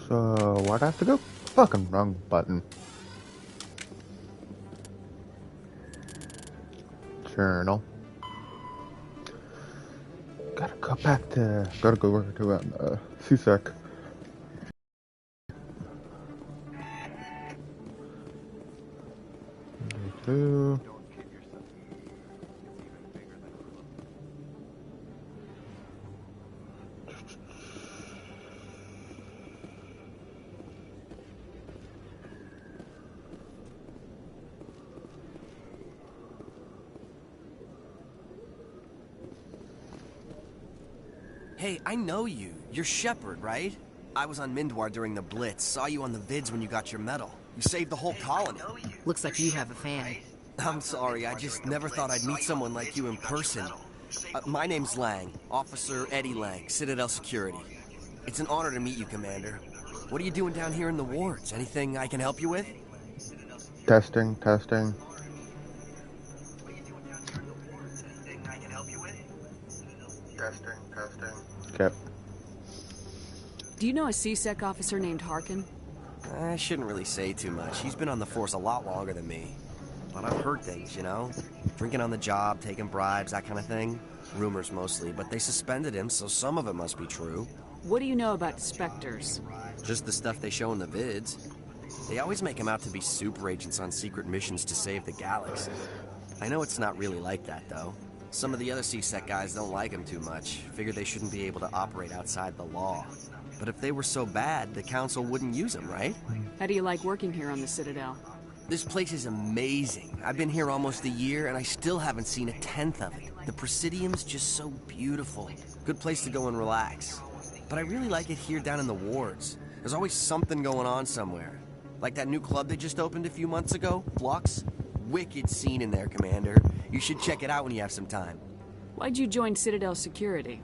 So, why'd I have to go? Fucking wrong button. Journal. Gotta go back to. Gotta go work to CSEC. Two. Hey, I know you. You're Shepard, right? I was on Mindwar during the Blitz. Saw you on the vids when you got your medal. You saved the whole colony. Looks like you have a fan. I'm sorry, I just never thought I'd meet someone like you in person. My name's Lang, Officer Eddie Lang, Citadel Security. It's an honor to meet you, Commander. What are you doing down here in the wards? Anything I can help you with? Testing, testing. Testing, testing. Okay. Do you know a CSEC officer named Harkin? I shouldn't really say too much. He's been on the force a lot longer than me. But I've heard things, you know? Drinking on the job, taking bribes, that kind of thing. Rumors mostly, but they suspended him, so some of it must be true. What do you know about Spectres? Just the stuff they show in the vids. They always make him out to be super agents on secret missions to save the galaxy. I know it's not really like that, though. Some of the other CSEC guys don't like him too much. Figure they shouldn't be able to operate outside the law. But if they were so bad, the Council wouldn't use him, right? How do you like working here on the Citadel? This place is amazing. I've been here almost a year, and I still haven't seen a tenth of it. The Presidium's just so beautiful. Good place to go and relax. But I really like it here down in the wards. There's always something going on somewhere. Like that new club they just opened a few months ago, Flux. Wicked scene in there, Commander. You should check it out when you have some time. Why'd you join Citadel Security?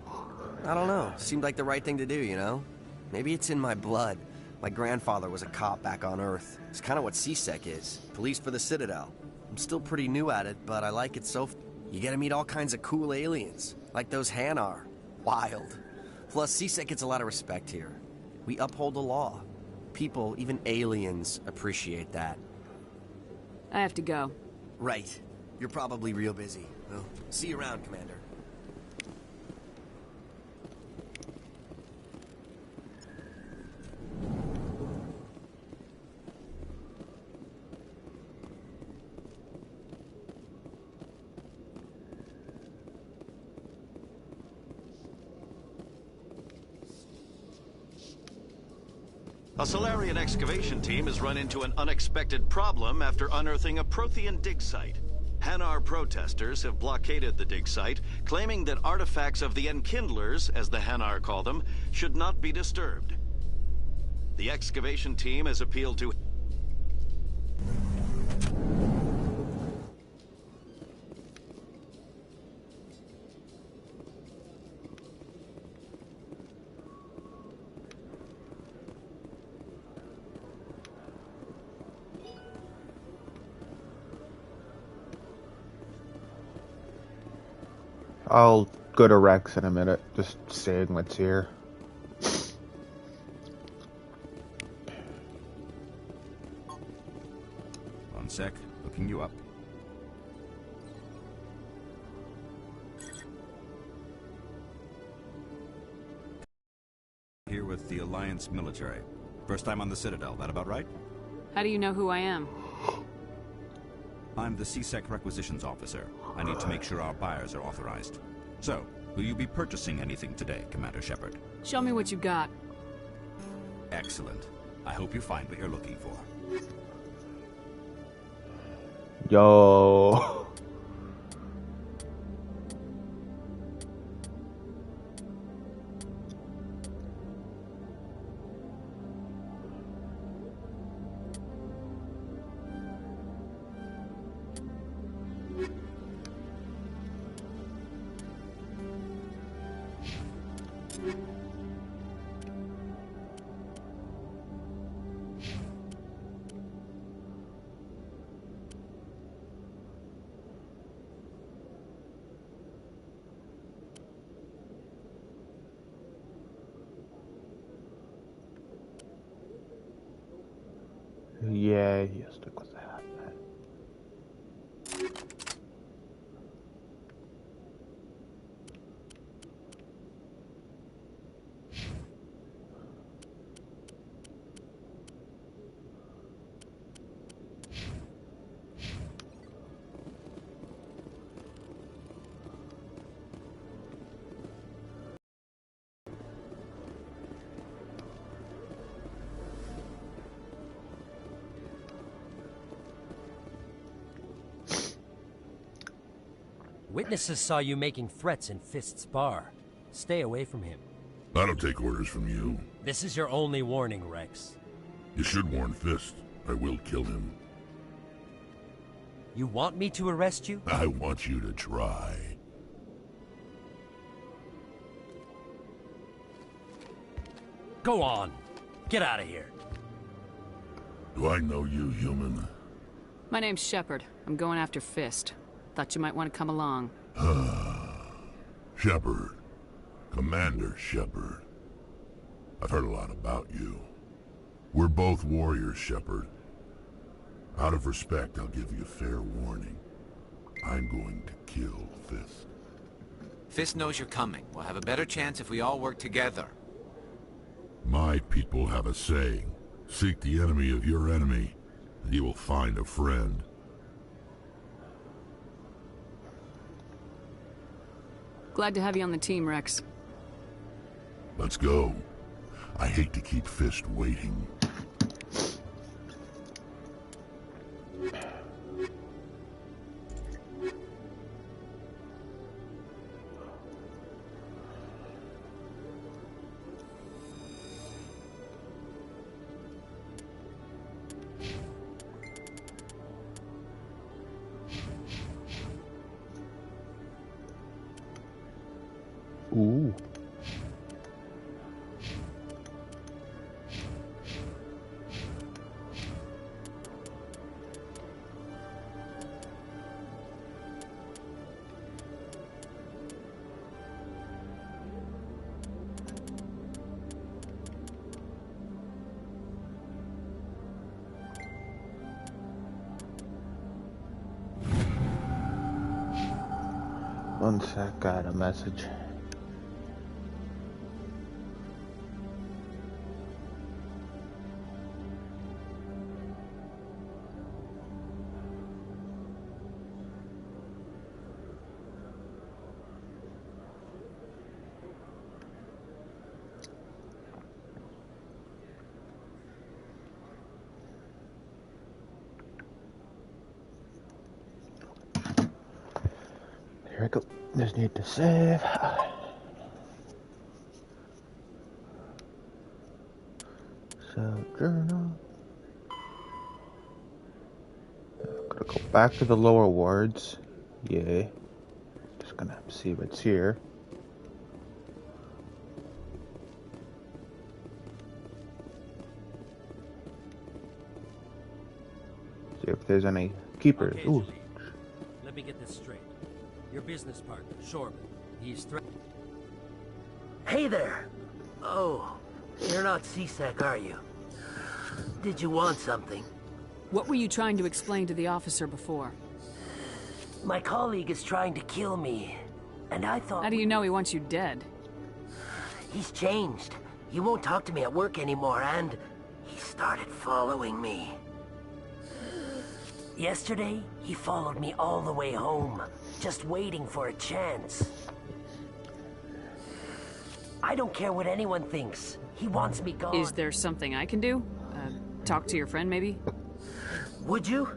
I don't know. Seemed like the right thing to do, you know? Maybe it's in my blood. My grandfather was a cop back on Earth. It's kind of what CSEC is. Police for the Citadel. I'm still pretty new at it, but I like it so... You get to meet all kinds of cool aliens. Like those Hanar. Wild. Plus, CSEC gets a lot of respect here. We uphold the law. People, even aliens, appreciate that. I have to go. Right. You're probably real busy. Well, see you around, Commander. A Solarian excavation team has run into an unexpected problem after unearthing a Prothean dig site. Hanar protesters have blockaded the dig site, claiming that artifacts of the Enkindlers, as the Hanar call them, should not be disturbed. The excavation team has appealed to... I'll go to Rex in a minute, just saying what's here. One sec, looking you up. Here with the Alliance military. First time on the Citadel, that about right? How do you know who I am? I'm the CSEC requisitions officer. I need to make sure our buyers are authorized. So, will you be purchasing anything today, Commander Shepard? Show me what you got. Excellent. I hope you find what you're looking for. Yo. Witnesses saw you making threats in Fist's bar. Stay away from him. I don't take orders from you. This is your only warning, Rex. You should warn Fist. I will kill him. You want me to arrest you? I want you to try. Go on. Get out of here. Do I know you, human? My name's Shepard. I'm going after Fist. Thought you might want to come along. Shepard. Commander Shepard. I've heard a lot about you. We're both warriors, Shepard. Out of respect, I'll give you fair warning. I'm going to kill Fist. Fist knows you're coming. We'll have a better chance if we all work together. My people have a saying. Seek the enemy of your enemy, and you will find a friend. Glad to have you on the team, Rex. Let's go. I hate to keep Fist waiting. Ooh. One sec, got a message. Here I go. Just need to save. So, journal. Gotta go back to the lower wards. Yay. Just gonna see what's here. See if there's any keepers. Okay, Ooh. Julie. Let me get this straight. Your business partner, Shorman, he's Hey there! Oh, you're not CSEC, are you? Did you want something? What were you trying to explain to the officer before? My colleague is trying to kill me, and I thought... How do you know he wants you dead? He's changed. He won't talk to me at work anymore, and he started following me. Yesterday, he followed me all the way home, just waiting for a chance. I don't care what anyone thinks. He wants me gone. Is there something I can do? Talk to your friend, maybe? Would you?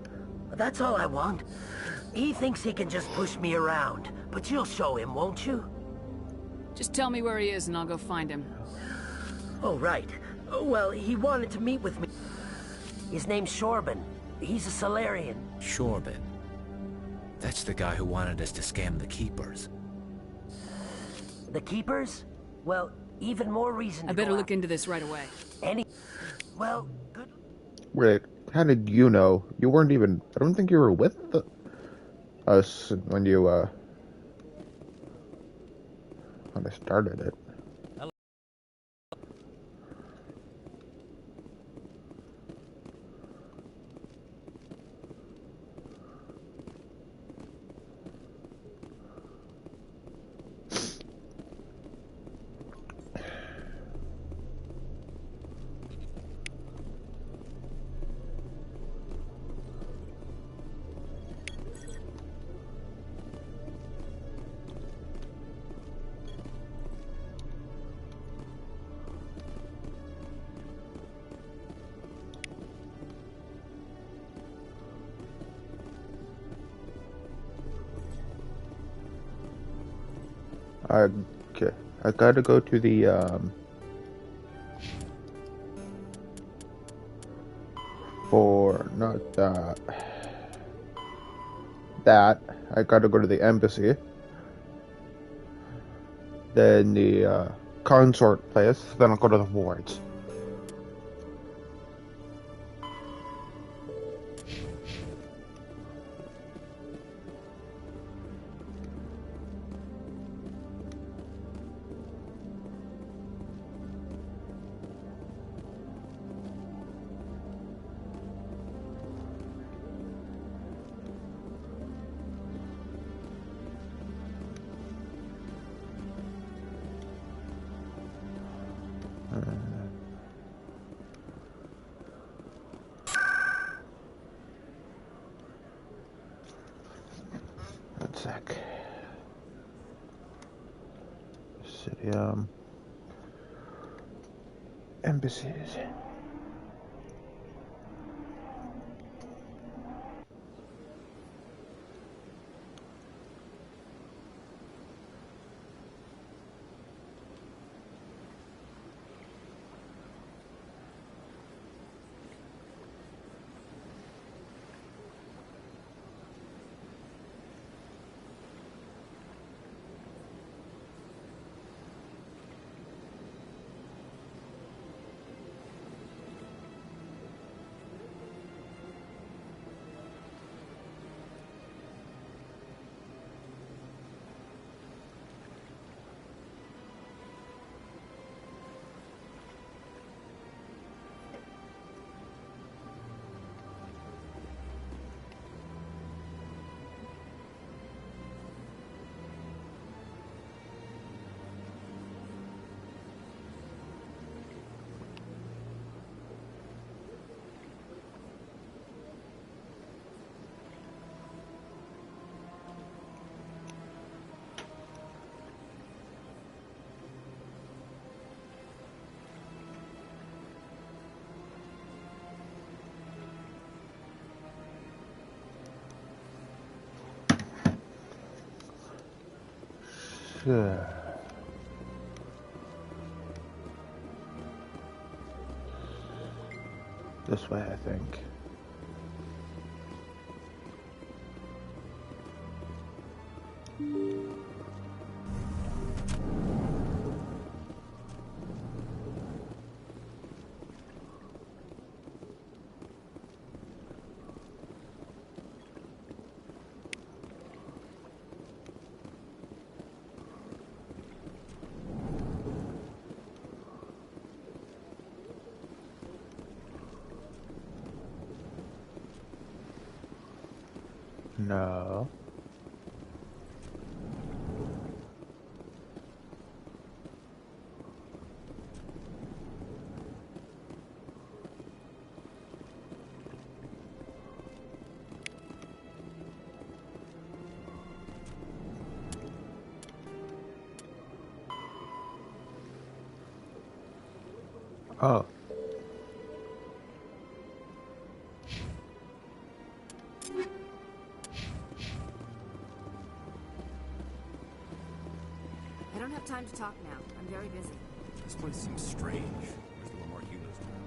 That's all I want. He thinks he can just push me around, but you'll show him, won't you? Just tell me where he is and I'll go find him. Oh, right. Well, he wanted to meet with me. His name's Shorban. He's a Solarian. Shorban. That's the guy who wanted us to scam the Keepers. The Keepers? Well, even more reason to I better go look into this right away. Well, good... Wait, how did you know? You weren't even... I don't think you were with us when you, when I started it. Okay, I gotta go to the for not that I gotta go to the embassy, then the consort place, then I'll go to the wards. One sec. City, embassies. Sure. This way, I think. No. Oh. I don't have time to talk now. I'm very busy. This place seems strange. There's a little more humans around.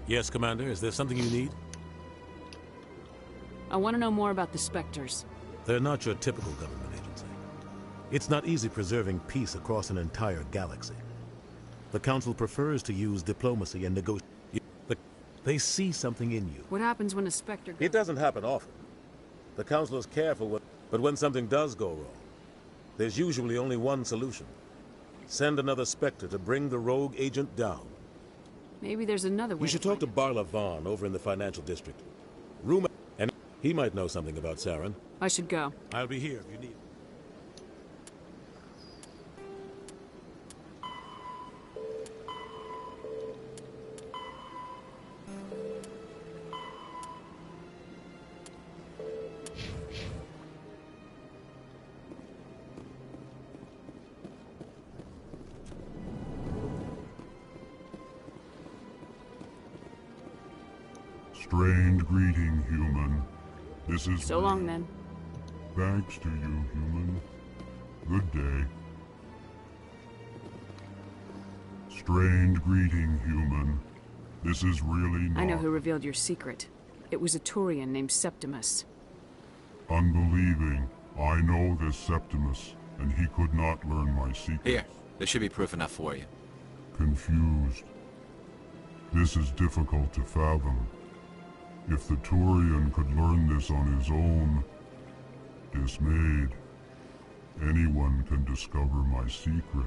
Yes, Commander. Is there something you need? I want to know more about the Spectres. They're not your typical government agency. It's not easy preserving peace across an entire galaxy. The Council prefers to use diplomacy and negotiation. They see something in you. What happens when a Spectre goes? It doesn't happen often. The Council is careful, but when something does go wrong, there's usually only one solution. Send another Spectre to bring the rogue agent down. Maybe there's another way. You should talk to Barla Vaughn over in the financial district. He might know something about Saren. I should go. I'll be here if you need. Strained greeting, human. This is... So long, then. Thanks to you, human. Good day. Strained greeting, human. This is really not... I know who revealed your secret. It was a Turian named Septimus. Unbelieving. I know this Septimus, and he could not learn my secret. Here, there should be proof enough for you. Confused. This is difficult to fathom. If the Turian could learn this on his own, dismayed, anyone can discover my secret.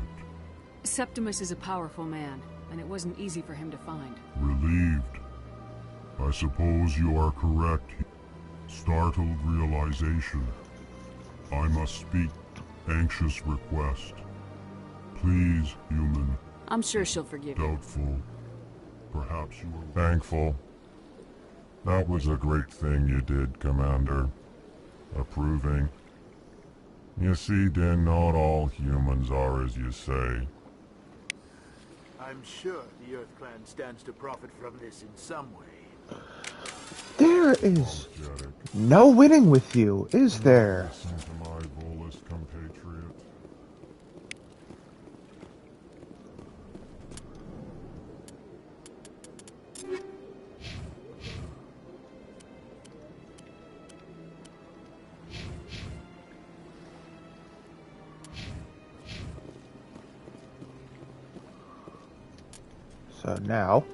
Septimus is a powerful man, and it wasn't easy for him to find. Relieved. I suppose you are correct. Startled realization. I must speak. Anxious request. Please, human. I'm sure she'll forgive you. Doubtful. Perhaps you are thankful. That was a great thing you did, Commander. Approving. You see, Din, not all humans are as you say. I'm sure the Earth Clan stands to profit from this in some way. There is no winning with you, is there? Listen to my Volus compatriot. So now...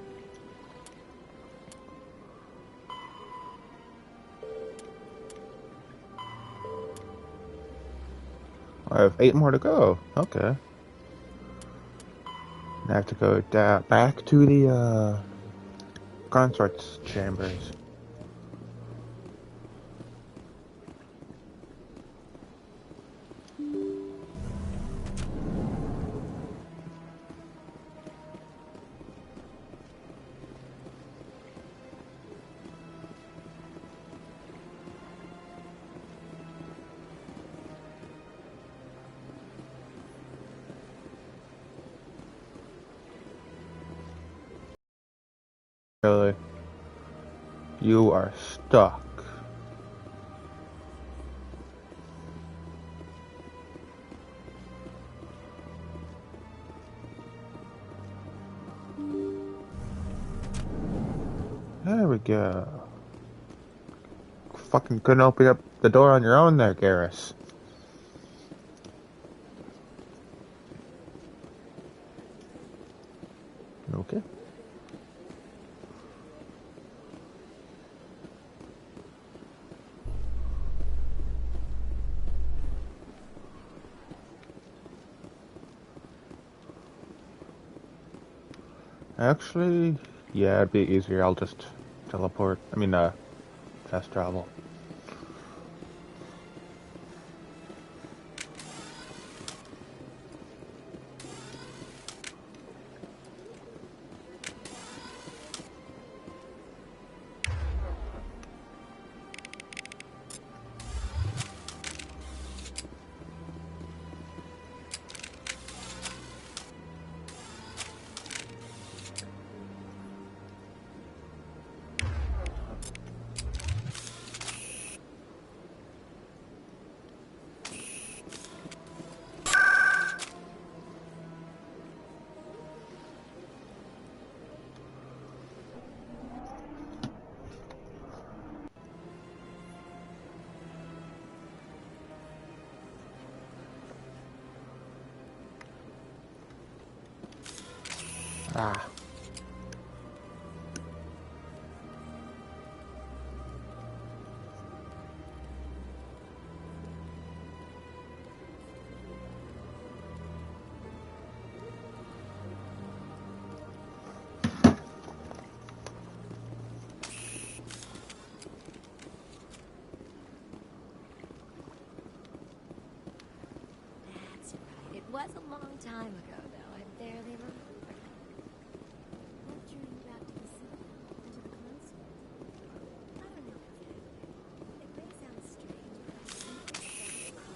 I have 8 more to go. Okay. I have to go back to the consort's chambers. Really? You are stuck. There we go. Fucking couldn't open up the door on your own there, Garrus. Okay. Actually, yeah, it'd be easier. I'll just teleport. Fast travel. Ah. was a long time ago, though. I barely remember. What drew you back to the city? And to the console? I don't know exactly. It may sound strange, but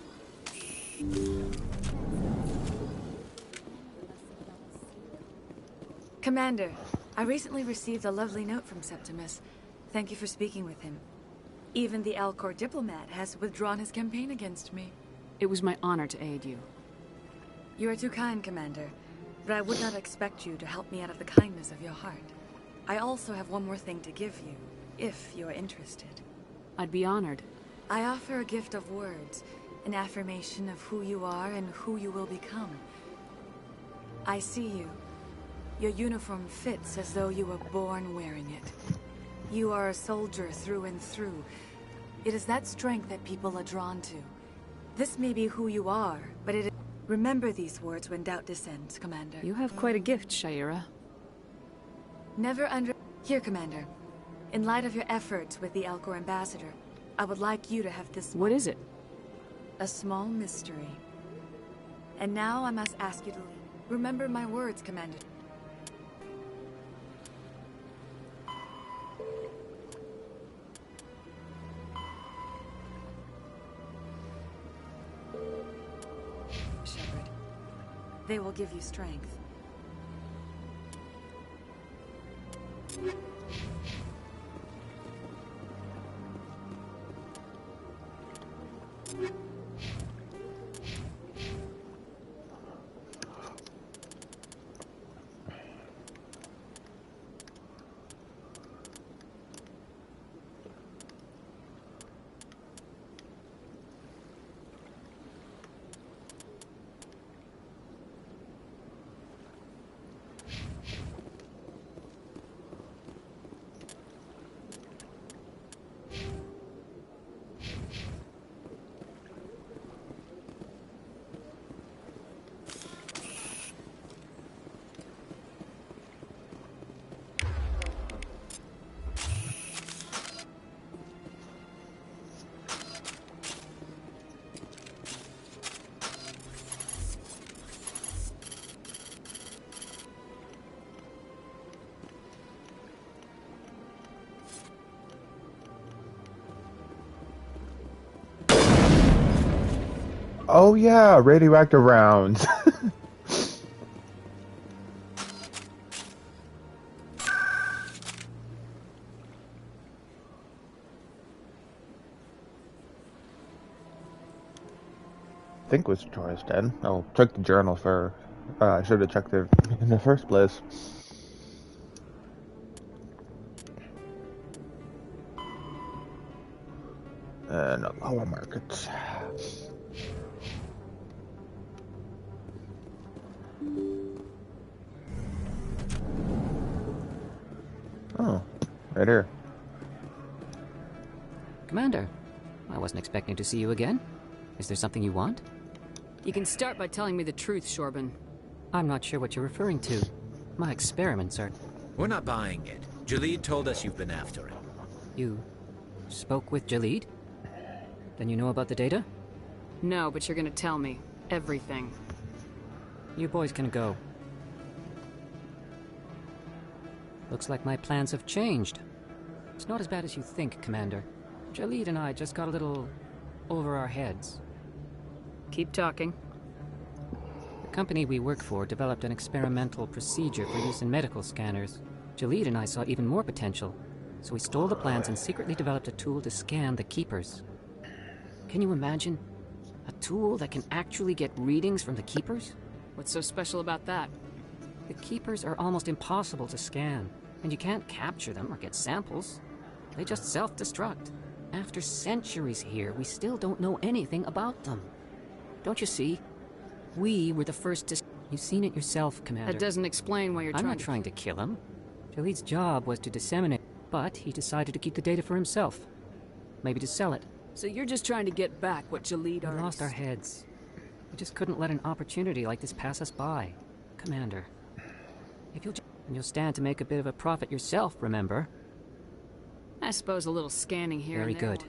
Commander, I recently received a lovely note from Septimus. Thank you for speaking with him. Even the Alcor diplomat has withdrawn his campaign against me. It was my honor to aid you. You are too kind, Commander, but I would not expect you to help me out of the kindness of your heart. I also have one more thing to give you, if you are interested. I'd be honored. I offer a gift of words, an affirmation of who you are and who you will become. I see you. Your uniform fits as though you were born wearing it. You are a soldier through and through. It is that strength that people are drawn to. This may be who you are, but it is... Remember these words when doubt descends, Commander. You have quite a gift, Shaira. Never under... Here, Commander. In light of your efforts with the Alcor ambassador, I would like you to have this... What is it? A small mystery. And now I must ask you to... Remember my words, Commander. Shepard. They will give you strength. Oh yeah, radioactive rounds. I think it was Troy's dead. I'll check the journal for... I should have checked it in the first place. And lower markets. Oh, right here. Commander, I wasn't expecting to see you again. Is there something you want? You can start by telling me the truth, Shorban. I'm not sure what you're referring to. My experiments are... We're not buying it. Jalid told us you've been after him. You spoke with Jalid? Then you know about the data? No, but you're gonna tell me. Everything. You boys can go. Looks like my plans have changed. It's not as bad as you think, Commander. Jalid and I just got a little over our heads. Keep talking. The company we work for developed an experimental procedure for use in medical scanners. Jalid and I saw even more potential, so we stole the plans and secretly developed a tool to scan the Keepers. Can you imagine? A tool that can actually get readings from the Keepers? What's so special about that? The Keepers are almost impossible to scan, and you can't capture them or get samples. They just self-destruct. After centuries here, we still don't know anything about them. Don't you see? We were the first to... You've seen it yourself, Commander. That doesn't explain why you're I'm not trying to kill him. Jalid's job was to disseminate, but he decided to keep the data for himself. Maybe to sell it. So you're just trying to get back what Jalid We already... lost our heads. We just couldn't let an opportunity like this pass us by. Commander, if you'll stand to make a bit of a profit yourself, remember? I suppose a little scanning here Very and there. good.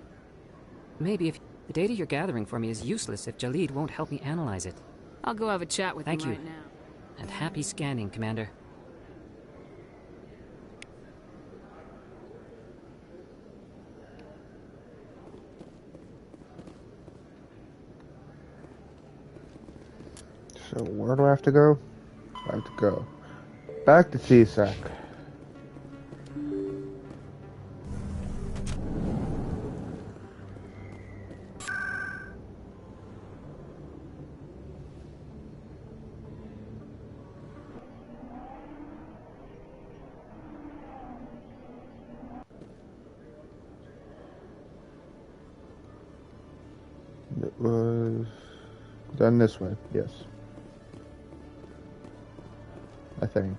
Maybe if... The data you're gathering for me is useless if Jalid won't help me analyze it. I'll go have a chat with Thank him you. right now. And happy scanning, Commander. So where do I have to go? I have to go back to CSEC. It was done this way, yes. I think.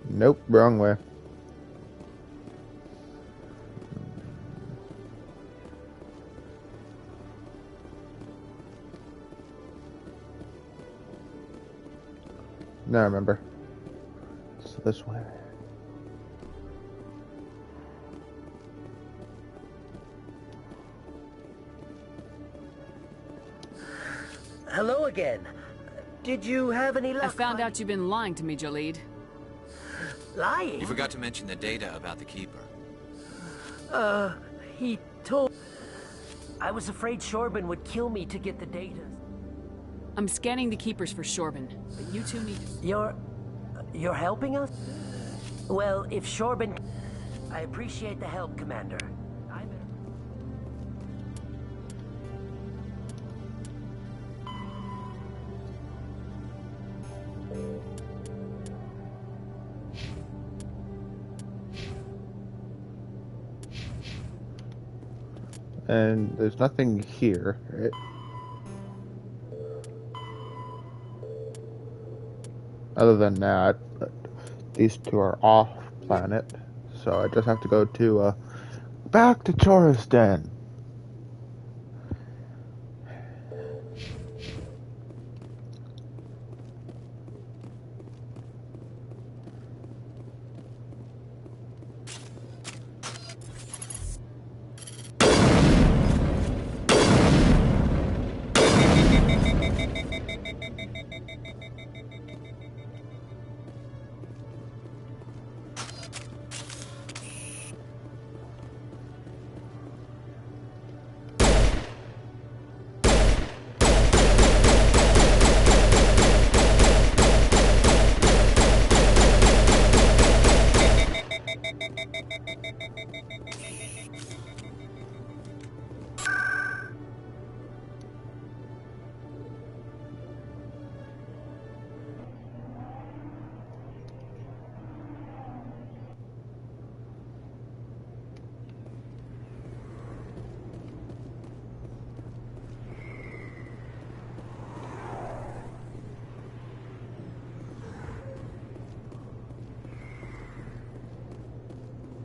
Nope, wrong way. Now I remember. It's this way. Hello again. Did you have any luck? I found out you've been lying to me, Jaleed. Lying? You forgot to mention the data about the Keeper. He told... I was afraid Shorban would kill me to get the data. I'm scanning the Keepers for Shorban, but you two need to... You're helping us? Well, if Shorban... I appreciate the help, Commander. And there's nothing here, right? Other than that, but these two are off planet, so I just have to go to back to Chora's Den.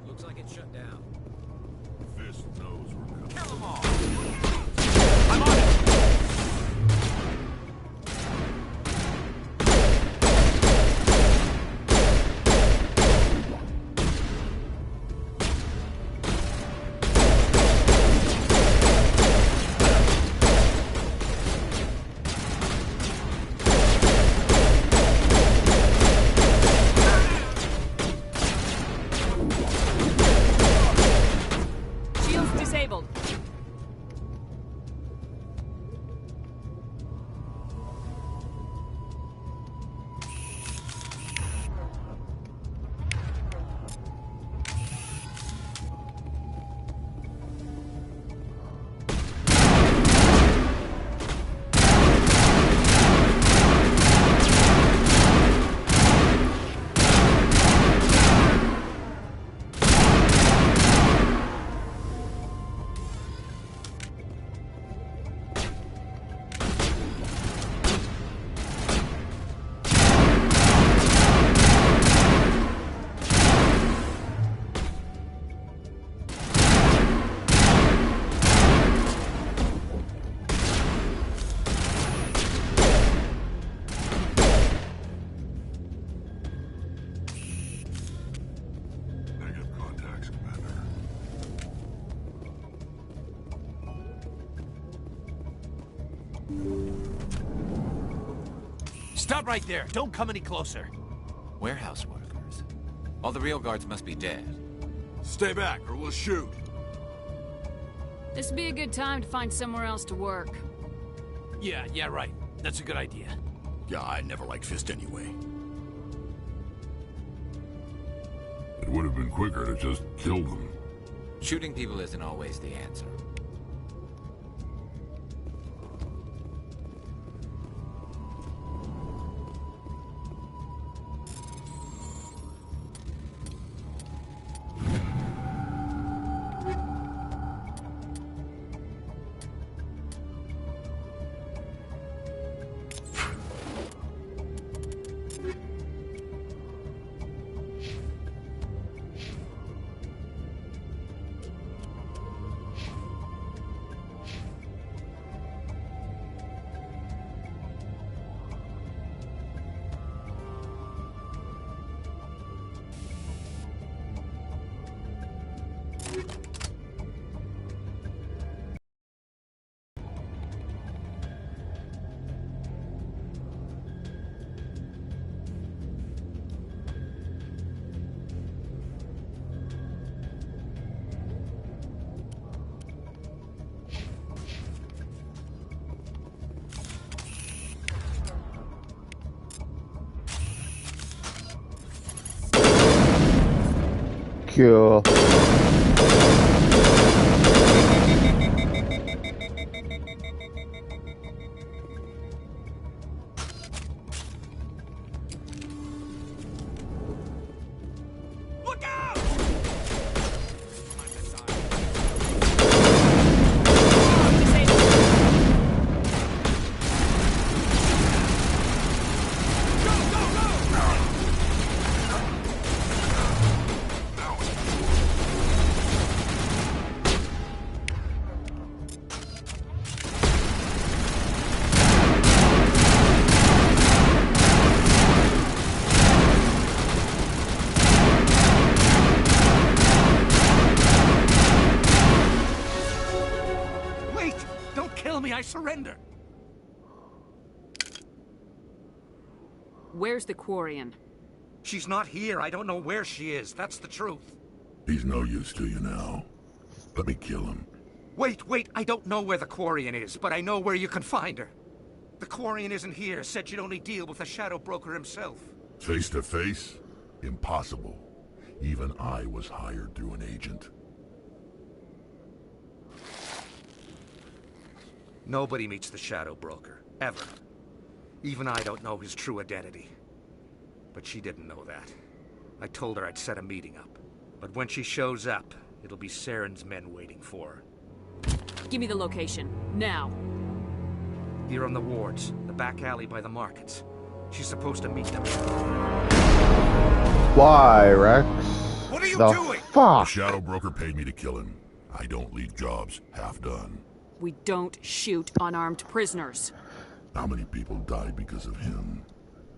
Looks like it's shut down. Fist knows we're coming. Kill them all! I'm on it! Stop right there. Don't come any closer. Warehouse workers. All the real guards must be dead. Stay back, or we'll shoot. This would be a good time to find somewhere else to work. Yeah, right. That's a good idea. Yeah, I never liked Fist anyway. It would have been quicker to just kill them. Shooting people isn't always the answer. Cool. I surrender. Where's the Quarian? She's not here. I don't know where she is. That's the truth. He's no use to you now. Let me kill him. Wait. I don't know where the Quarian is, but I know where you can find her. The Quarian isn't here. Said she'd only deal with the Shadow Broker himself. Face to face? Impossible. Even I was hired through an agent. Nobody meets the Shadow Broker, ever. Even I don't know his true identity. But she didn't know that. I told her I'd set a meeting up. But when she shows up, it'll be Saren's men waiting for her. Give me the location, now. Here on the wards, the back alley by the markets. She's supposed to meet them. Why, Rex? What are you The doing? Fuck. Shadow Broker paid me to kill him. I don't leave jobs half done. We don't shoot unarmed prisoners. How many people died because of him?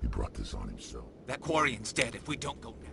He brought this on himself. That Quarian's dead if we don't go now.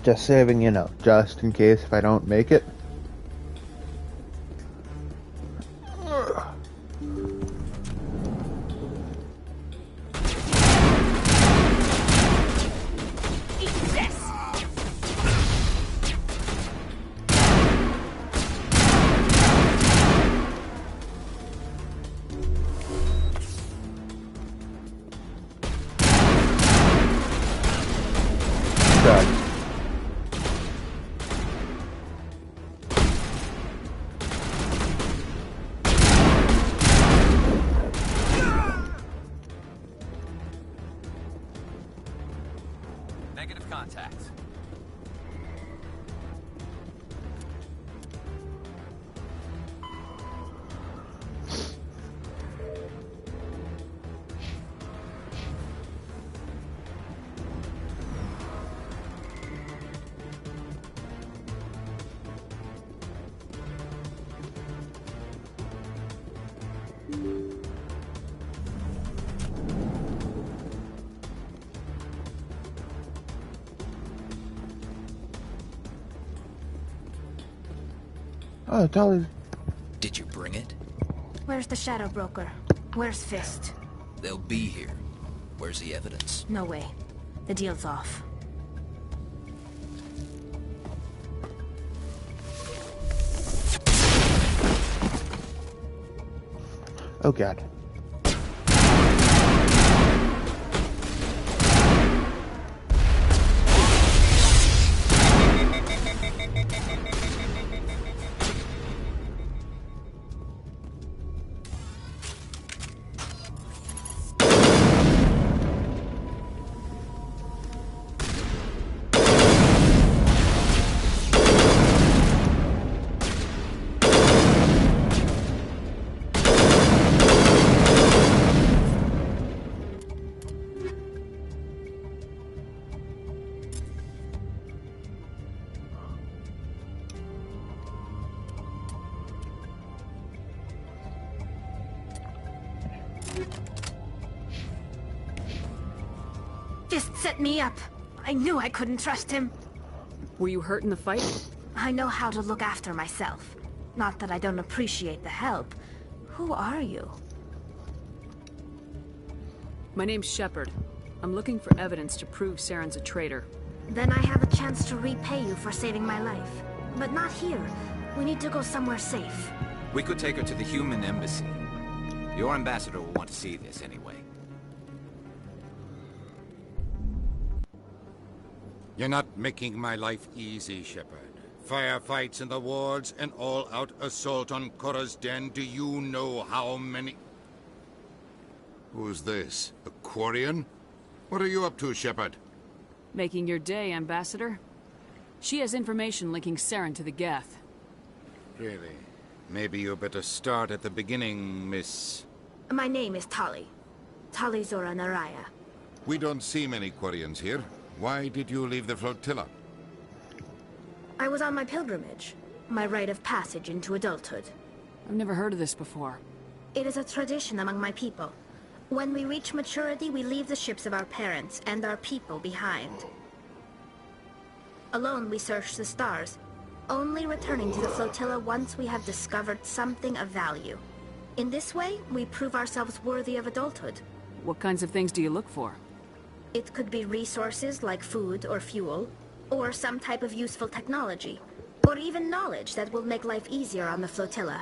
Just saving, you know, just in case if I don't make it. Negative contact. Oh, Dolly. Did you bring it? Where's the Shadow Broker? Where's Fist? They'll be here. Where's the evidence? No way. The deal's off. Oh god. Fist set me up. I knew I couldn't trust him. Were you hurt in the fight? I know how to look after myself. Not that I don't appreciate the help. Who are you? My name's Shepard. I'm looking for evidence to prove Saren's a traitor. Then I have a chance to repay you for saving my life. But not here. We need to go somewhere safe. We could take her to the human embassy. Your ambassador will want to see this anyway. You're not making my life easy, Shepard. Firefights in the wards, an all-out assault on Korra's den. Do you know how many... Who's this? A Quarian? What are you up to, Shepard? Making your day, Ambassador. She has information linking Saren to the Geth. Really? Maybe you better start at the beginning, Miss... My name is Tali. Tali Zora Naraya. We don't see many Quarians here. Why did you leave the flotilla? I was on my pilgrimage. My rite of passage into adulthood. I've never heard of this before. It is a tradition among my people. When we reach maturity, we leave the ships of our parents and our people behind. Alone, we search the stars, only returning to the flotilla once we have discovered something of value. In this way, we prove ourselves worthy of adulthood. What kinds of things do you look for? It could be resources like food or fuel, or some type of useful technology, or even knowledge that will make life easier on the flotilla.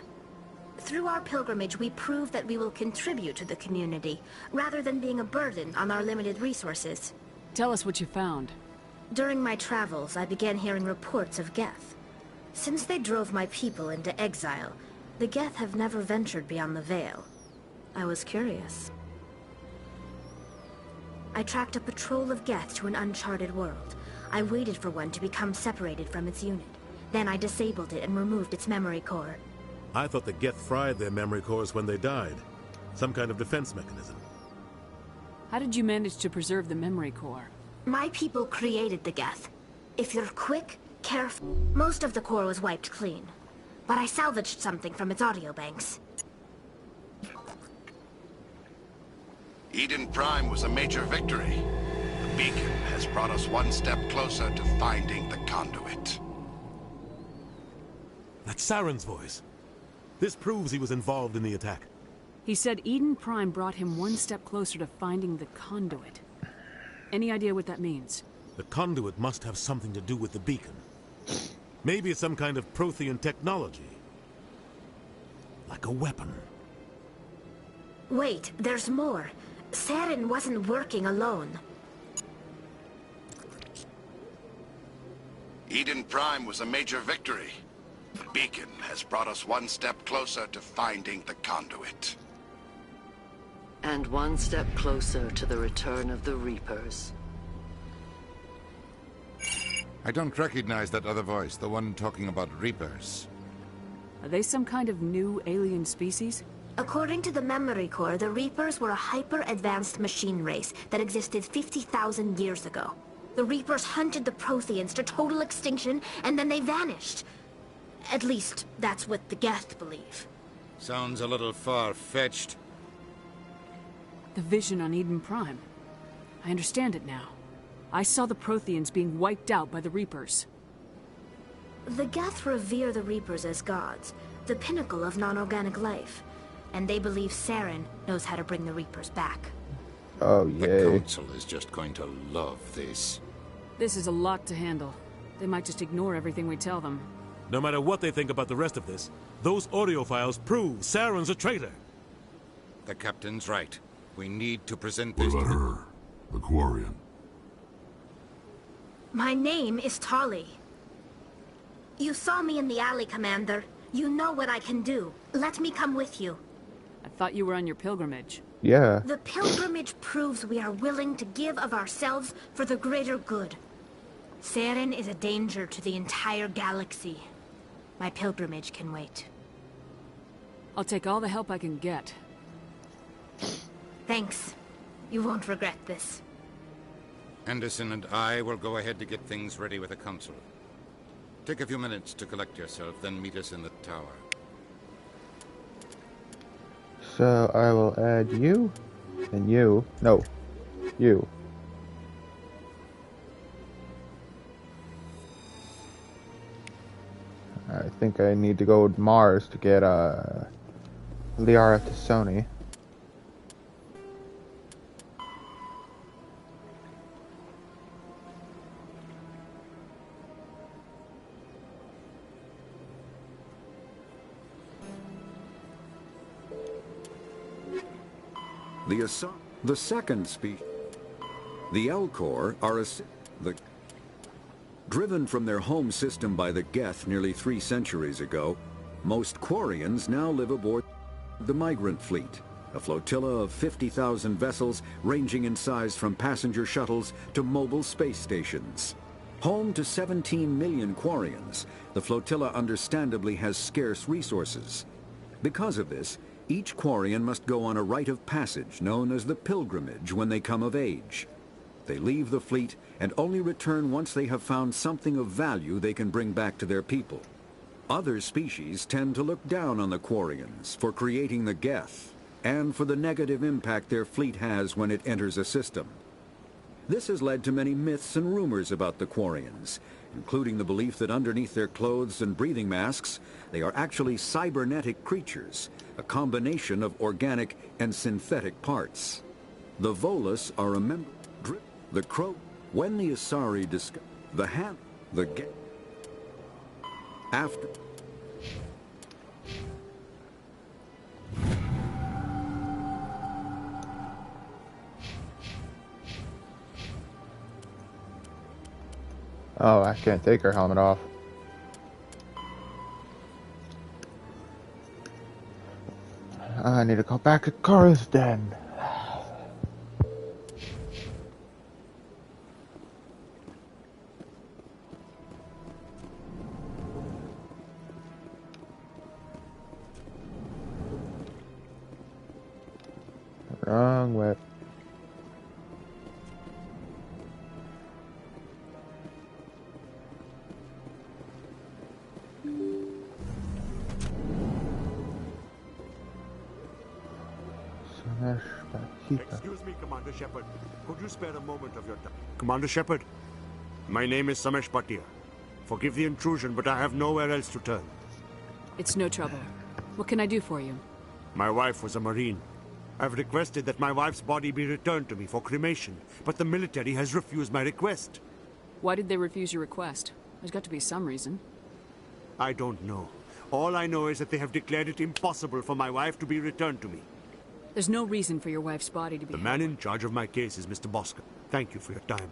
Through our pilgrimage, we prove that we will contribute to the community, rather than being a burden on our limited resources. Tell us what you found. During my travels, I began hearing reports of Geth. Since they drove my people into exile, the Geth have never ventured beyond the Veil. I was curious. I tracked a patrol of Geth to an uncharted world. I waited for one to become separated from its unit. Then I disabled it and removed its memory core. I thought the Geth fried their memory cores when they died. Some kind of defense mechanism. How did you manage to preserve the memory core? My people created the Geth. If you're quick, careful... Most of the core was wiped clean. But I salvaged something from its audio banks. Eden Prime was a major victory. beacon has brought us one step closer to finding the conduit. That's Saren's voice. This proves he was involved in the attack. He said Eden Prime brought him one step closer to finding the conduit. Any idea what that means? The conduit must have something to do with the beacon. Maybe it's some kind of Prothean technology. Like a weapon. Wait, there's more. Saren wasn't working alone. Eden Prime was a major victory. The beacon has brought us one step closer to finding the conduit. And one step closer to the return of the Reapers. I don't recognize that other voice, the one talking about Reapers. Are they some kind of new alien species? According to the Memory Core, the Reapers were a hyper-advanced machine race that existed 50,000 years ago. The Reapers hunted the Protheans to total extinction, and then they vanished. At least, that's what the Geth believe. Sounds a little far-fetched. The vision on Eden Prime. I understand it now. I saw the Protheans being wiped out by the Reapers. The Geth revere the Reapers as gods, the pinnacle of non-organic life. And they believe Saren knows how to bring the Reapers back. Oh, yay. The Council is just going to love this. This is a lot to handle. They might just ignore everything we tell them. No matter what they think about the rest of this, those audio files prove Saren's a traitor. The Captain's right. We need to present What this about to her? The Quarian. My name is Tali. You saw me in the alley, Commander. You know what I can do. Let me come with you. I thought you were on your pilgrimage. Yeah. The pilgrimage proves we are willing to give of ourselves for the greater good. Saren is a danger to the entire galaxy. My pilgrimage can wait. I'll take all the help I can get. Thanks. You won't regret this. Anderson and I will go ahead to get things ready with the Council. Take a few minutes to collect yourself, then meet us in the tower. So I will add you, and you. No, you. I think I need to go to Mars to get Liara to Sony. The second species, the Elcor, are driven from their home system by the Geth nearly 3 centuries ago. Most Quarians now live aboard the Migrant Fleet, a flotilla of 50,000 vessels ranging in size from passenger shuttles to mobile space stations. Home to 17 million Quarians, the flotilla understandably has scarce resources. Because of this, each Quarian must go on a rite of passage known as the pilgrimage when they come of age. They leave the fleet and only return once they have found something of value they can bring back to their people. Other species tend to look down on the Quarians for creating the Geth and for the negative impact their fleet has when it enters a system. This has led to many myths and rumors about the Quarians, including the belief that underneath their clothes and breathing masks, they are actually cybernetic creatures, a combination of organic and synthetic parts. The Volus are a member, the Crow, when the Asari discover the hand, the get after. Oh, I can't take her helmet off. I need to go back to Kara's den. Wrong way. Samesh Batista. Excuse me, Commander Shepard. Could you spare a moment of your time? Commander Shepard, my name is Samesh Bhatia. Forgive the intrusion, but I have nowhere else to turn. It's no trouble. What can I do for you? My wife was a Marine. I've requested that my wife's body be returned to me for cremation, but the military has refused my request. Why did they refuse your request? There's got to be some reason. I don't know. All I know is that they have declared it impossible for my wife to be returned to me. There's no reason for your wife's body to be... The man in charge of my case is Mr. Bosco. Thank you for your time.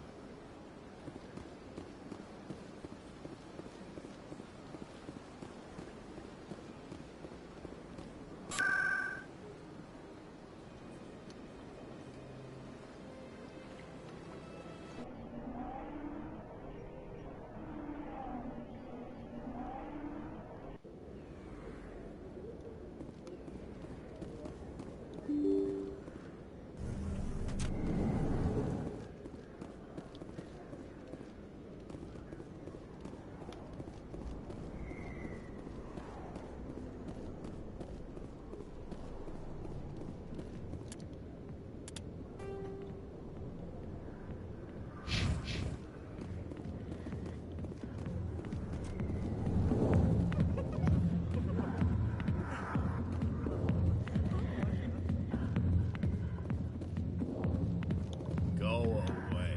Go away.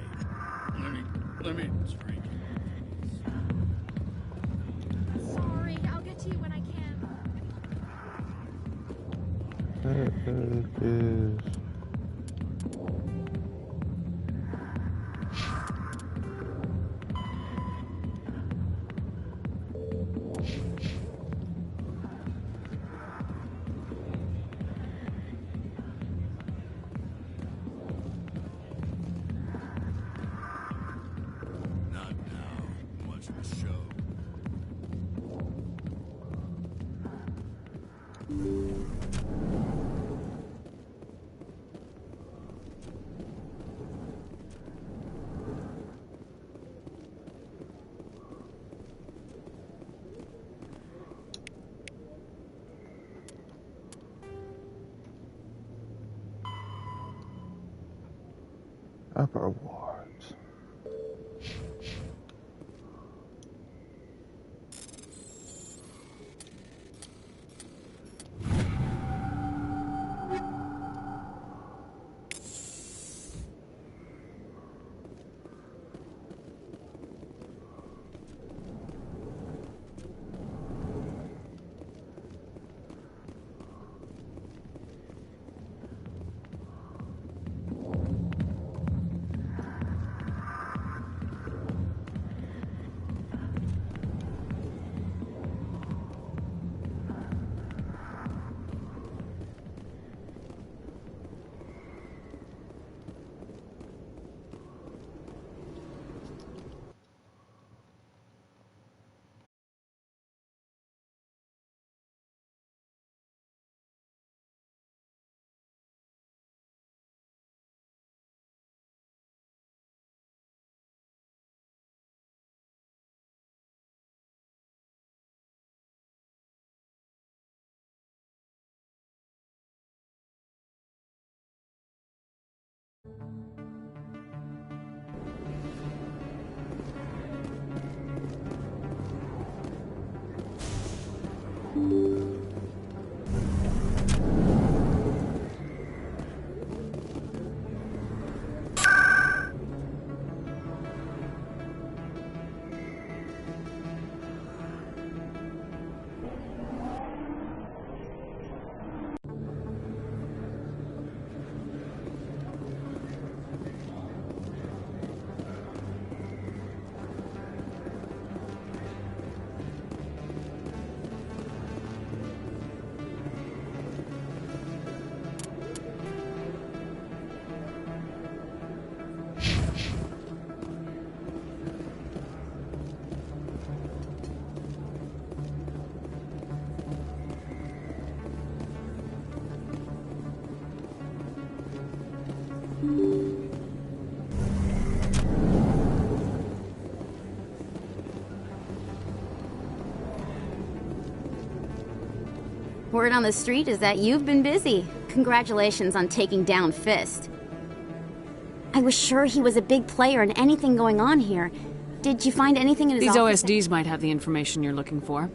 Let me drink. Sorry, I'll get to you when I can. It is. Not now. Watch the show. Upper wards. Word on the street is that you've been busy. Congratulations on taking down Fist. I was sure he was a big player in anything going on here. Did you find anything in his These office? OSDs might have the information you're looking for.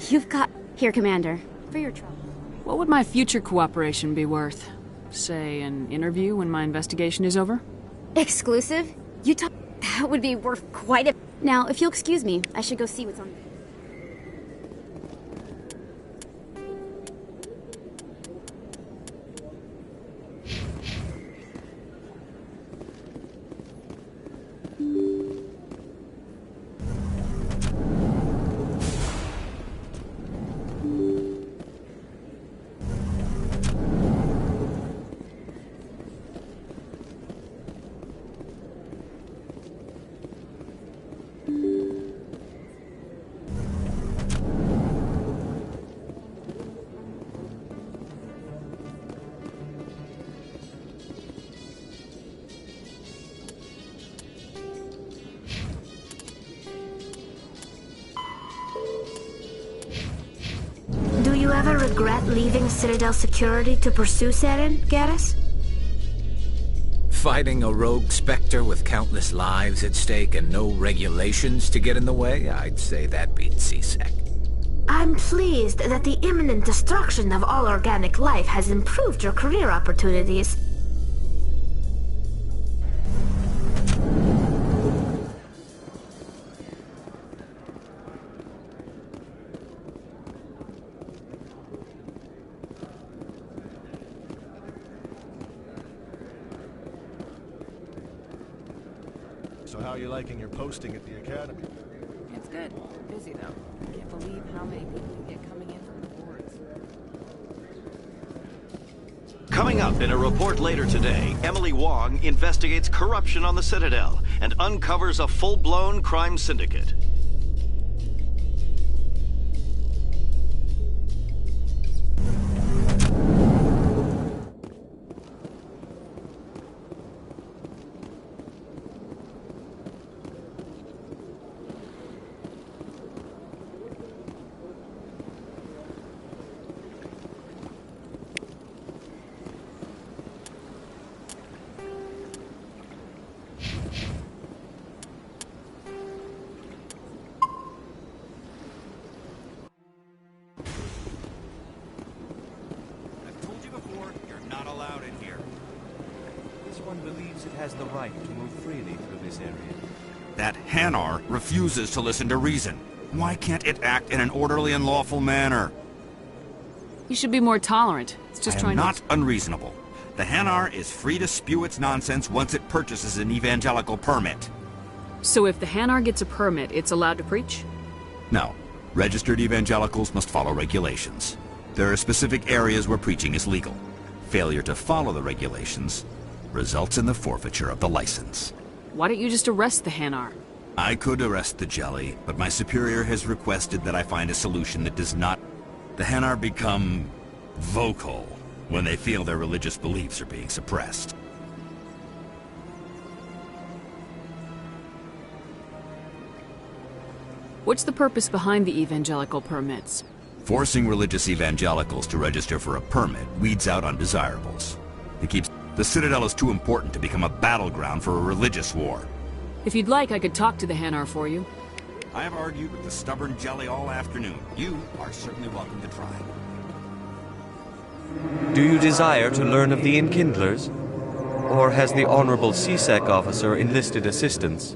You've got... Here, Commander. For your trouble. What would my future cooperation be worth? Say, an interview when my investigation is over? Exclusive? You talk... That would be worth quite a... Now, if you'll excuse me, I should go see what's on... Do you ever regret leaving Citadel Security to pursue Seren, Garrus? Fighting a rogue Spectre with countless lives at stake and no regulations to get in the way? I'd say that beats CSEC. I'm pleased that the imminent destruction of all organic life has improved your career opportunities. So how are you liking your posting at the academy? It's good. Busy though. I can't believe how many people you get coming in from the boards. Coming up in a report later today, Emily Wong investigates corruption on the Citadel and uncovers a full-blown crime syndicate. Has the right to move freely through this area. That Hanar refuses to listen to reason. Why can't it act in an orderly and lawful manner? You should be more tolerant. It's just I am trying not to... unreasonable. The Hanar is free to spew its nonsense once it purchases an evangelical permit. So if the Hanar gets a permit, it's allowed to preach? No. Registered evangelicals must follow regulations. There are specific areas where preaching is legal. Failure to follow the regulations results in the forfeiture of the license. Why don't you just arrest the Hanar? I could arrest the jelly, but my superior has requested that I find a solution that does not... The Hanar become vocal when they feel their religious beliefs are being suppressed. What's the purpose behind the evangelical permits? Forcing religious evangelicals to register for a permit weeds out undesirables. It keeps... The Citadel is too important to become a battleground for a religious war. If you'd like, I could talk to the Hanar for you. I have argued with the stubborn jelly all afternoon. You are certainly welcome to try. Do you desire to learn of the Enkindlers? Or has the Honorable CSEC officer enlisted assistance?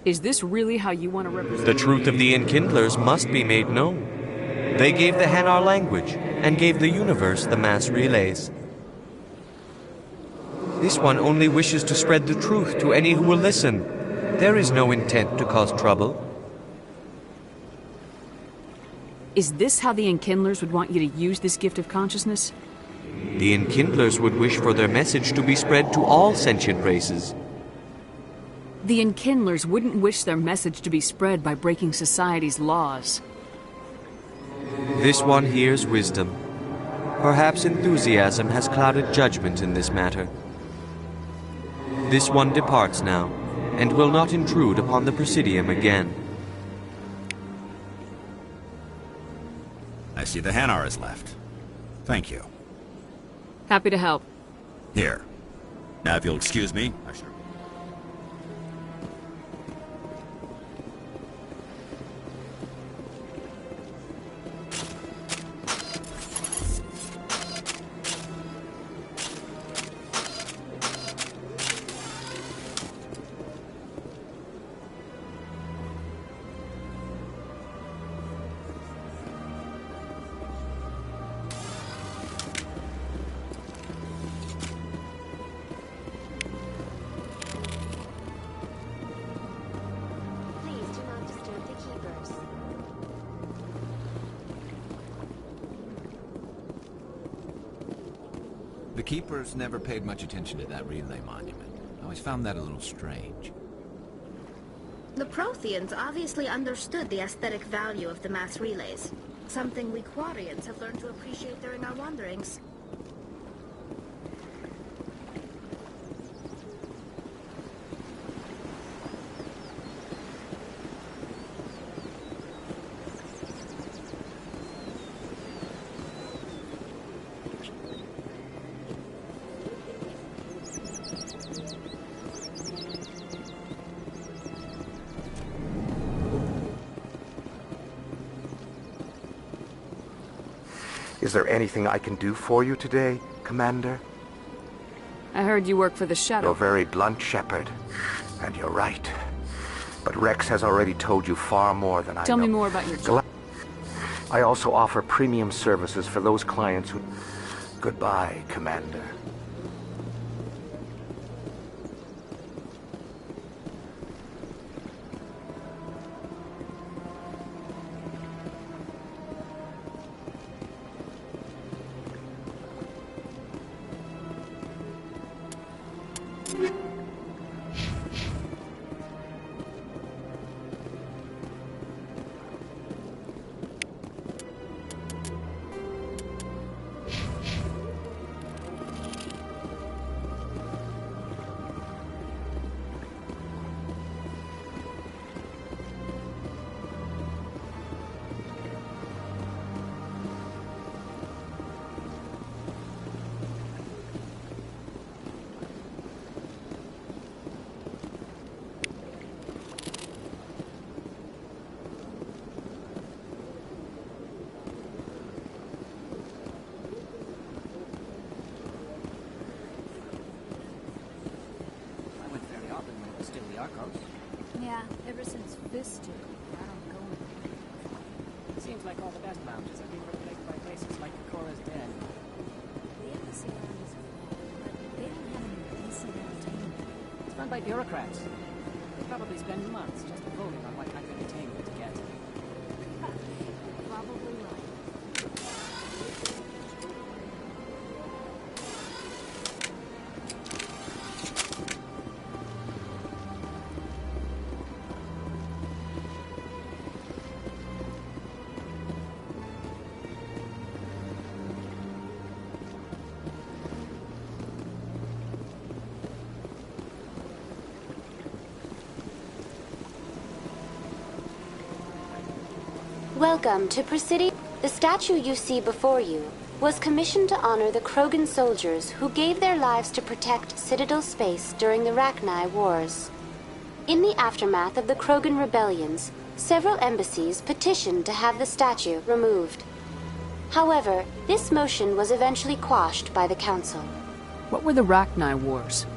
Is this really how you want to represent... The truth of the Enkindlers must be made known. They gave the Hanar language, and gave the universe the mass relays. This one only wishes to spread the truth to any who will listen. There is no intent to cause trouble. Is this how the Enkindlers would want you to use this gift of consciousness? The Enkindlers would wish for their message to be spread to all sentient races. The Enkindlers wouldn't wish their message to be spread by breaking society's laws. This one hears wisdom. Perhaps enthusiasm has clouded judgment in this matter. This one departs now, and will not intrude upon the Presidium again. I see the Hanar has left. Thank you. Happy to help. Here. Now, if you'll excuse me, I shall... Please do not disturb the keepers. The Keepers never paid much attention to that relay monument. I always found that a little strange. The Protheans obviously understood the aesthetic value of the mass relays. Something we Quarians have learned to appreciate during our wanderings. Is there anything I can do for you today, Commander? I heard you work for the Shadow. You're very blunt, Shepard. And you're right. But Rex has already told you far more than I know. Tell me more about your job. I also offer premium services for those clients who... Goodbye, Commander. Yeah, ever since Fisk did, I don't go anymore. Seems like all the best lounges have been replaced by places like Kora's Den. The embassy is full, but they don't have any decent entertainment. It's run by bureaucrats. They probably spend months just voting on what kind of entertainment to get. Probably right. Welcome to Presidio. The statue you see before you was commissioned to honor the Krogan soldiers who gave their lives to protect Citadel space during the Rachni Wars. In the aftermath of the Krogan rebellions, several embassies petitioned to have the statue removed. However, this motion was eventually quashed by the Council. What were the Rachni Wars?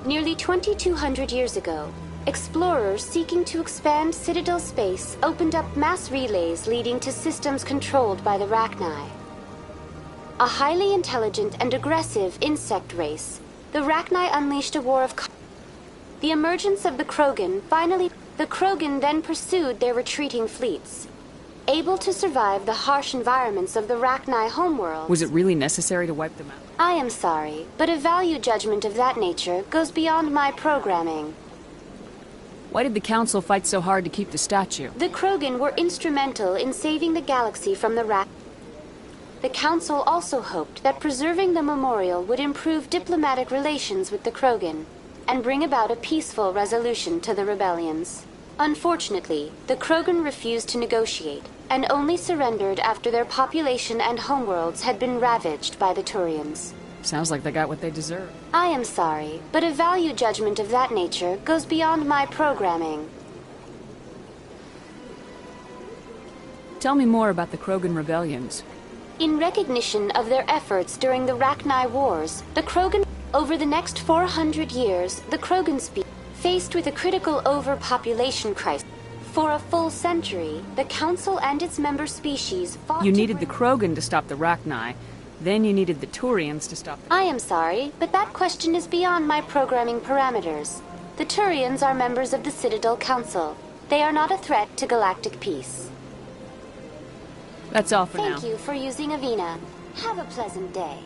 Nearly 2,200 years ago, explorers seeking to expand Citadel space opened up mass relays leading to systems controlled by the Rachni. A highly intelligent and aggressive insect race, the Rachni unleashed a war of... The emergence of the Krogan The Krogan then pursued their retreating fleets. Able to survive the harsh environments of the Rachni homeworld... Was it really necessary to wipe them out? I am sorry, but a value judgment of that nature goes beyond my programming. Why did the Council fight so hard to keep the statue? The Krogan were instrumental in saving the galaxy from the Rachni. The Council also hoped that preserving the memorial would improve diplomatic relations with the Krogan and bring about a peaceful resolution to the rebellions. Unfortunately, the Krogan refused to negotiate, and only surrendered after their population and homeworlds had been ravaged by the Turians. Sounds like they got what they deserve. I am sorry, but a value judgment of that nature goes beyond my programming. Tell me more about the Krogan rebellions. In recognition of their efforts during the Rachni Wars, the Krogan... Over the next 400 years, the Krogan species, faced with a critical overpopulation crisis. For a full century, the Council and its member species fought... You needed the Krogan to stop the Rachni. Then you needed the Turians to stop the... I am sorry, but that question is beyond my programming parameters. The Turians are members of the Citadel Council. They are not a threat to galactic peace. That's all for now. Thank you for using Avina. Have a pleasant day.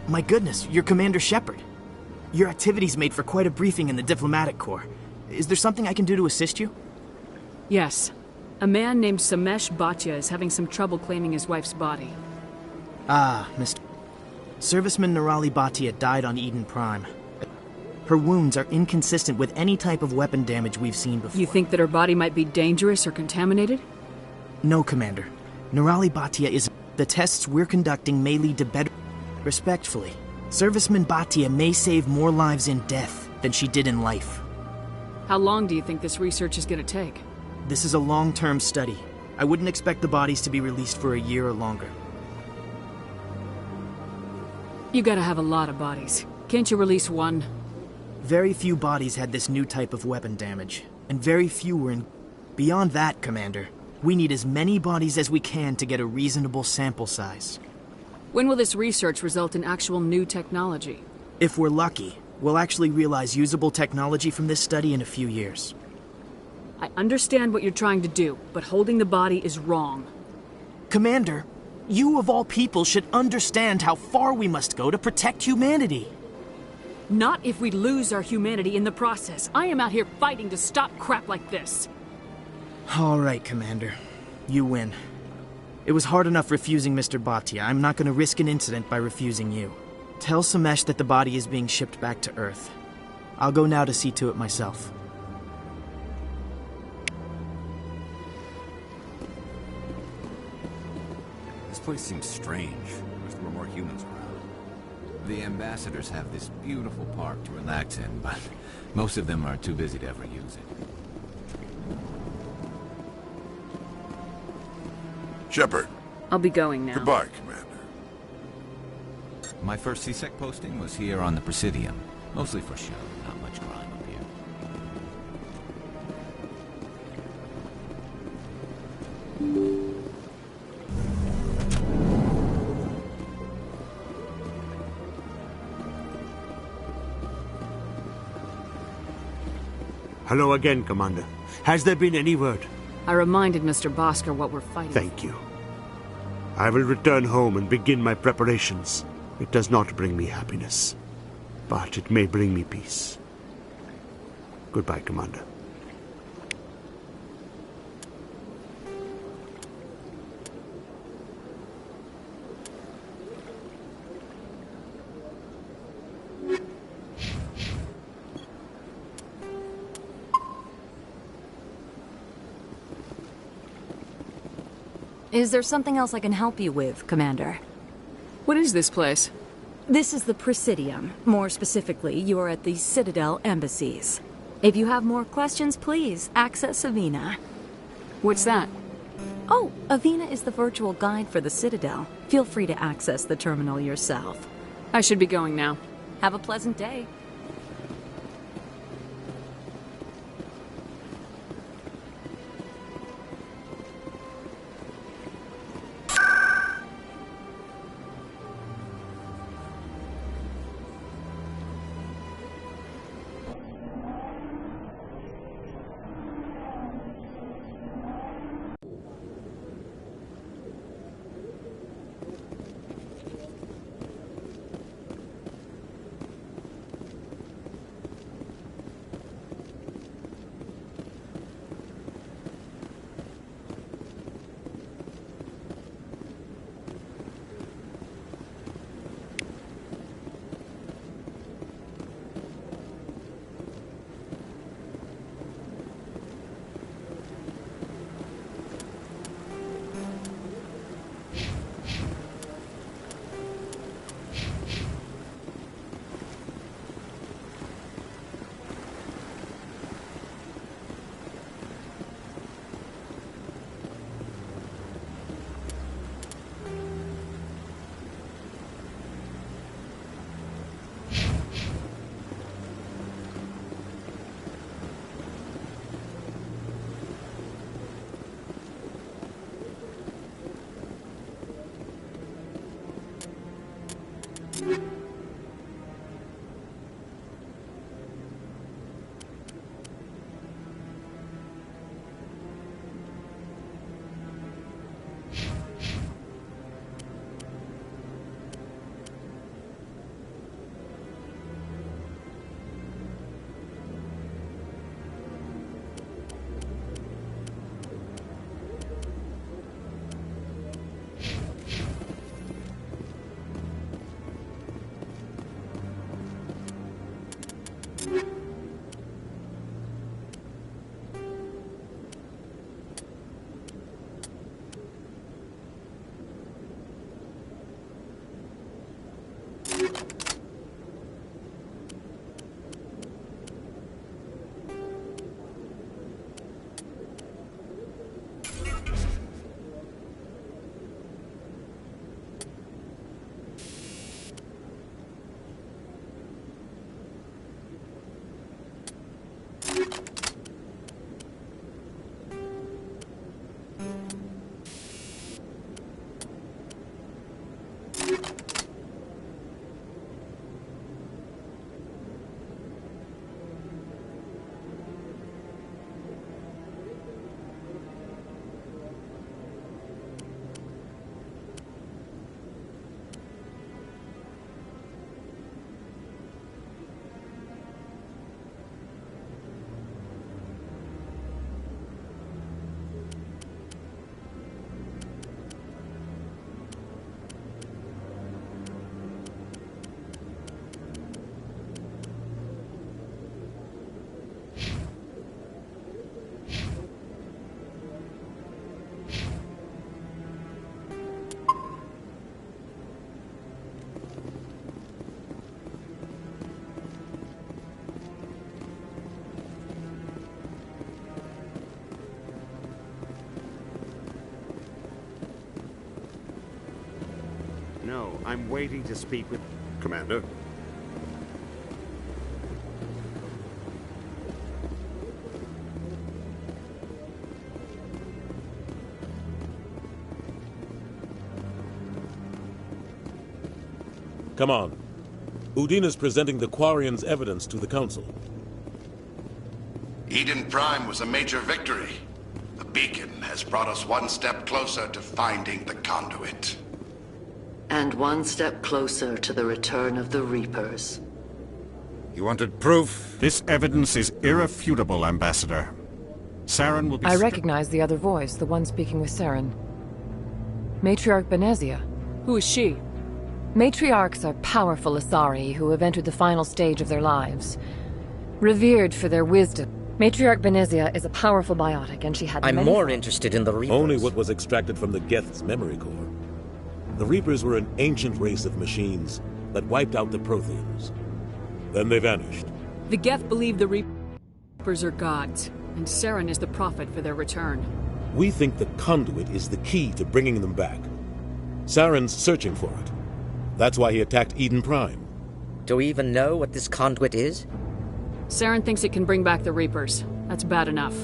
My goodness, you're Commander Shepard. Your activities made for quite a briefing in the Diplomatic Corps. Is there something I can do to assist you? Yes. A man named Samesh Bhatia is having some trouble claiming his wife's body. Ah, Mr. Serviceman Nirali Bhatia died on Eden Prime. Her wounds are inconsistent with any type of weapon damage we've seen before. You think that her body might be dangerous or contaminated? No, Commander. Nirali Bhatia is... The tests we're conducting may lead to better... Respectfully, Serviceman Bhatia may save more lives in death than she did in life. How long do you think this research is going to take? This is a long-term study. I wouldn't expect the bodies to be released for a year or longer. You gotta have a lot of bodies. Can't you release one? Very few bodies had this new type of weapon damage, and very few were in... Beyond that, Commander, we need as many bodies as we can to get a reasonable sample size. When will this research result in actual new technology? If we're lucky, we'll actually realize usable technology from this study in a few years. I understand what you're trying to do, but holding the body is wrong. Commander, you of all people should understand how far we must go to protect humanity. Not if we lose our humanity in the process. I am out here fighting to stop crap like this. All right, Commander. You win. It was hard enough refusing Mr. Bhatia. I'm not going to risk an incident by refusing you. Tell Samesh that the body is being shipped back to Earth. I'll go now to see to it myself. This place seems strange. Wish there were more humans around. The ambassadors have this beautiful park to relax in, but most of them are too busy to ever use it. Shepard. I'll be going now. Goodbye, Commander. My first CSEC posting was here on the Presidium. Mostly for show, not much crime up here. Hello again, Commander. Has there been any word? I reminded Mr. Bosker what we're fighting. Thank you. I will return home and begin my preparations. It does not bring me happiness, but it may bring me peace. Goodbye, Commander. Is there something else I can help you with, Commander? What is this place? This is the Presidium. More specifically, you are at the Citadel embassies. If you have more questions, please access Avina. What's that? Oh, Avina is the virtual guide for the Citadel. Feel free to access the terminal yourself. I should be going now. Have a pleasant day. No, I'm waiting to speak with... Commander? Come on. Udina's presenting the Quarians' evidence to the Council. Eden Prime was a major victory. The beacon has brought us one step closer to finding the conduit. And one step closer to the return of the Reapers. You wanted proof? This evidence is irrefutable, Ambassador. Saren will be... I recognize the other voice, the one speaking with Saren. Matriarch Benezia. Who is she? Matriarchs are powerful Asari who have entered the final stage of their lives. Revered for their wisdom. Matriarch Benezia is a powerful biotic, and she had I'm many more interested in the Reapers. Only what was extracted from the Geth's memory core. The Reapers were an ancient race of machines that wiped out the Protheans. Then they vanished. The Geth believe the Reapers are gods, and Saren is the prophet for their return. We think the conduit is the key to bringing them back. Saren's searching for it. That's why he attacked Eden Prime. Do we even know what this conduit is? Saren thinks it can bring back the Reapers. That's bad enough.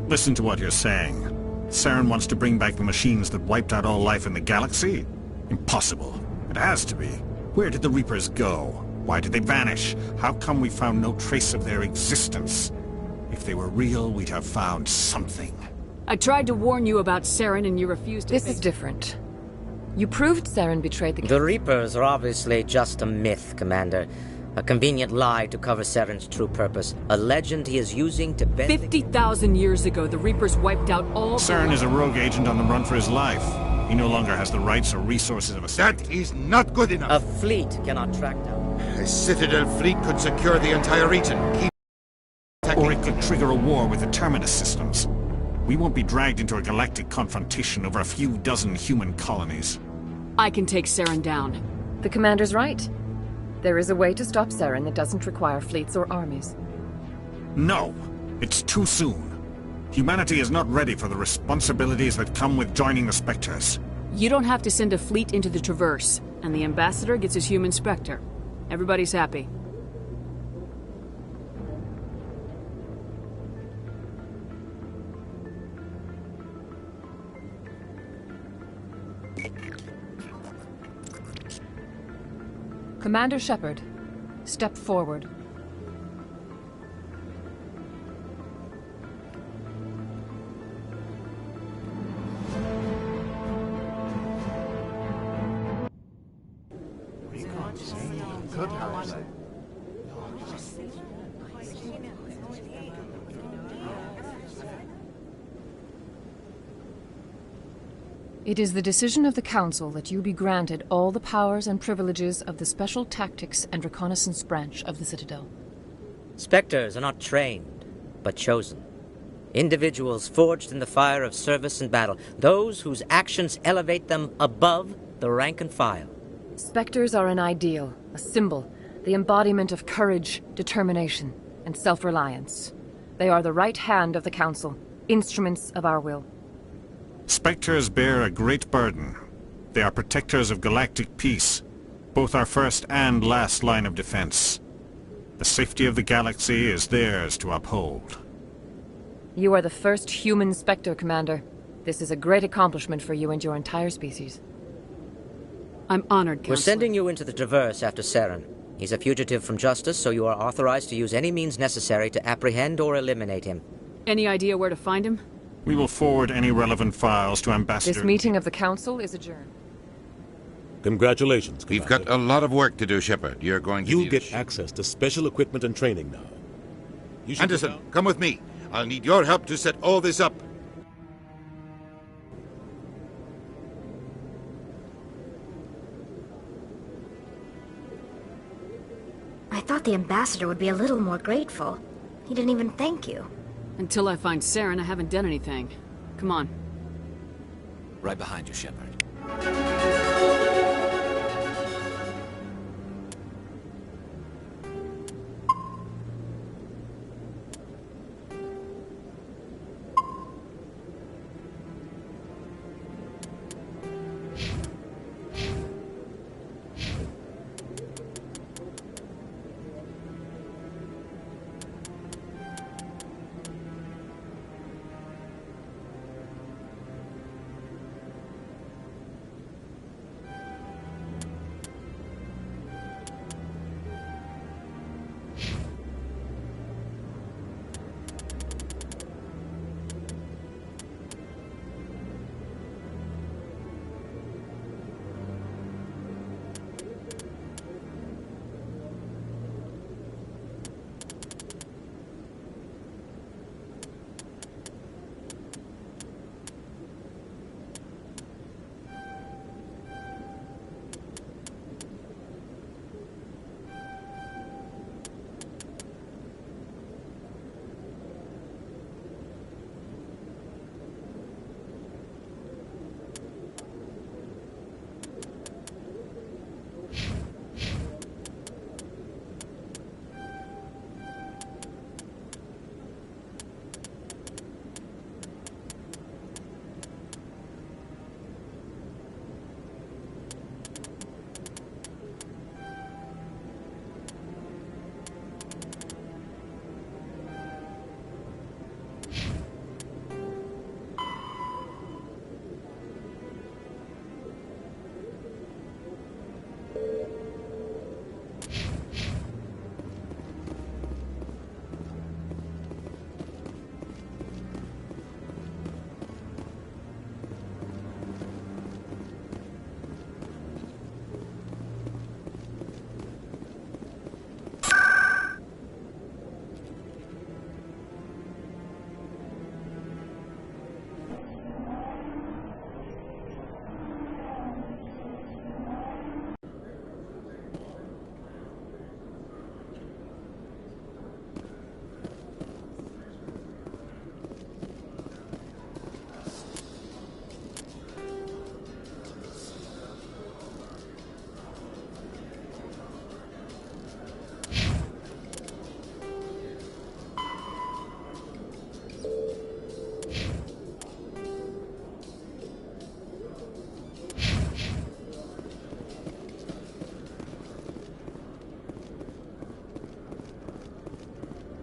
Listen to what you're saying. Saren wants to bring back the machines that wiped out all life in the galaxy? Impossible. It has to be. Where did the Reapers go? Why did they vanish? How come we found no trace of their existence? If they were real, we'd have found something. I tried to warn you about Saren and you refused to This is different. You proved Saren betrayed the... The Reapers are obviously just a myth, Commander. A convenient lie to cover Saren's true purpose. A legend he is using to bend... 50,000 years ago, the Reapers wiped out all... Saren is a rogue agent on the run for his life. He no longer has the rights or resources of a state. That is not good enough. A fleet cannot track down. A Citadel fleet could secure the entire region. Or it could trigger a war with the Terminus systems. We won't be dragged into a galactic confrontation over a few dozen human colonies. I can take Saren down. The Commander's right. There is a way to stop Saren that doesn't require fleets or armies. No! It's too soon. Humanity is not ready for the responsibilities that come with joining the Spectres. You don't have to send a fleet into the Traverse, and the Ambassador gets his human Spectre. Everybody's happy. Commander Shepard, step forward. It is the decision of the Council that you be granted all the powers and privileges of the Special Tactics and Reconnaissance Branch of the Citadel. Spectres are not trained, but chosen. Individuals forged in the fire of service and battle. Those whose actions elevate them above the rank and file. Spectres are an ideal, a symbol, the embodiment of courage, determination, and self-reliance. They are the right hand of the Council, instruments of our will. Spectres bear a great burden. They are protectors of galactic peace, both our first and last line of defense. The safety of the galaxy is theirs to uphold. You are the first human Spectre, Commander. This is a great accomplishment for you and your entire species. I'm honored, Counselor. We're sending you into the Traverse after Saren. He's a fugitive from justice, so you are authorized to use any means necessary to apprehend or eliminate him. Any idea where to find him? We will forward any relevant files to Ambassador... This meeting of the Council is adjourned. Congratulations, Commander. We've got a lot of work to do, Shepard. You're going to You'll get access to special equipment and training now. Anderson, come with me. I'll need your help to set all this up. I thought the Ambassador would be a little more grateful. He didn't even thank you. Until I find Saren, I haven't done anything. Come on. Right behind you, Shepard.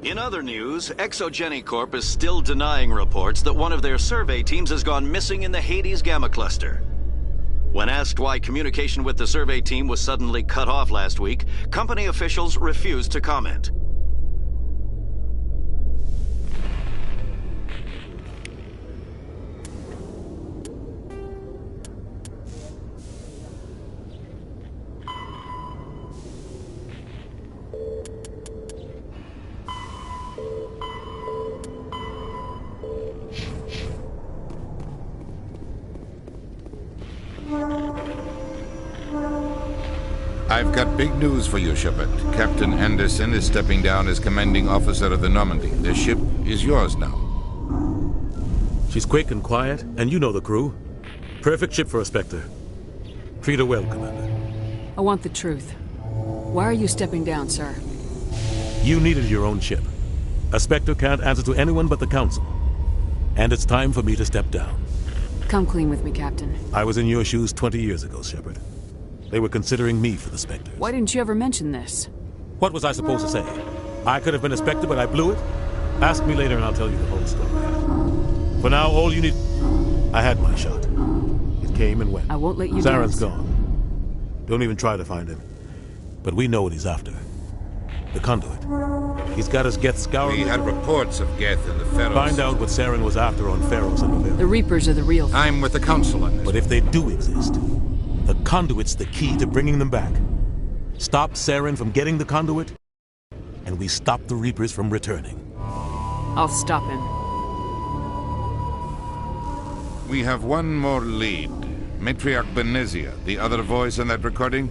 In other news, Exogeny Corp is still denying reports that one of their survey teams has gone missing in the Hades Gamma Cluster. When asked why communication with the survey team was suddenly cut off last week, company officials refused to comment. I've got big news for you, Shepard. Captain Anderson is stepping down as commanding officer of the Normandy. The ship is yours now. She's quick and quiet, and you know the crew. Perfect ship for a Spectre. Treat her well, Commander. I want the truth. Why are you stepping down, sir? You needed your own ship. A Spectre can't answer to anyone but the Council. And it's time for me to step down. Come clean with me, Captain. I was in your shoes 20 years ago, Shepard. They were considering me for the Spectre. Why didn't you ever mention this? What was I supposed to say? I could have been a Spectre, but I blew it? Ask me later and I'll tell you the whole story. For now, all you need... I had my shot. It came and went. I won't let you Saren's dance. gone. Don't even try to find him. But we know what he's after. The conduit. He's got his Geth scoured. We had reports of Geth in the Pharaohs. Find out what Saren was after on Pharaohs and Novell. The Reapers are the real thing. I'm with the Council on this. But if they do exist, the conduit's the key to bringing them back. Stop Saren from getting the conduit, and we stop the Reapers from returning. I'll stop him. We have one more lead. Matriarch Benezia, the other voice in that recording.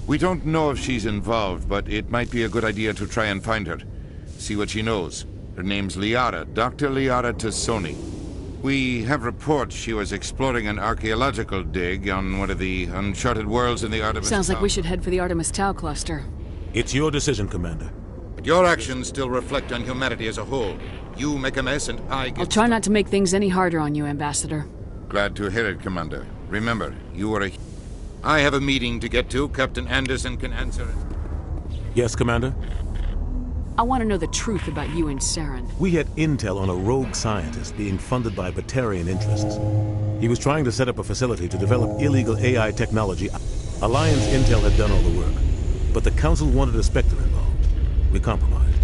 We don't know if she's involved, but it might be a good idea to try and find her. See what she knows. Her name's Liara, Dr. Liara Tassoni. We have reports she was exploring an archaeological dig on one of the uncharted worlds in the Artemis Sounds like Tau. we should head for the Artemis Tau cluster. It's your decision, Commander. But your actions still reflect on humanity as a whole. You make a mess and I get... I'll try not to make things any harder on you, Ambassador. Glad to hear it, Commander. Remember, you are a... I have a meeting to get to. Captain Anderson can answer it. Yes, Commander? I want to know the truth about you and Saren. We had intel on a rogue scientist being funded by Batarian interests. He was trying to set up a facility to develop illegal AI technology. Alliance intel had done all the work, but the Council wanted a Spectre involved. We compromised.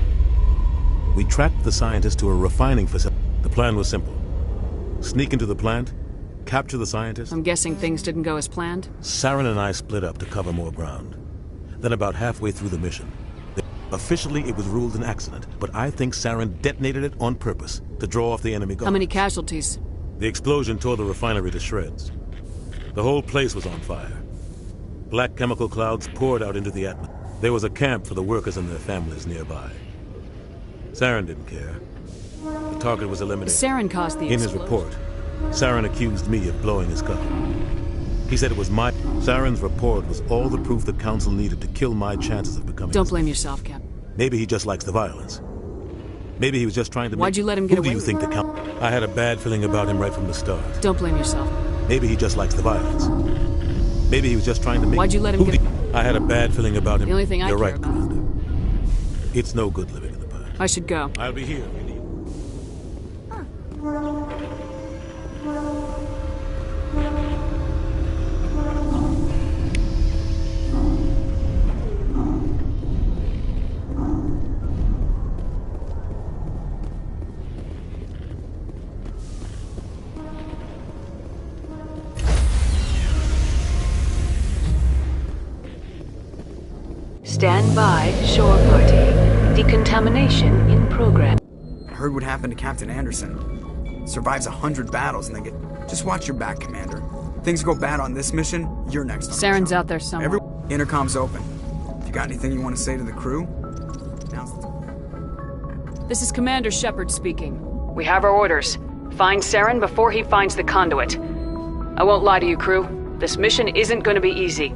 We tracked the scientist to a refining facility. The plan was simple. Sneak into the plant, capture the scientist. I'm guessing things didn't go as planned? Saren and I split up to cover more ground. Then about halfway through the mission, officially it was ruled an accident, but I think Saren detonated it on purpose to draw off the enemy guards. How many casualties? The explosion tore the refinery to shreds. The whole place was on fire. Black chemical clouds poured out into the atmosphere. There was a camp for the workers and their families nearby. Saren didn't care. The target was eliminated. Saren caused the In his explosion. report, Saren accused me of blowing his cover. He said it was my... Saren's report was all the proof the Council needed to kill my chances of becoming... Don't blame yourself, Cap. Maybe he just likes the violence. Maybe he was just trying to... Why'd you let him get away Who do you with think the Council... I had a bad feeling about him right from the start. Don't blame yourself. Maybe he just likes the violence. Maybe he was just trying to make... Why'd you let him get... I had a bad feeling about him. The only thing I You're care right, about. Commander. It's no good living in the past. I should go. I'll be here if you need. Stand by, shore party. Decontamination in progress. Heard what happened to Captain Anderson. Survives 100 battles and then get... Just watch your back, Commander. Things go bad on this mission, you're next on Saren's out there somewhere. Intercom's open. If you got anything you want to say to the crew, now's the time. This is Commander Shepard speaking. We have our orders. Find Saren before he finds the conduit. I won't lie to you, crew. This mission isn't going to be easy.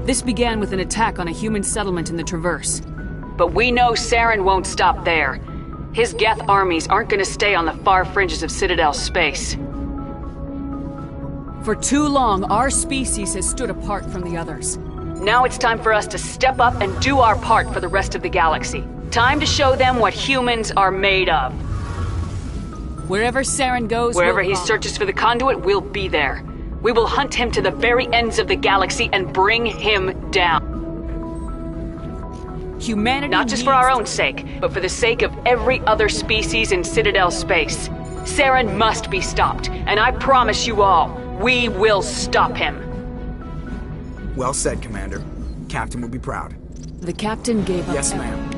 This began with an attack on a human settlement in the Traverse. But we know Saren won't stop there. His Geth armies aren't going to stay on the far fringes of Citadel space. For too long, our species has stood apart from the others. Now it's time for us to step up and do our part for the rest of the galaxy. Time to show them what humans are made of. Wherever Saren goes, wherever he searches for the conduit, we'll be there. We will hunt him to the very ends of the galaxy and bring him down. Humanity not just for our own sake, but for the sake of every other species in Citadel space. Saren must be stopped, and I promise you all, we will stop him. Well said, Commander. Captain will be proud. The captain gave up. Yes, ma'am.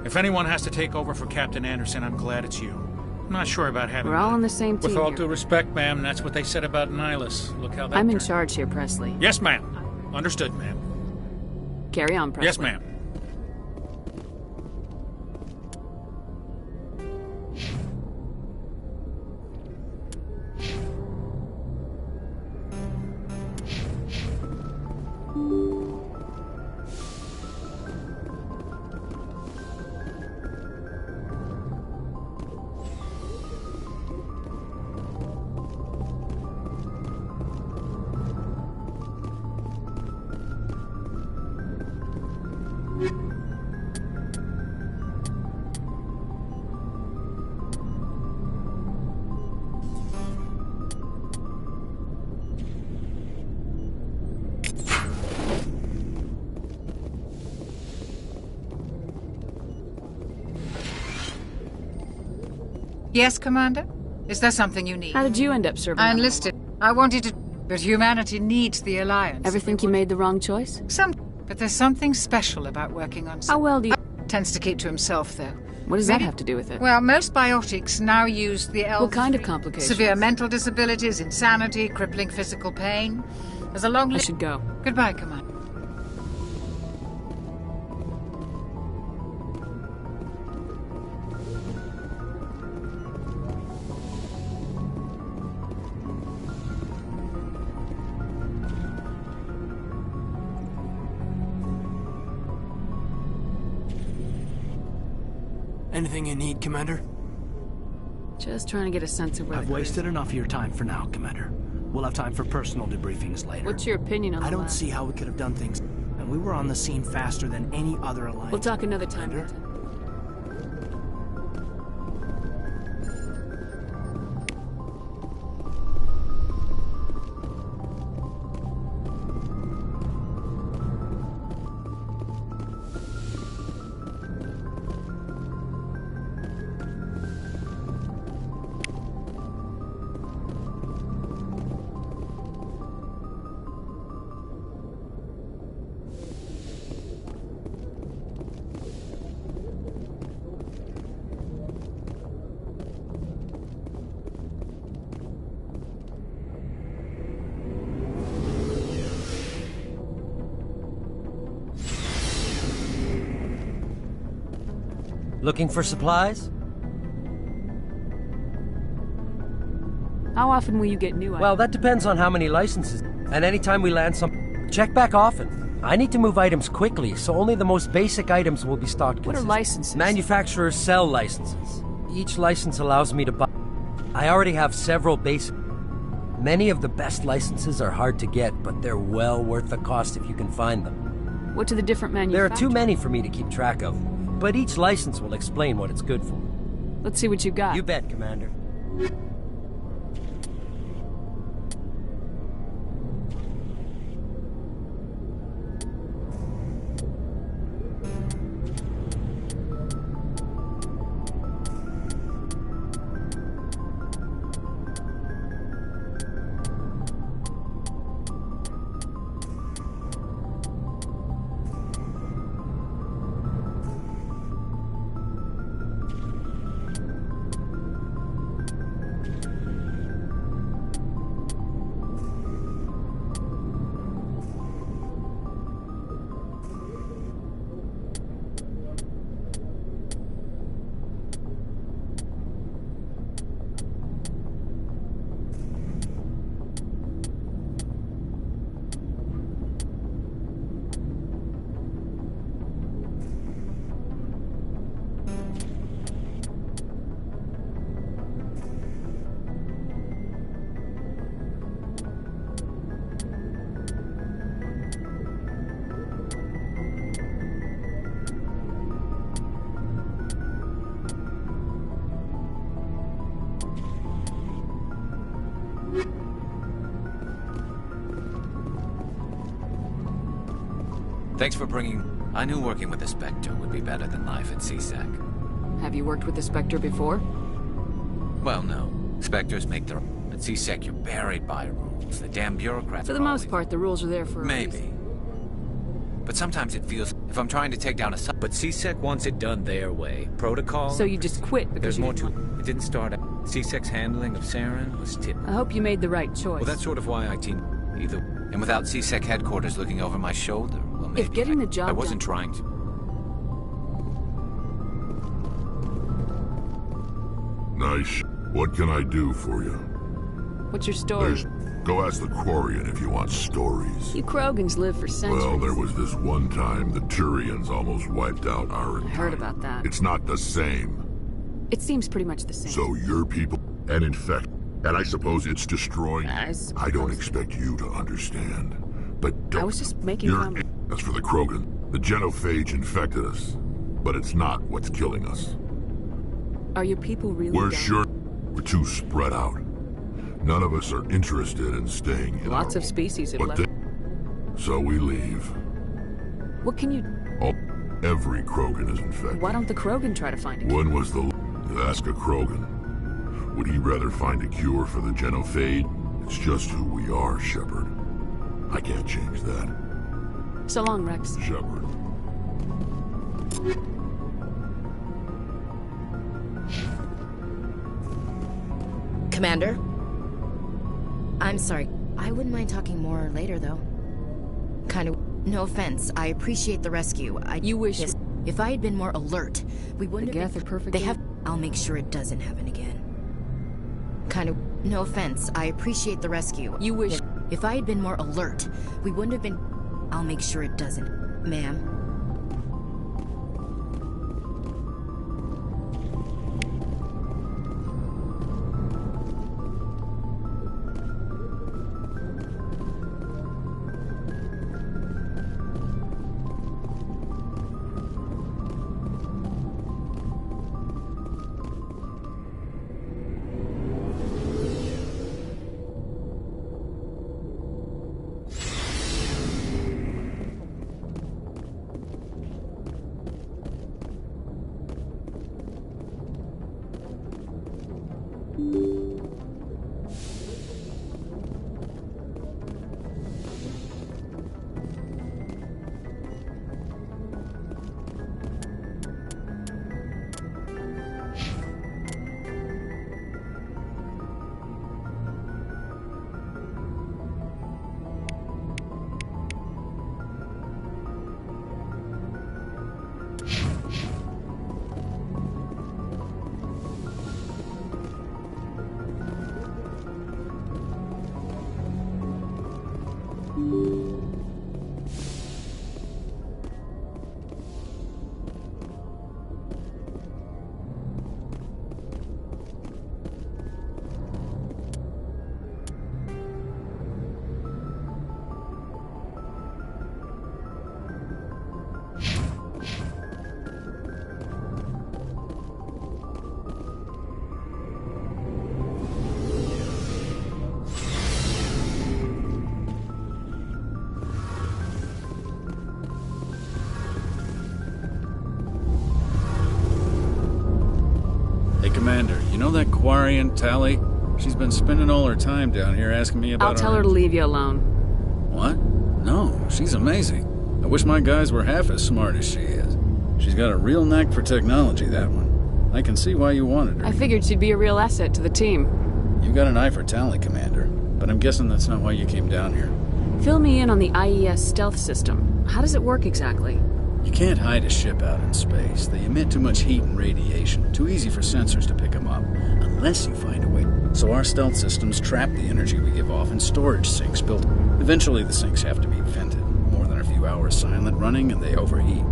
If anyone has to take over for Captain Anderson, I'm glad it's you. I'm not sure about having... We're all on the same team. With all here. due respect, ma'am, that's what they said about Nihilus. Look how that I'm in turned. charge here, Presley. Yes, ma'am. Understood, ma'am. Carry on, Presley. Yes, ma'am. Yes, Commander? Is there something you need? How did you end up serving? I enlisted. I wanted to... But humanity needs the Alliance. Ever think you made the wrong choice? But there's something special about working on... How well do you... Tends to keep to himself, though. What does that have to do with it? Well, most biotics now use the L3. What kind of complications? Severe mental disabilities, insanity, crippling physical pain. There's a long... I should go. Goodbye, Commander. Anything you need, Commander? Just trying to get a sense of where I've wasted enough of your time for now, Commander. We'll have time for personal debriefings later. What's your opinion on I the don't last? see how we could have done things, and we were on the scene faster than any other Alliance. We'll talk another time. Commander. Looking for supplies? How often will you get new items? Well, that depends on how many licenses. And anytime we land some... Check back often. I need to move items quickly, so only the most basic items will be stocked. What are licenses? Manufacturers sell licenses. Each license allows me to buy... I already have several basic... Many of the best licenses are hard to get, but they're well worth the cost if you can find them. What do the different There are manufacturers? too many for me to keep track of, but each license will explain what it's good for. Let's see what you got. You bet, Commander. Thanks for bringing... I knew working with the Spectre would be better than life at CSEC. Have you worked with the Spectre before? Well, no. Spectres make their... At CSEC, you're buried by rules. The damn bureaucrats... For the most part, the rules are there for a Maybe. reason. But sometimes it feels... If I'm trying to take down a... But CSEC wants it done their way. Protocol... So you just quit because There's you more to didn't it. It didn't start out... CSEC's handling of Saren was tip. I hope you made the right choice. Well, that's sort of why I teamed... Either... And without CSEC headquarters looking over my shoulder... Well, maybe if getting the job I wasn't done... trying to... Nice. What can I do for you? What's your story? Go ask the Quarian if you want stories. You Krogans live for centuries. Well, there was this one time the Turians almost wiped out our... I heard about that. It's not the same. It seems pretty much the same. So your people... And in fact... And I suppose it's destroying... I don't expect you to understand. But don't... I was just making comments. That's for the Krogan. The genophage infected us. But it's not what's killing us. Are your people really We're down? sure we're too spread out. None of us are interested in staying in Lots of species have left. So we leave. What can you... Every Krogan is infected. Why don't the Krogan try to find it? When was the... Ask a Krogan. Would he rather find a cure for the genophage? It's just who we are, Shepard. I can't change that. So long, Rex. Shepard. Commander? I'm sorry. I wouldn't mind talking more later, though. Kind of... No offense. I appreciate the rescue. You wish... If I had been more alert, we wouldn't have been... perfect... They have... I'll make sure it doesn't happen again. Kind of... No offense. I appreciate the rescue. You wish... If I had been more alert, we wouldn't have been... I'll make sure it doesn't. Ma'am. Commander, you know that Quarian, Tally? She's been spending all her time down here asking me about I'll tell her to leave you alone. What? No, she's amazing. I wish my guys were half as smart as she is. She's got a real knack for technology, that one. I can see why you wanted her. I figured she'd be a real asset to the team. You got an eye for Tally, Commander. But I'm guessing that's not why you came down here. Fill me in on the IES stealth system. How does it work exactly? You can't hide a ship out in space. They emit too much heat and radiation. Too easy for sensors to pick them up. Unless you find a way. So our stealth systems trap the energy we give off in storage sinks built. Eventually the sinks have to be vented. More than a few hours silent running and they overheat.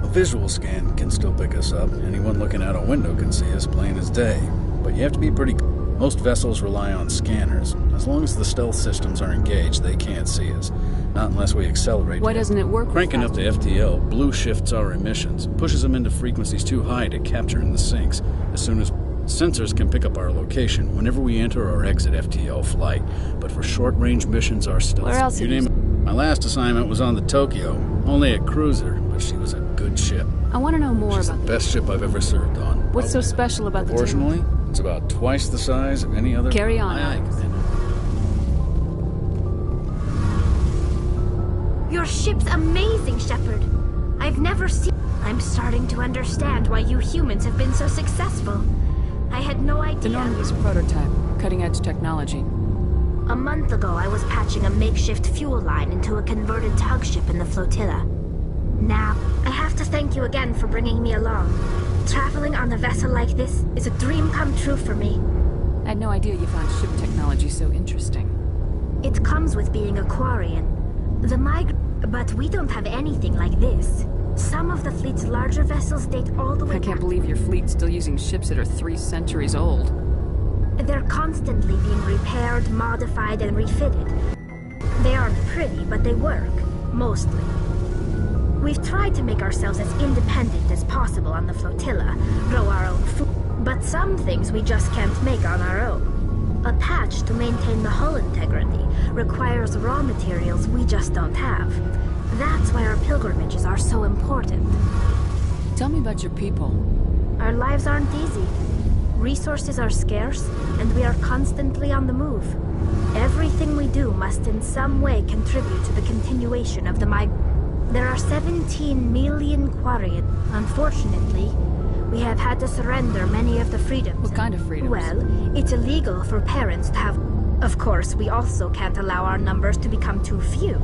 A visual scan can still pick us up. Anyone looking out a window can see us plain as day. But you have to be pretty... Most vessels rely on scanners. As long as the stealth systems are engaged, they can't see us. Not unless we accelerate. Why doesn't it work? Cranking up the FTL, blue shifts our emissions, pushes them into frequencies too high to capture in the sinks. As soon as sensors can pick up our location whenever we enter or exit FTL flight. But for short-range missions, our stealth... Where else? You name it. My last assignment was on the Tokyo. Only a cruiser, but she was a good ship. I want to know more She's about the best ship I've ever served on. What's so special about the Proportionally, it's about twice the size of any other... Carry on, Aye, Alex. Commander. Your ship's amazing, Shepard. I've never seen... I'm starting to understand why you humans have been so successful. I had no idea... The Normandy's a prototype, cutting-edge technology. A month ago, I was patching a makeshift fuel line into a converted tug ship in the flotilla. Now, I have to thank you again for bringing me along. Traveling on a vessel like this is a dream come true for me. I had no idea you found ship technology so interesting. It comes with being a Quarian. But we don't have anything like this. Some of the fleet's larger vessels date all the way I can't believe your fleet's still using ships that are 3 centuries old. They're constantly being repaired, modified, and refitted. They aren't pretty, but they work. Mostly. We've tried to make ourselves as independent as possible on the flotilla, grow our own food, but some things we just can't make on our own. A patch to maintain the hull integrity requires raw materials we just don't have. That's why our pilgrimages are so important. Tell me about your people. Our lives aren't easy. Resources are scarce, and we are constantly on the move. Everything we do must in some way contribute to the continuation of the There are 17 million Quarians. Unfortunately, we have had to surrender many of the freedoms. What kind of freedoms? Well, it's illegal for parents to have... Of course, we also can't allow our numbers to become too few.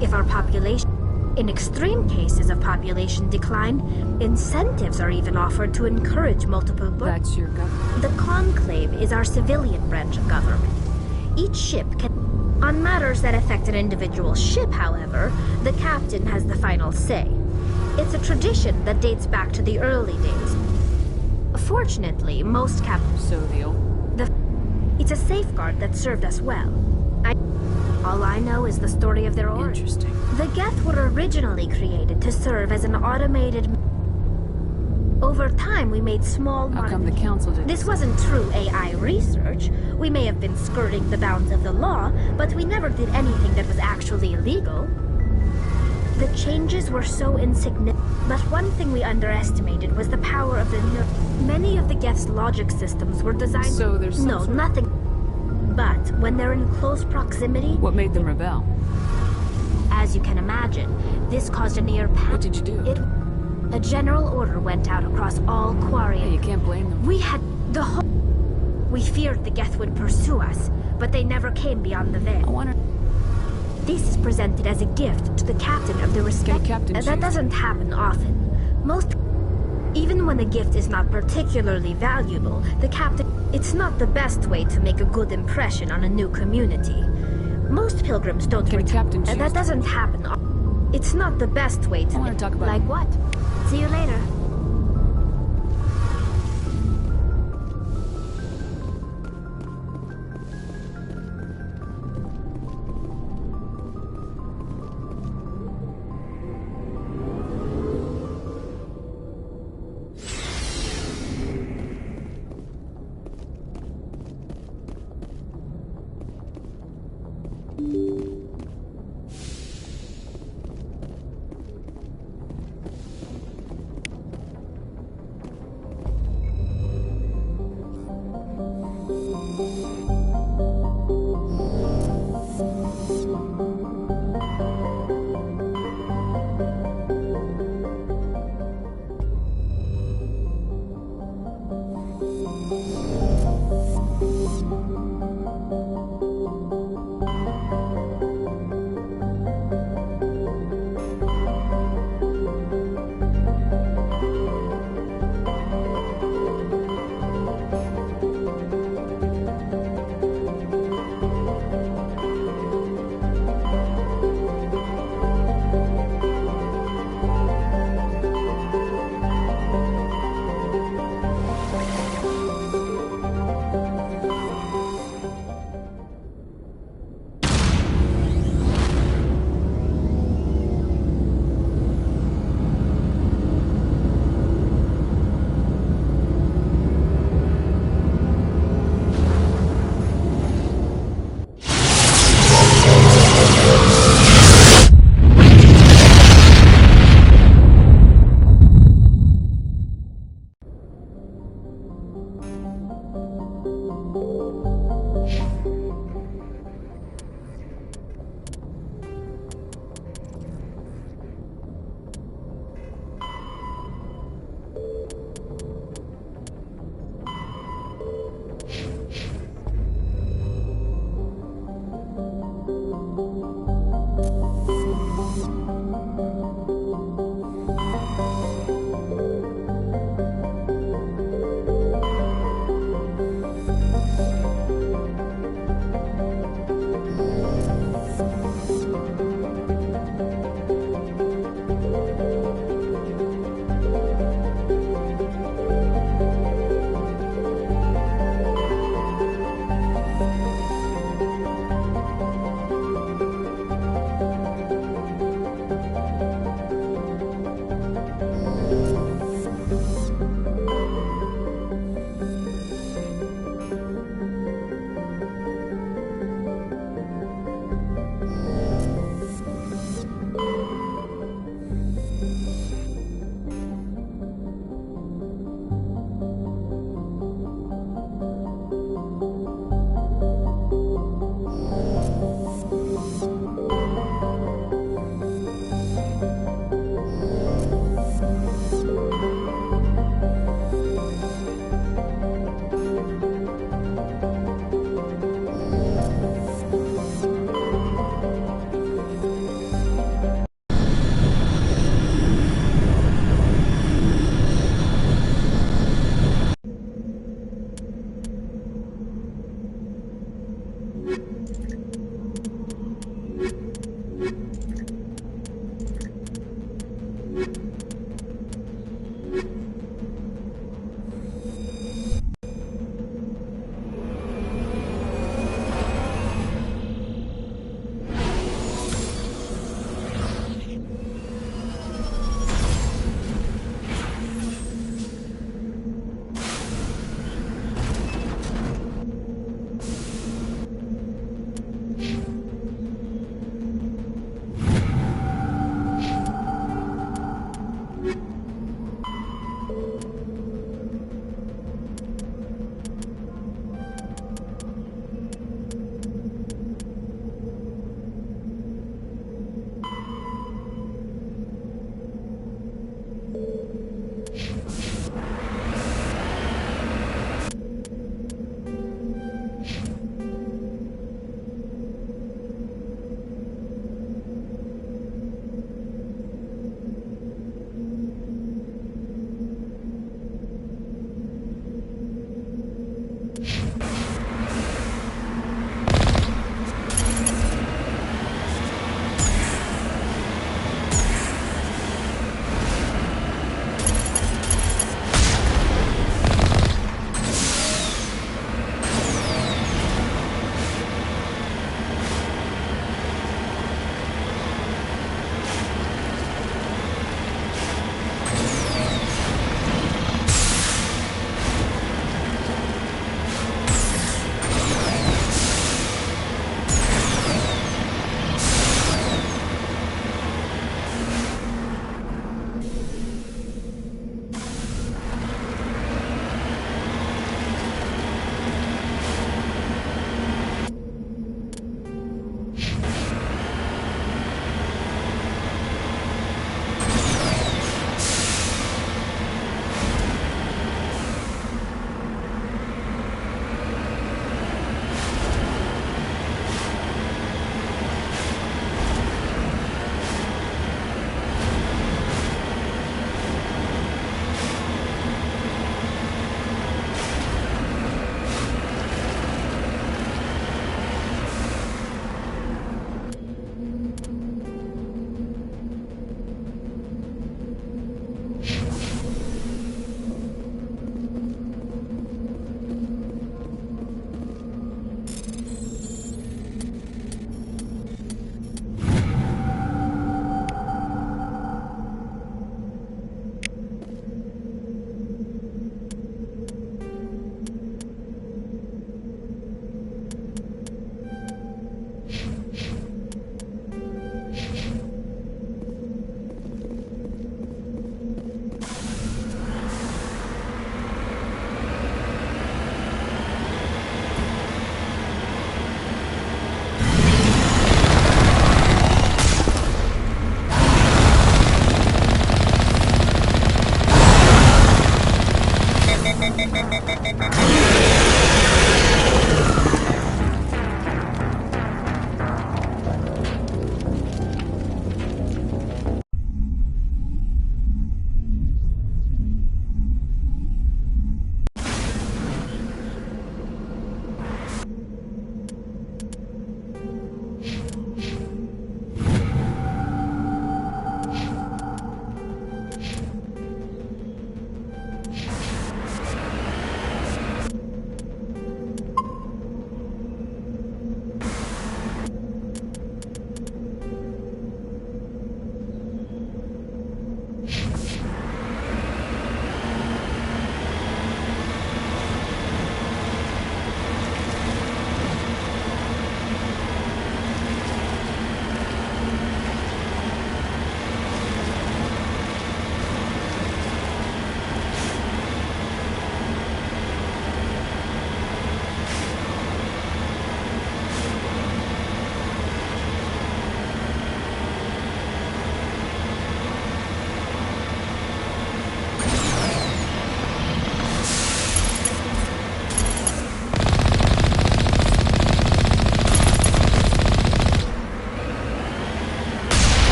If our population... In extreme cases of population decline, incentives are even offered to encourage multiple births. That's your government. The Conclave is our civilian branch of government. Each ship can... On matters that affect an individual ship, however, the captain has the final say. It's a tradition that dates back to the early days. Fortunately, most captains... Soviel. It's a safeguard that served us well. All I know is the story of their origin. Interesting. The Geth were originally created to serve as an automated... Over time, we made small... How come the Council did This wasn't true AI research. We may have been skirting the bounds of the law, but we never did anything that was actually illegal. The changes were so insignificant, but one thing we underestimated was the power of the... Many of the Geth's logic systems were designed... So there's some sort of... nothing... But when they're in close proximity... What made them rebel? As you can imagine, this caused a near... What did you do? A general order went out across all Quarian... Hey, you can't blame them. We had the whole... We feared the Geth would pursue us, but they never came beyond the veil. I wonder... This is presented as a gift to the captain of the respect... That doesn't happen often. Even when a gift is not particularly valuable, the captain... It's not the best way to make a good impression on a new community. Most pilgrims don't... That doesn't happen. It's not the best way to... I want to talk about... Like what? See you later.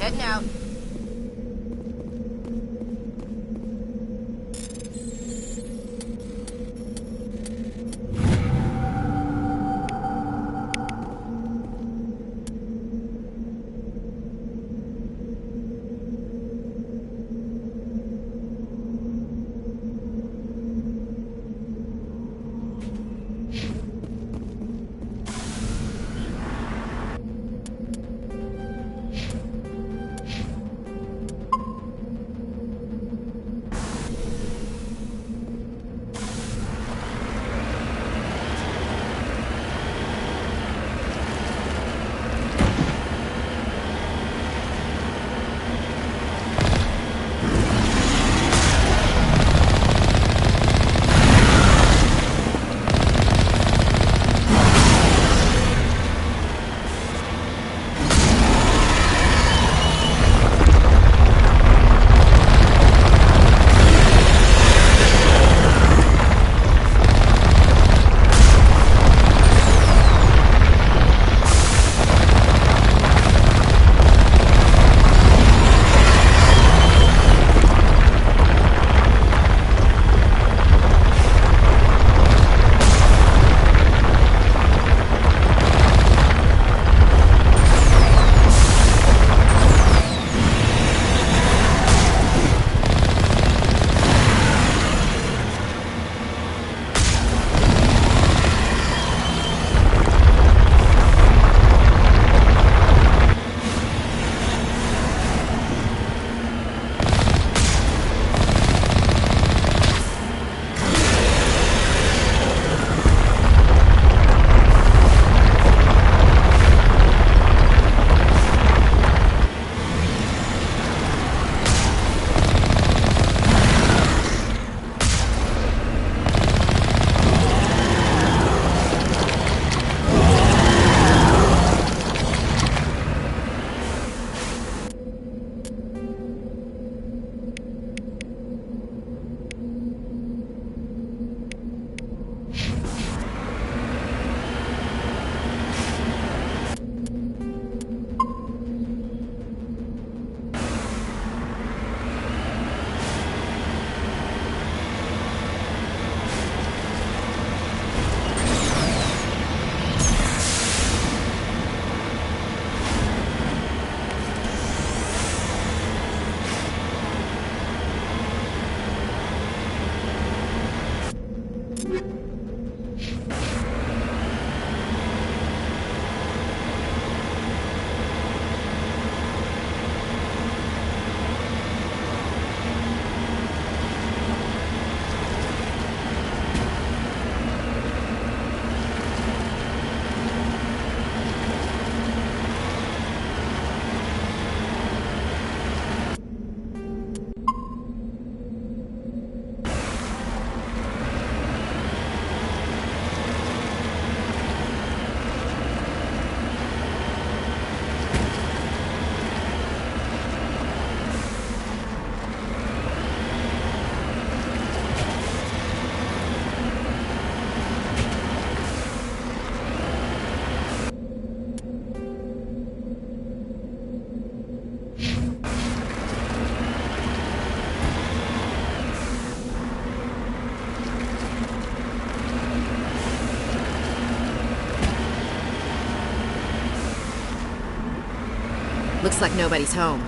Heading out. Looks like nobody's home.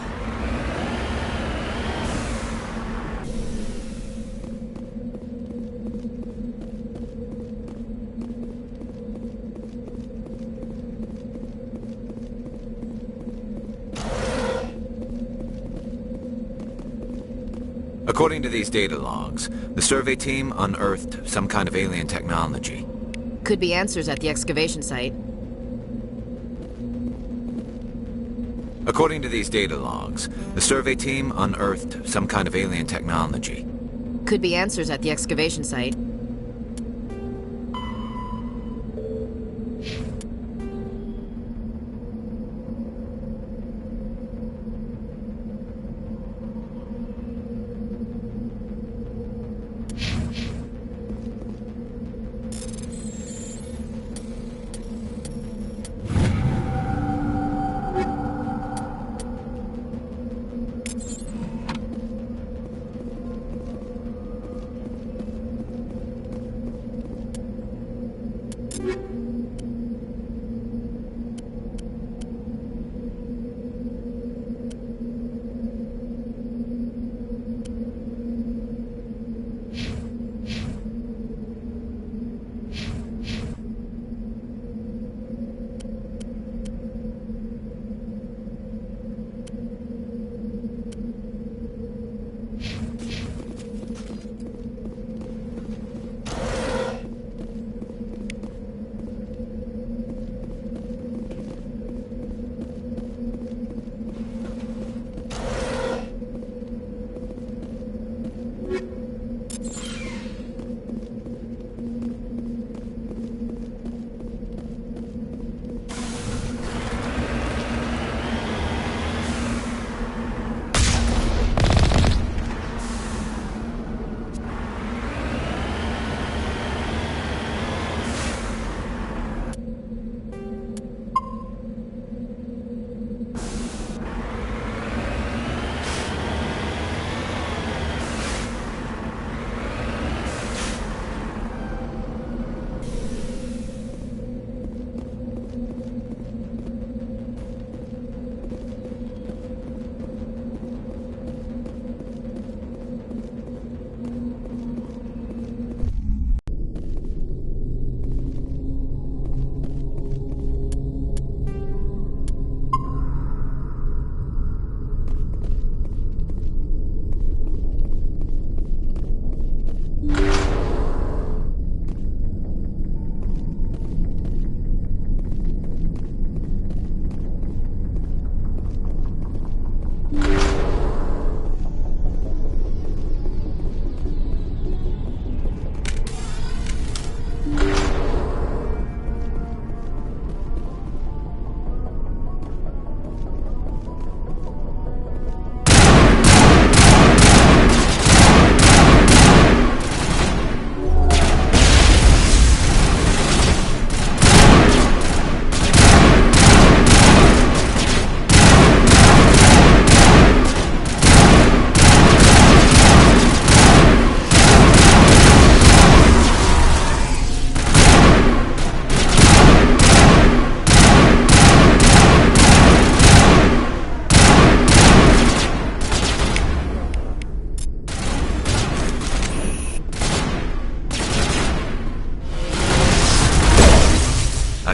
According to these data logs, the survey team unearthed some kind of alien technology. Could be answers at the excavation site. According to these data logs, the survey team unearthed some kind of alien technology. Could be answers at the excavation site.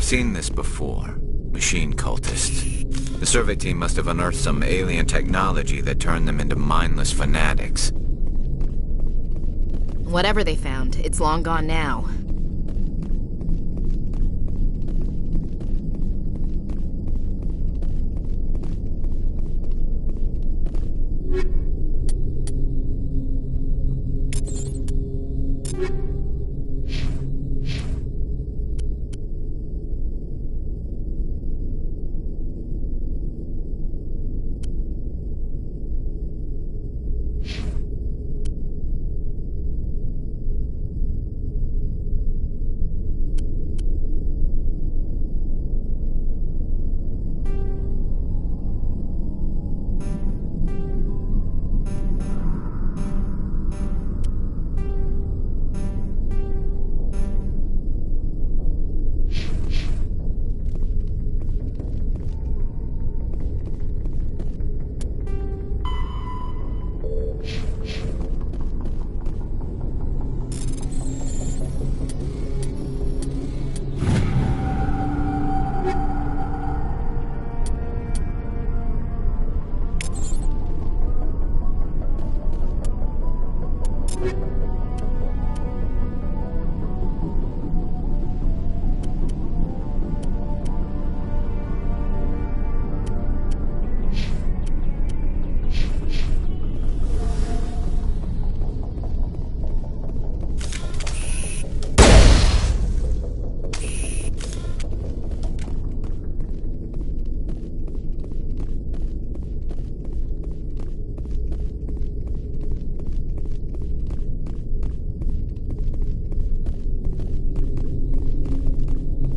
seen this before. Machine cultists. The survey team must have unearthed some alien technology that turned them into mindless fanatics. Whatever they found, it's long gone now.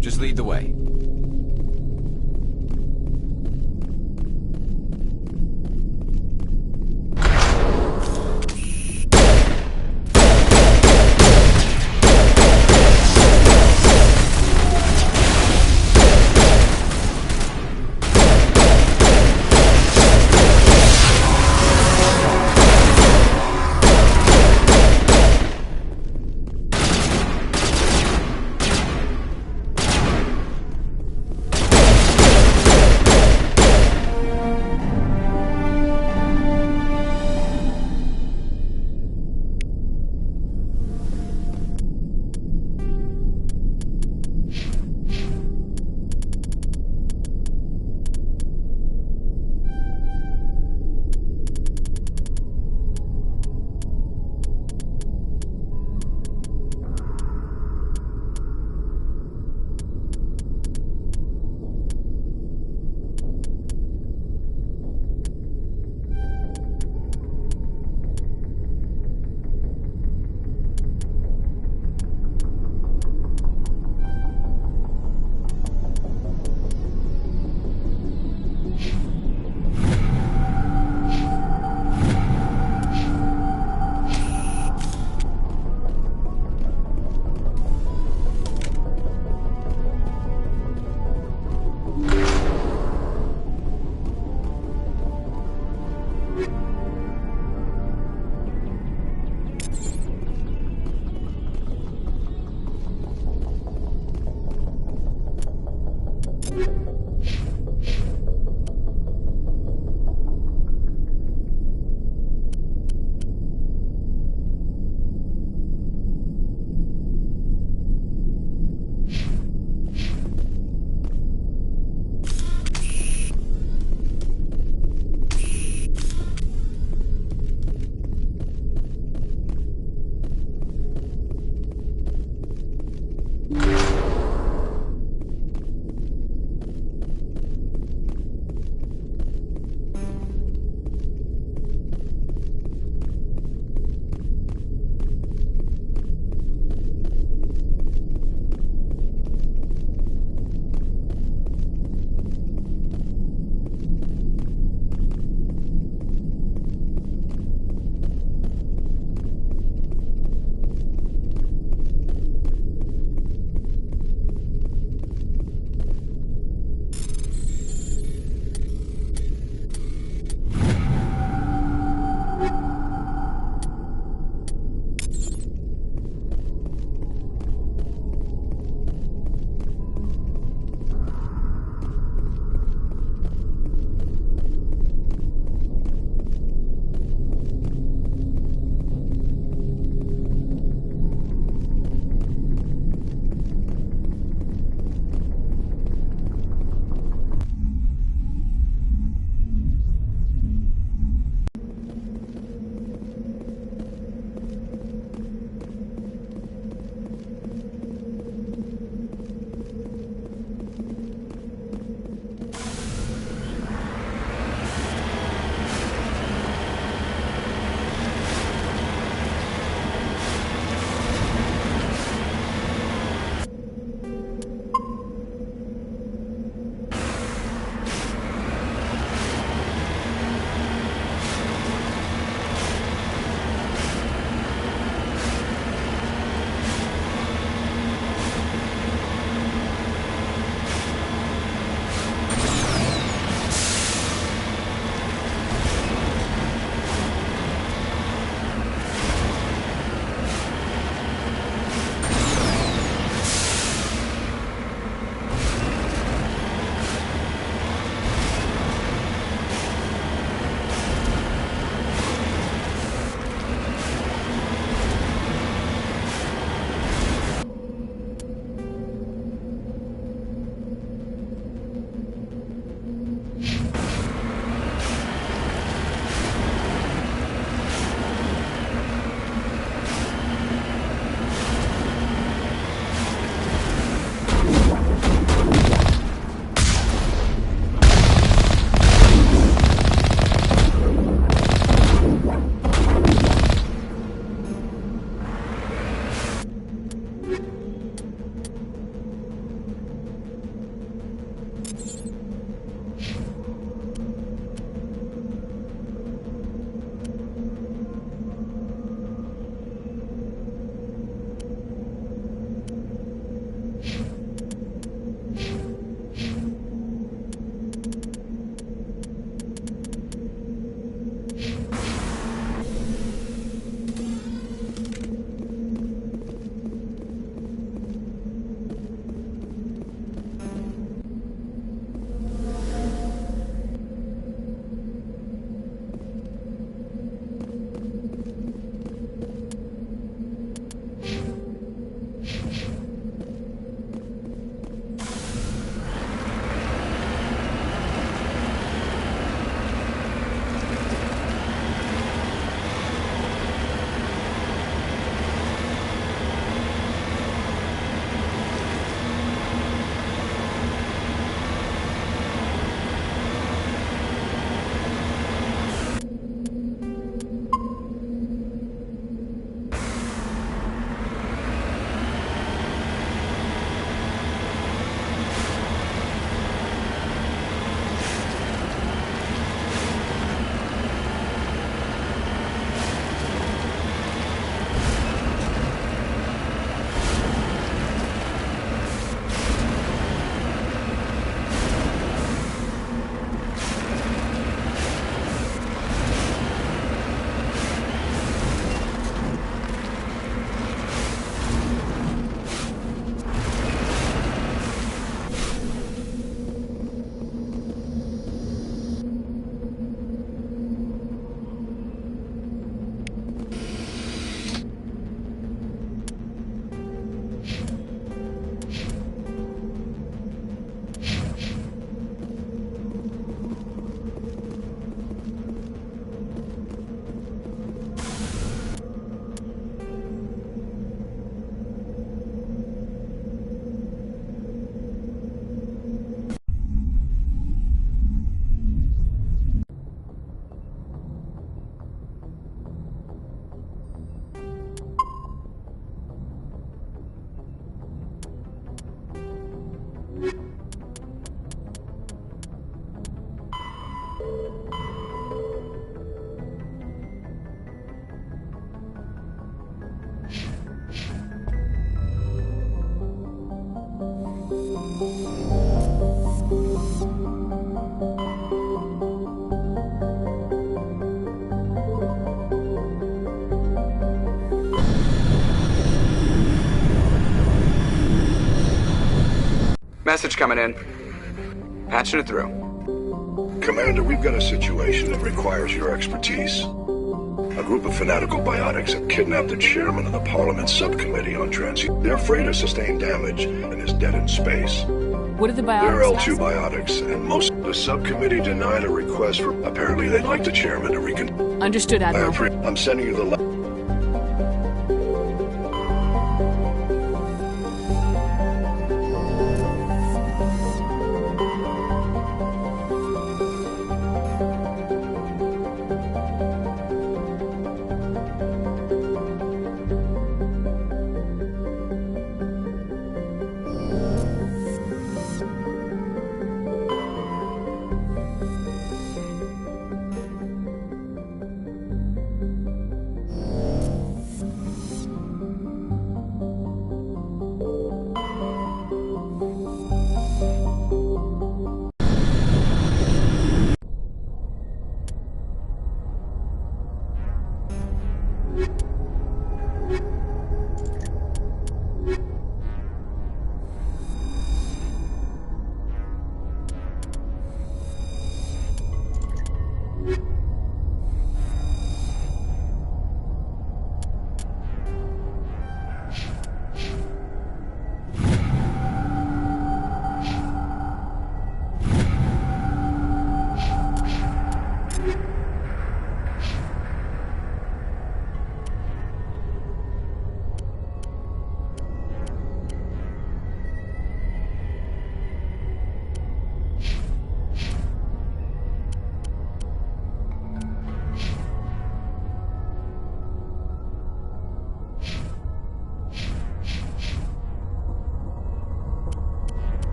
Just lead the way. Message coming in. Patching it through. Commander, we've got a situation that requires your expertise. A group of fanatical biotics have kidnapped the chairman of the Parliament Subcommittee on Transhuman. They're afraid of sustained damage and is dead in space. What are the biotics? They're L2 biotics, and most of the subcommittee denied a request for... Apparently they'd like the chairman to recon... Understood, Admiral. I'm sending you the...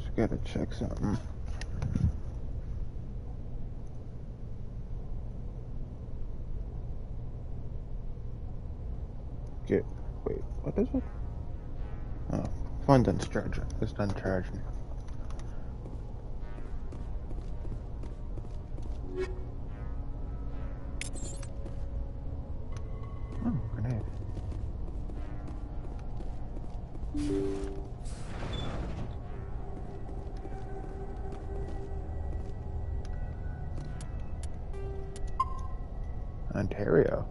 Just gotta check something. Wait, what is it? Oh, phone didn't charge. It's done charging. Oh, grenade. Ontario.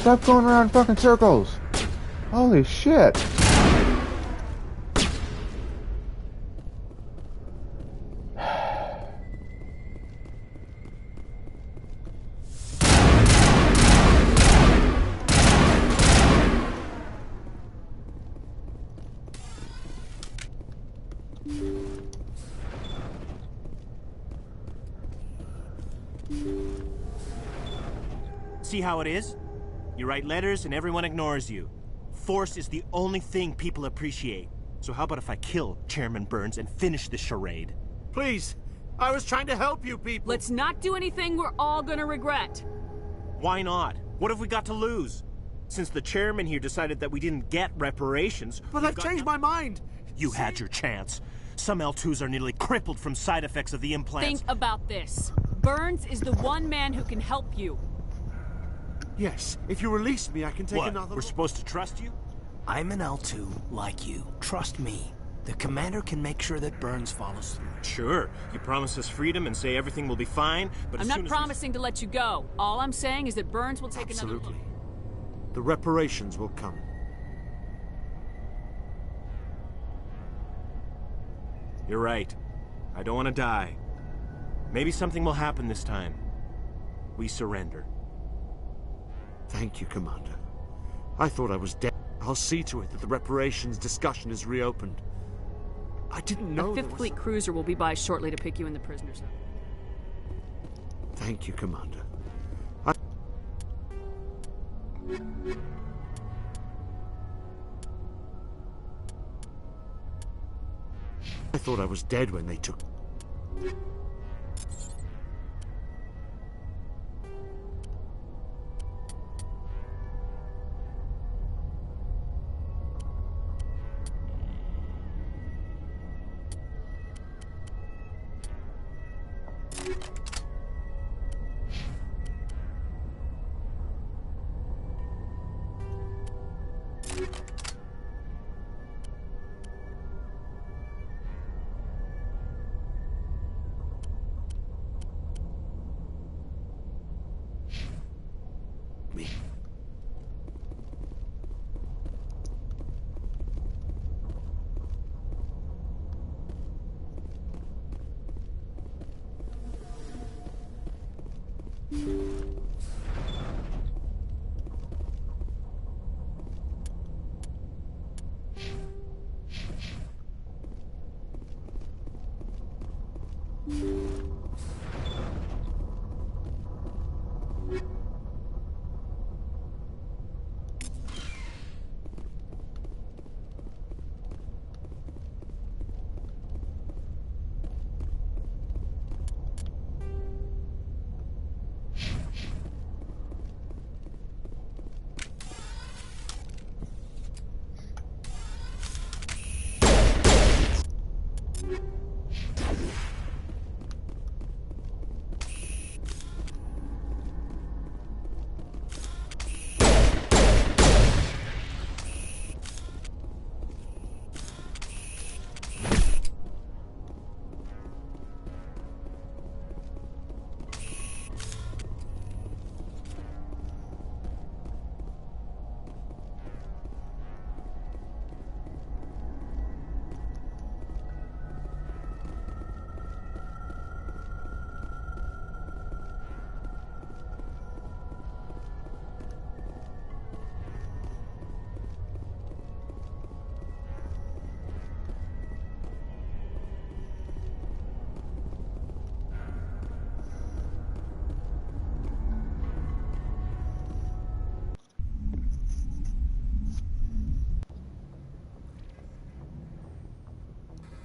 stop going around in fucking circles. Holy shit. See how it is? You write letters and everyone ignores you. Force is the only thing people appreciate. So how about if I kill Chairman Burns and finish this charade? Please, I was trying to help you people. Let's not do anything we're all gonna regret. Why not? What have we got to lose? Since the chairman here decided that we didn't get reparations... But I've changed my mind. You had your chance. Some L2s are nearly crippled from side effects of the implants. Think about this. Burns is the one man who can help you. Yes, if you release me, I can take another... We're supposed to trust you? I'm an L2, like you. Trust me. The commander can make sure that Burns follows through. Sure. You promise us freedom and say everything will be fine, but I'm not promising to let you go. All I'm saying is that Burns will take another look. The reparations will come. You're right. I don't want to die. Maybe something will happen this time. We surrender. Thank you, Commander. I thought I was dead. I'll see to it that the reparations discussion is reopened. I didn't know A Fifth Fleet cruiser will be by shortly to pick you and the prisoners up. Thank you, Commander. I thought I was dead when they took...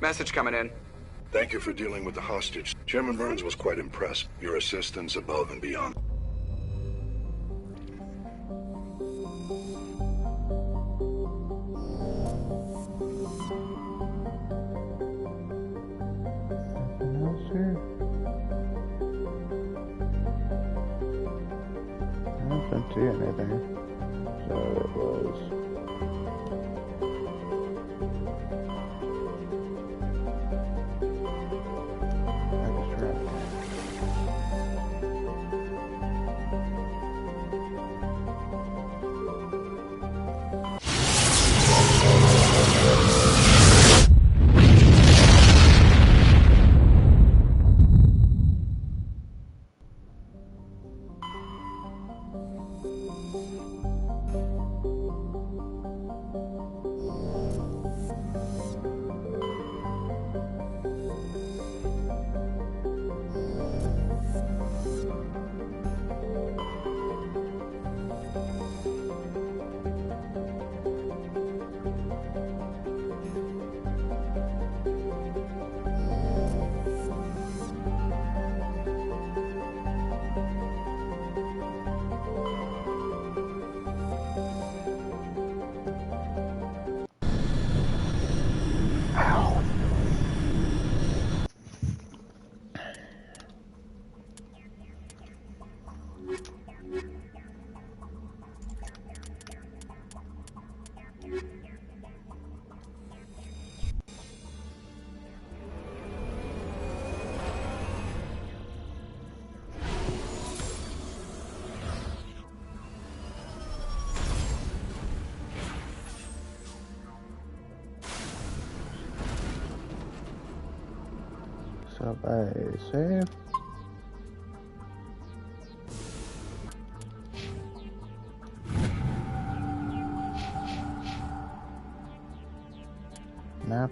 Message coming in. Thank you for dealing with the hostage. Chairman Burns was quite impressed. Your assistance above and beyond. I don't see anything. So it was... Stop by save. Map.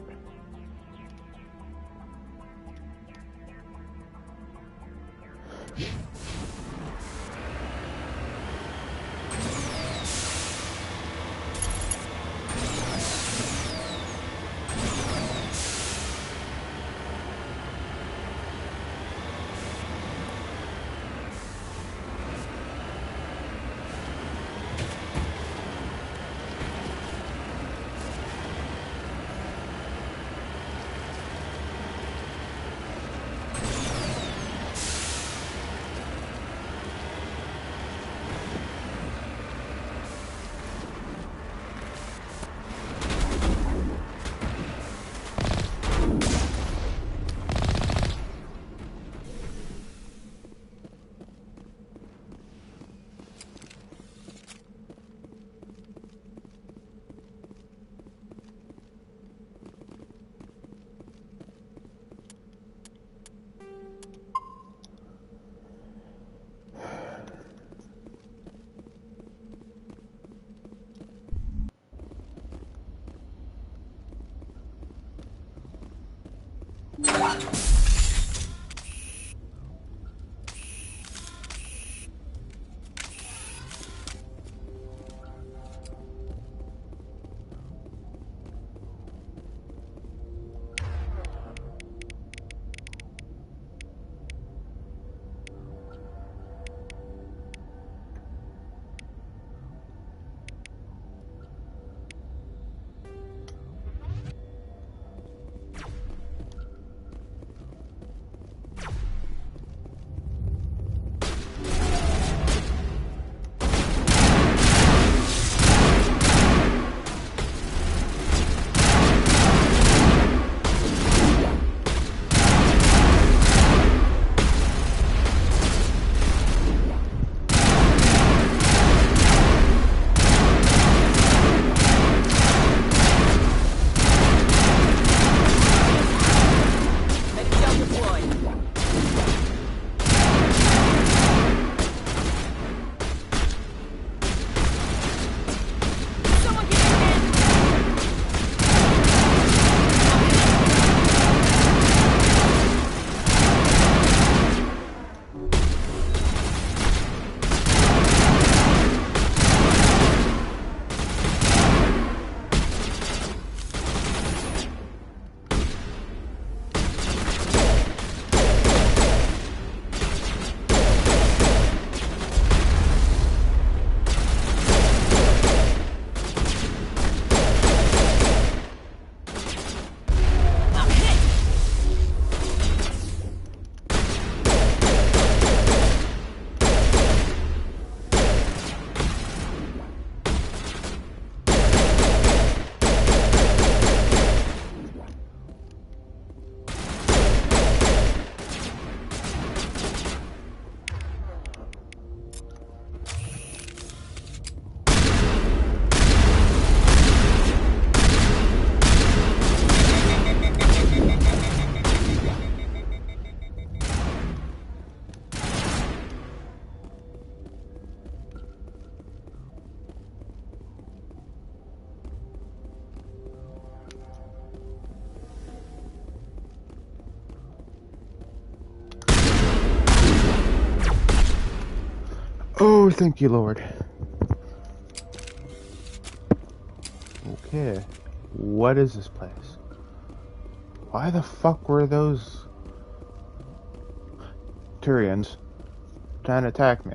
Oh, thank you, Lord. Okay. What is this place? Why the fuck were those Turians trying to attack me?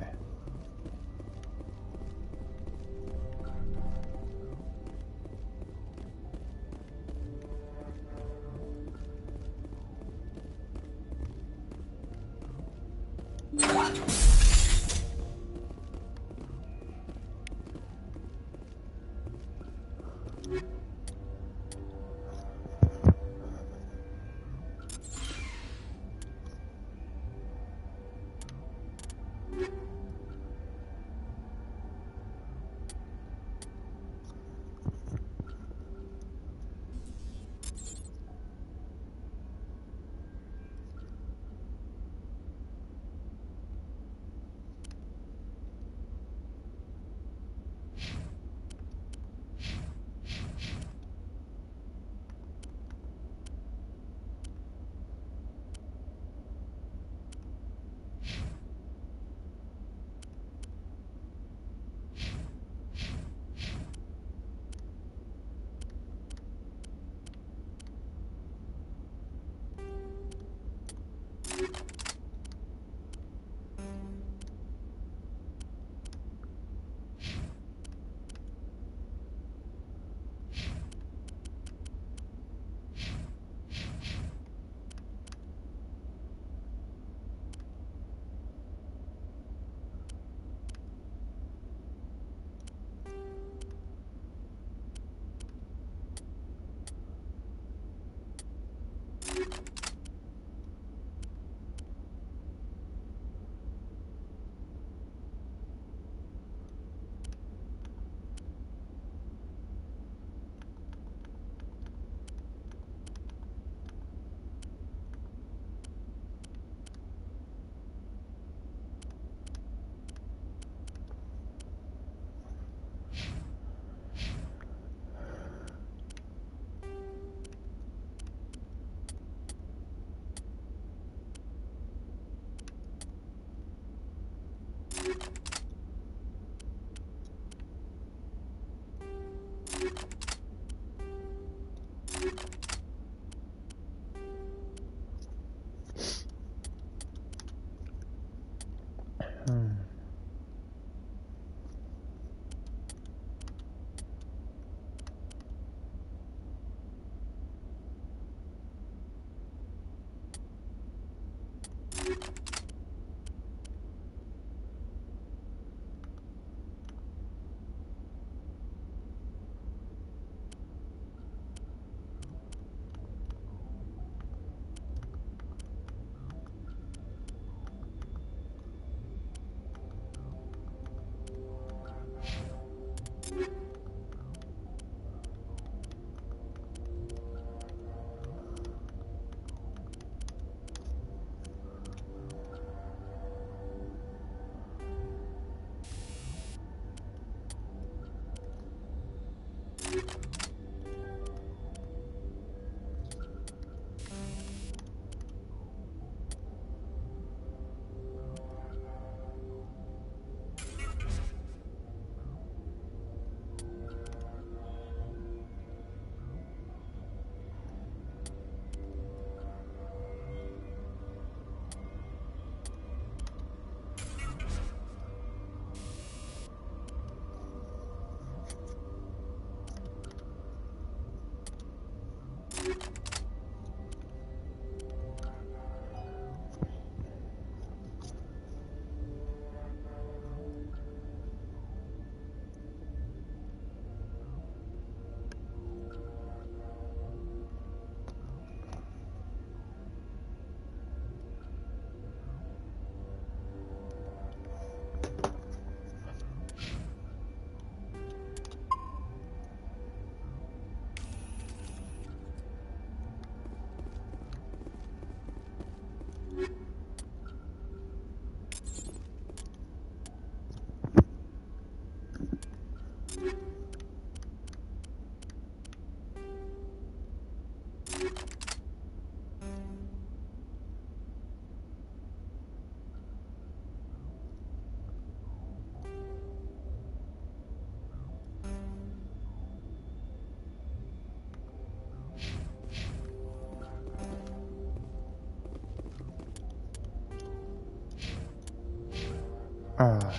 God.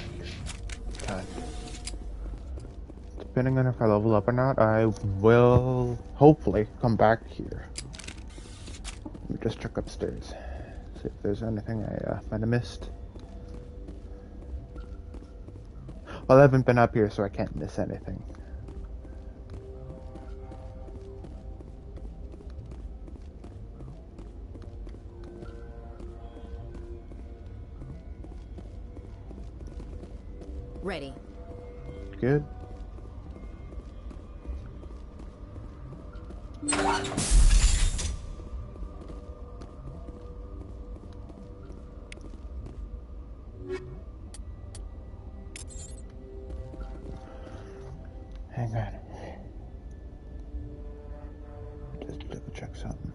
Depending on if I level up or not, I will hopefully come back here. Let me just check upstairs. See if there's anything I might have missed. Well, I haven't been up here, so I can't miss anything. Ready. Good. Hang on. Just double check something.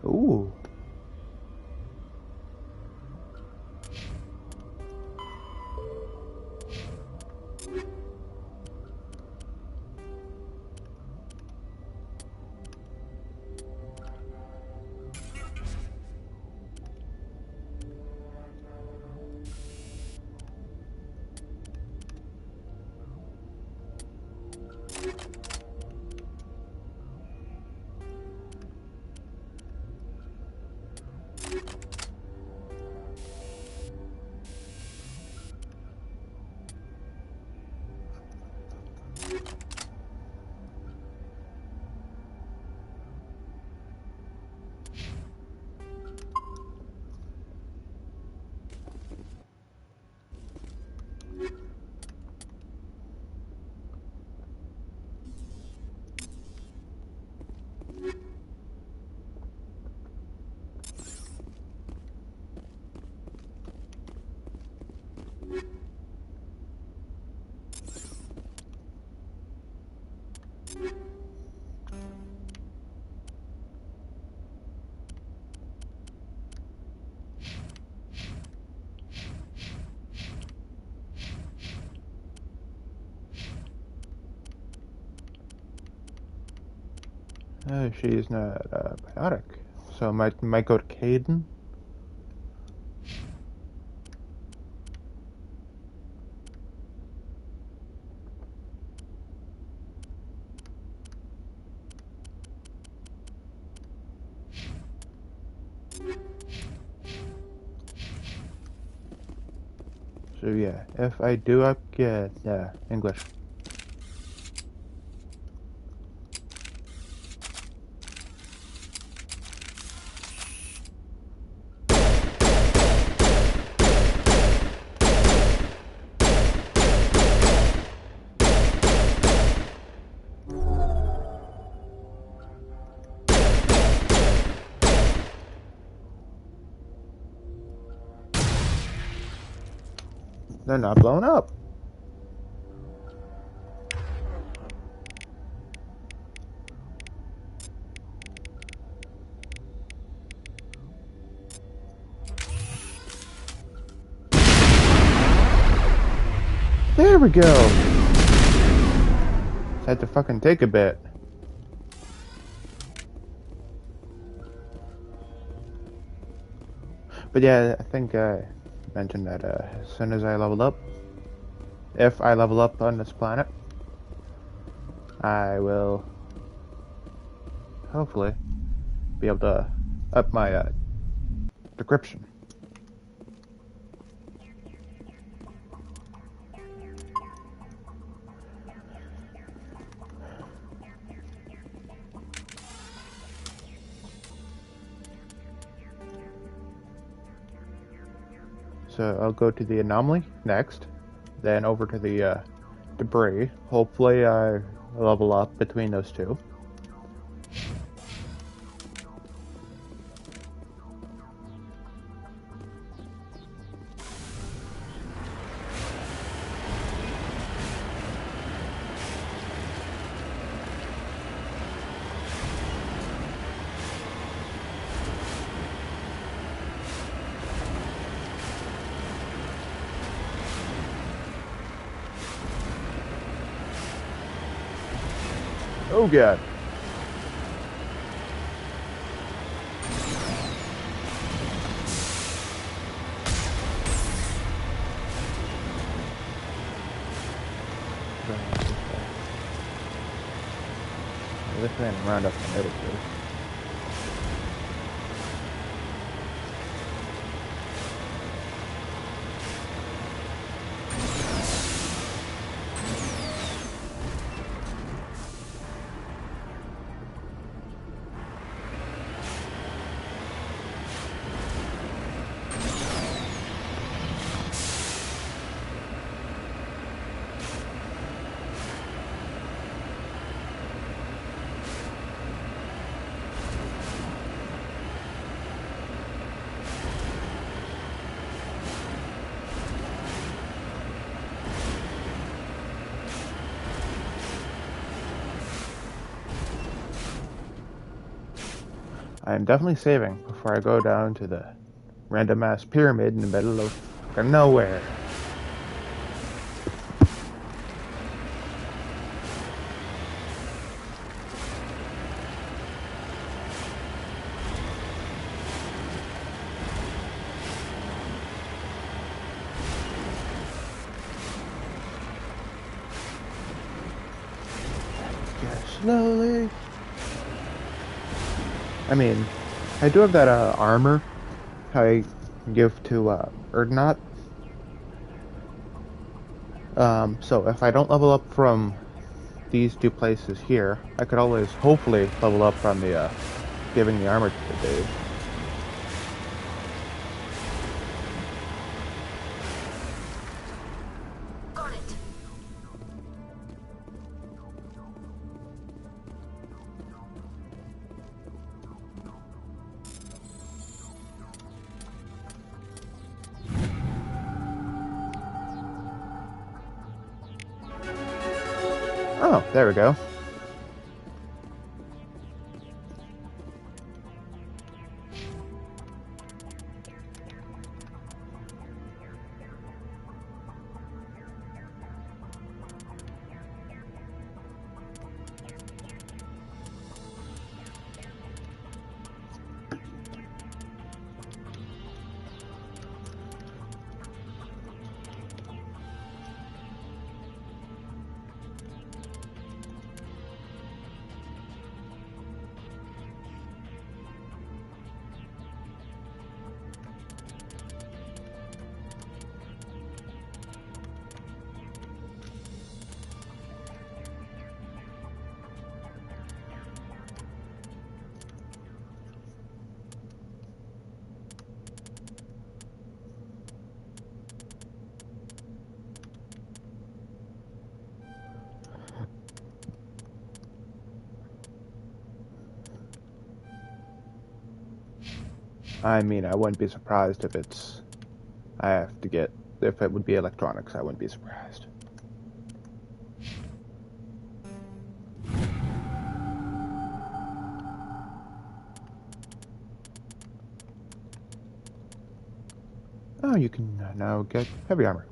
Ooh. She's not biotic, so might go to Caden. So yeah, if I do get English. They're not blown up. we go. Just had to fucking take a bit. But yeah, I think I mentioned that as soon as I level up, if I level up on this planet, I will hopefully be able to up my decryption. So I'll go to the anomaly next, then over to the debris. Hopefully I level up between those two. Oh god. This man round up the middle too. I am definitely saving before I go down to the random ass pyramid in the middle of nowhere. Slowly. I mean, I do have that armor I give to Erdnot. So if I don't level up from these two places here, I could always hopefully level up from the giving the armor to the dude. Oh, there we go. I mean, I wouldn't be surprised if it's... I have to get... If it would be electronics, I wouldn't be surprised. Oh, you can now get heavy armor.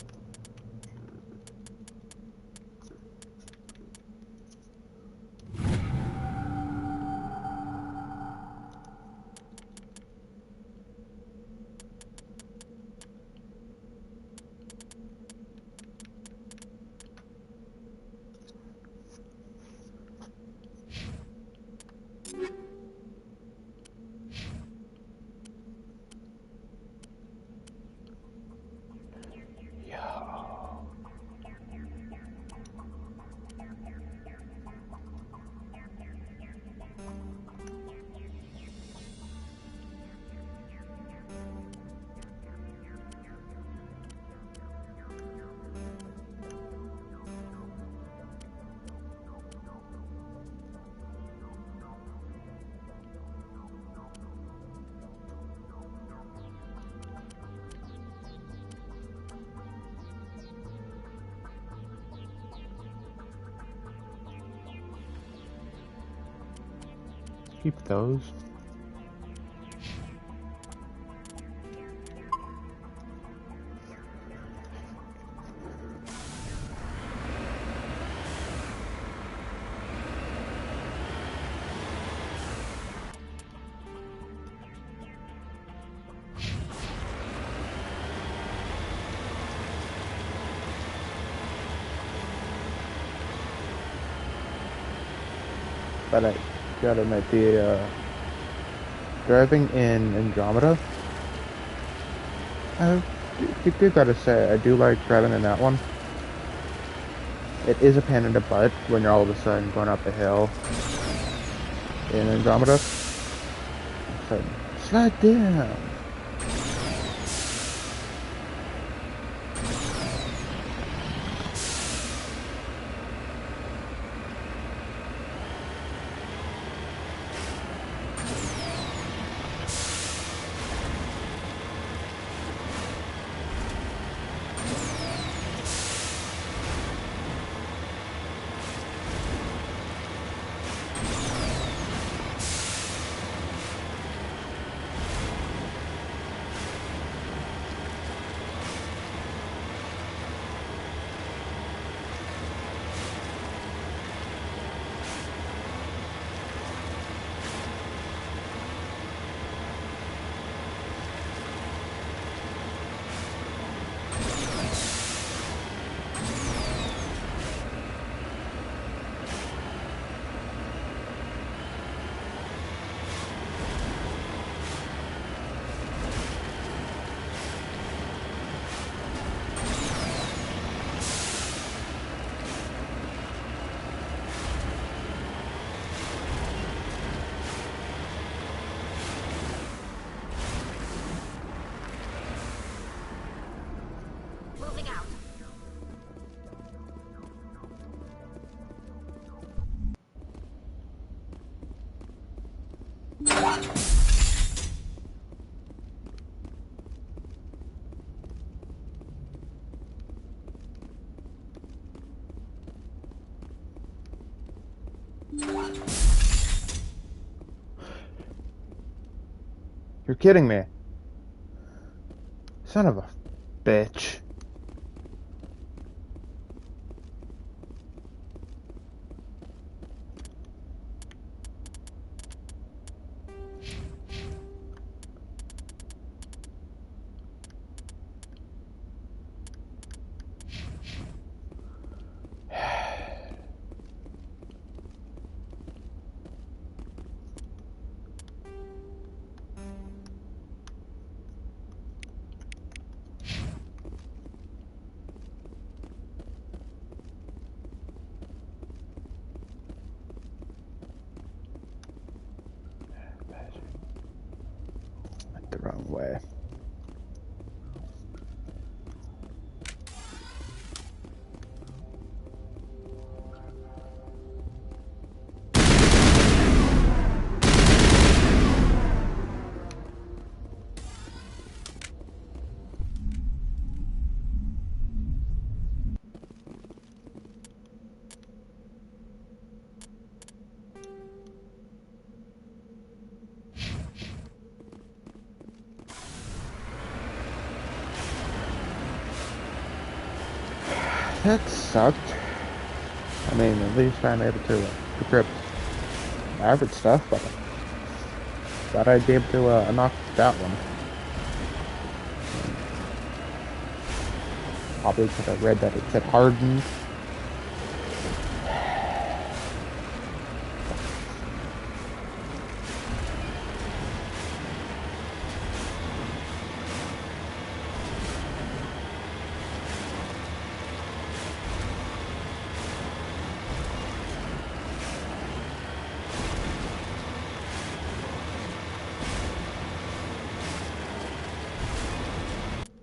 keep those. But I gotta admit, the driving in Andromeda, I do gotta say, I do like driving in that one. It is a pain in the butt when you're all of a sudden going up a hill in Andromeda. So, slide down. You're kidding me. Son of a bitch. Went the wrong way. That sucked. I mean, at least I'm able to decrypt average stuff, but thought I'd be able to knock that one. Probably because I read that it said hardened.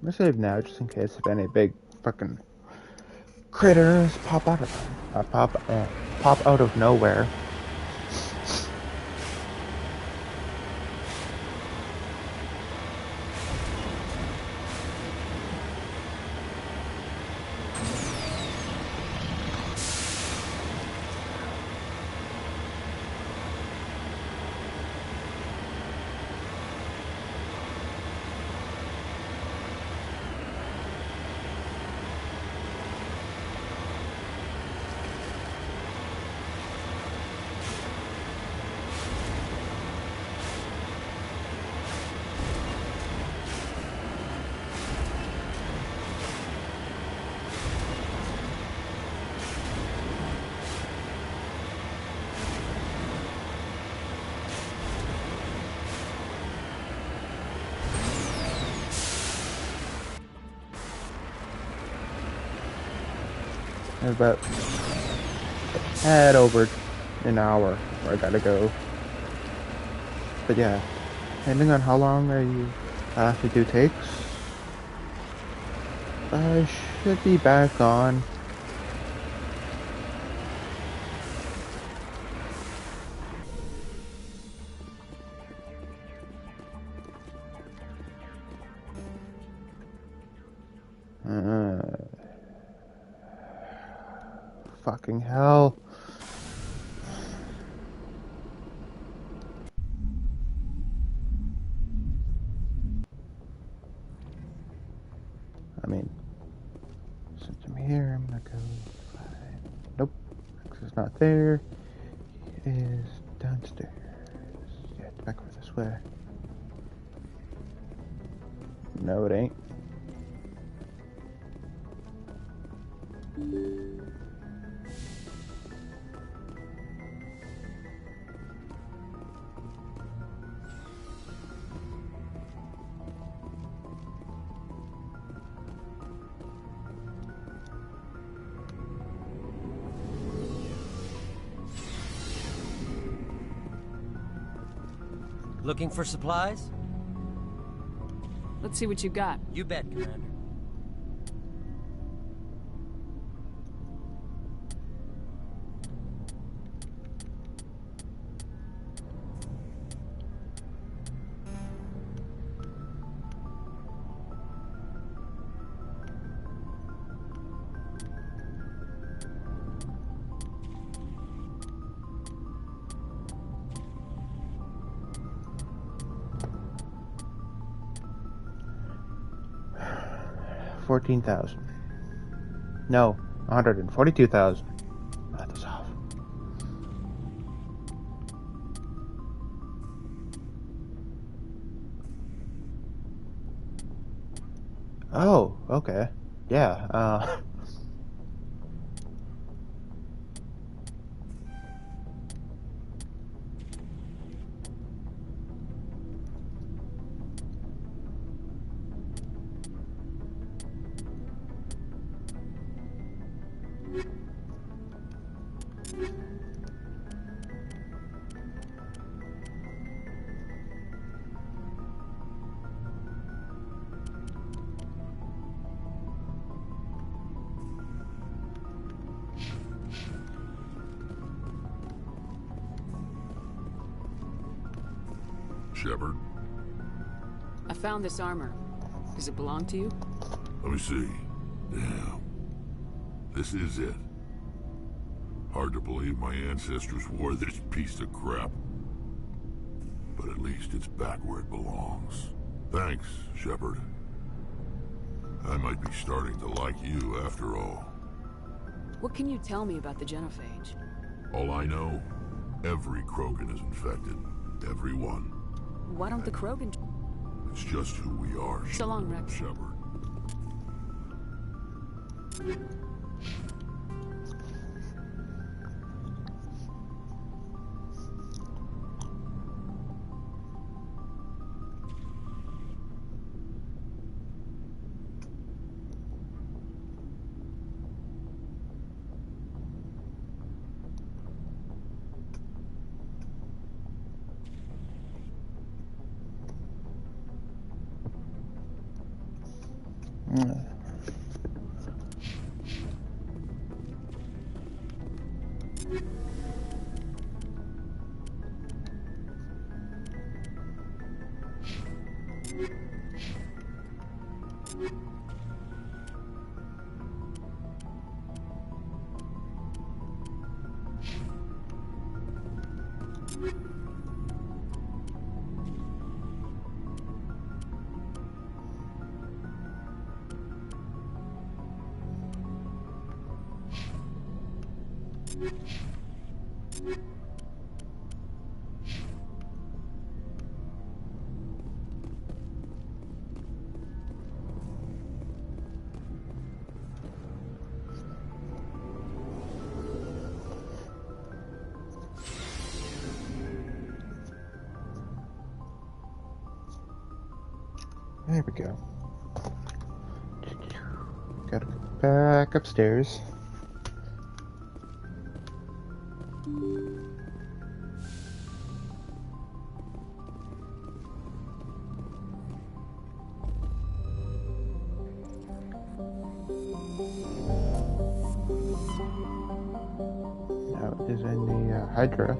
I'm gonna save now just in case if any big fucking critters pop out of nowhere. about head over an hour where I gotta go. But yeah, depending on how long the do takes, I should be back on. Fucking hell. I mean, since I'm here, I'm gonna go find... Nope, it's not there. It is downstairs. Yeah, it's back over this way. No, it ain't. Looking for supplies? Let's see what you got. You bet, Commander. $14,000. No, 142,000. Math is off. Oh, okay. Yeah, Shepard? I found this armor. Does it belong to you? Let me see. Yeah. This is it. Hard to believe my ancestors wore this piece of crap. But at least it's back where it belongs. Thanks, Shepard. I might be starting to like you after all. What can you tell me about the genophage? All I know, every Krogan is infected. Every one. Why don't the Krogan... It's just who we are. So long, Rex. Shepard. There we go. Gotta go back upstairs. Now it is in the Hydra.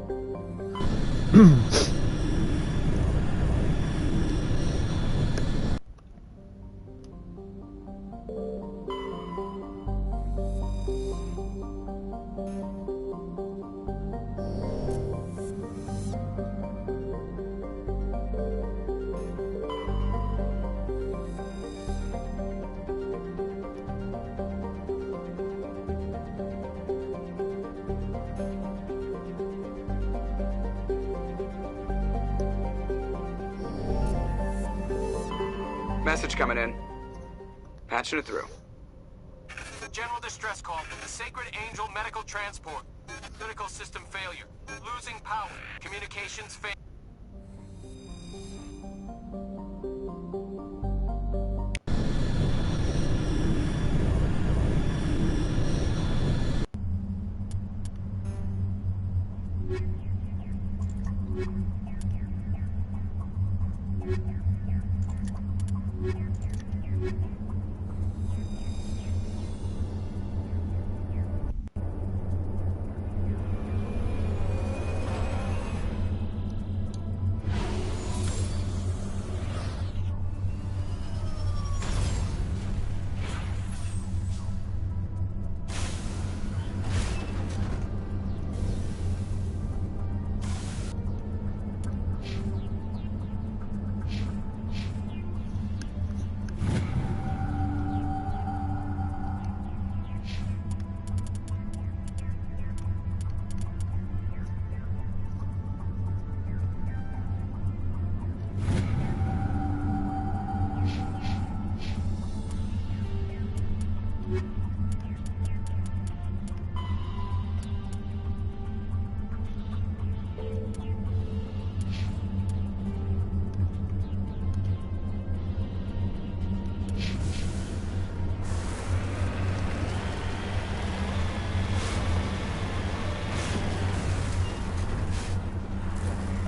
Message coming in. Patching it through. General distress call from the Sacred Angel Medical Transport. Critical system failure. Losing power. Communications failure.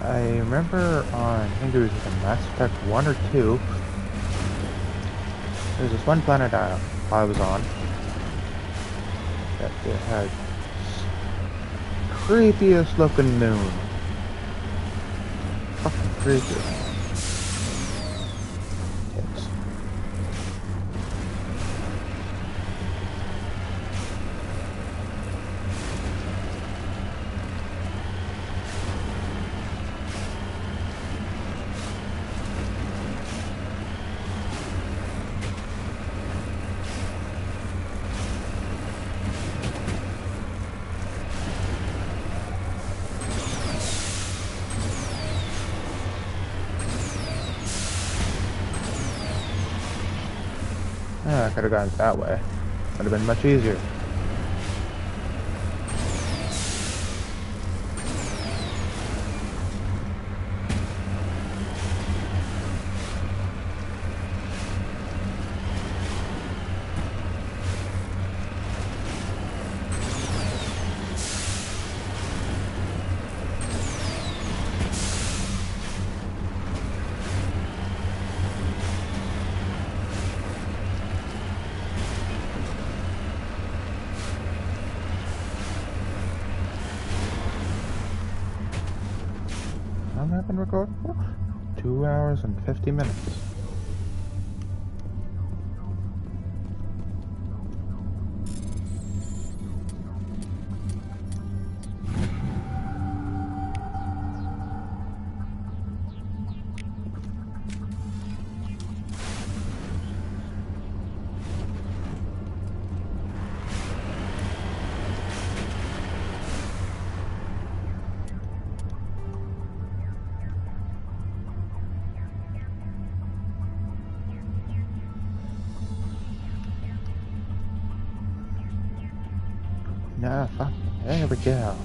I remember on, I think it was either Mass Effect 1 or 2, there's this one planet I was on that it had creepiest looking moon. Fucking creepy. Tits. I could have gone that way. Would have been much easier. How long have I been recording for? 2 hours and 50 minutes. Nah, fuck. There we go.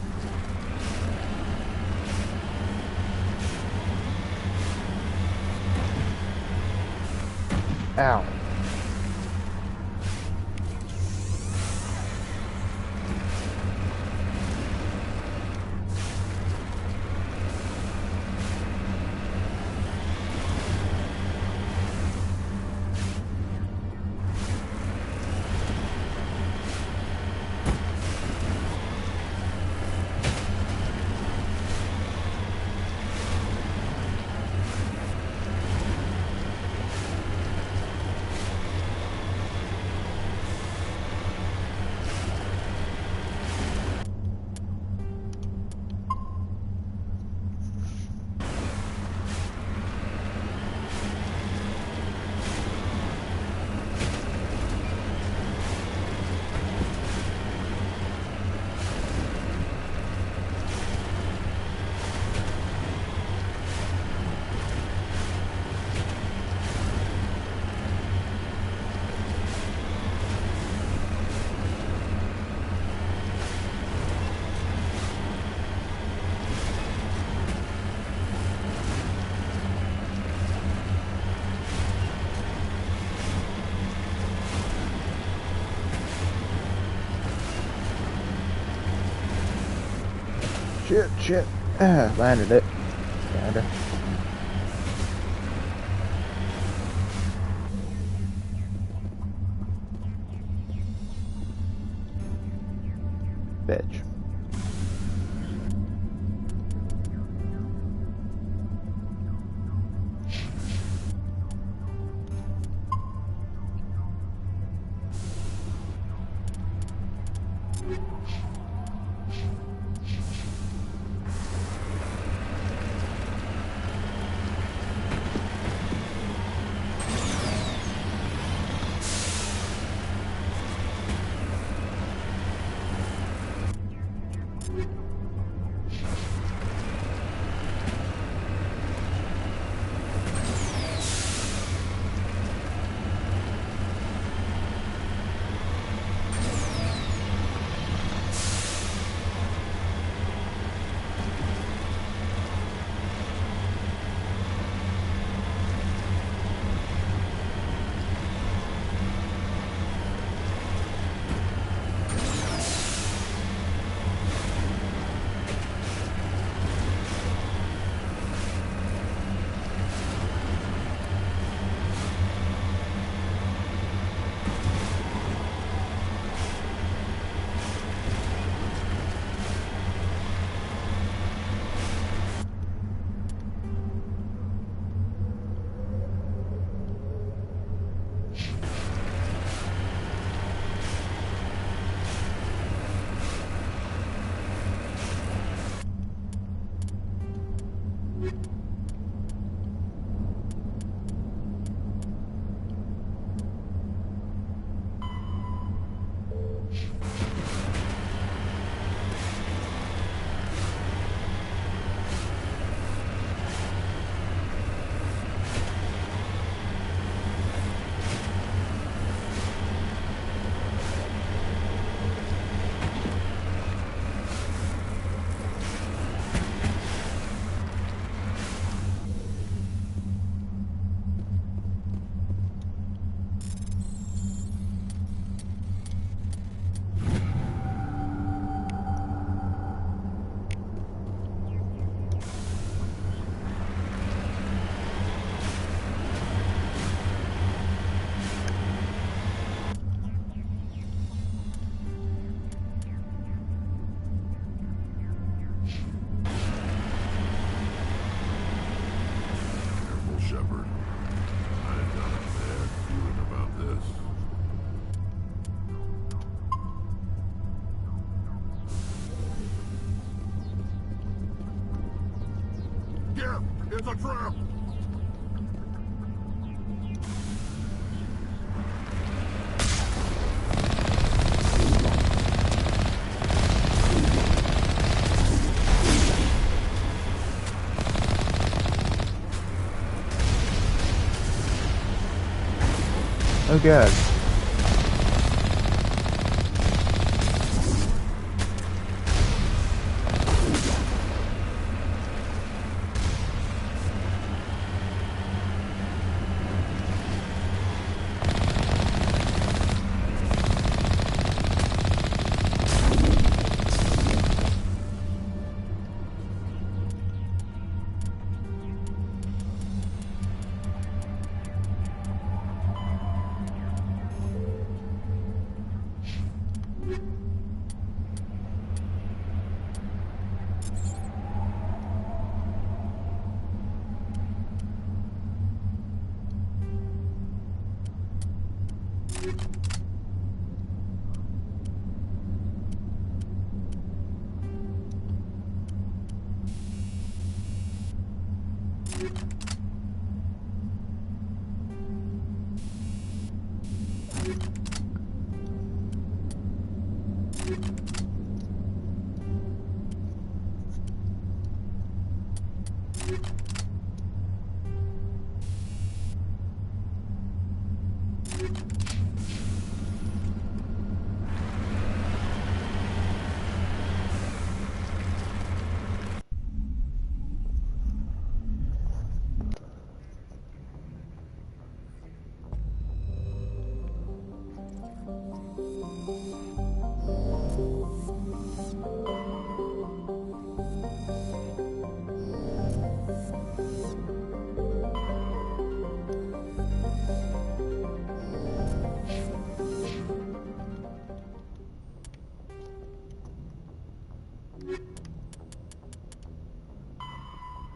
Ow. Shit. Landed it. Kinda. Bitch. It's a trap! Oh god.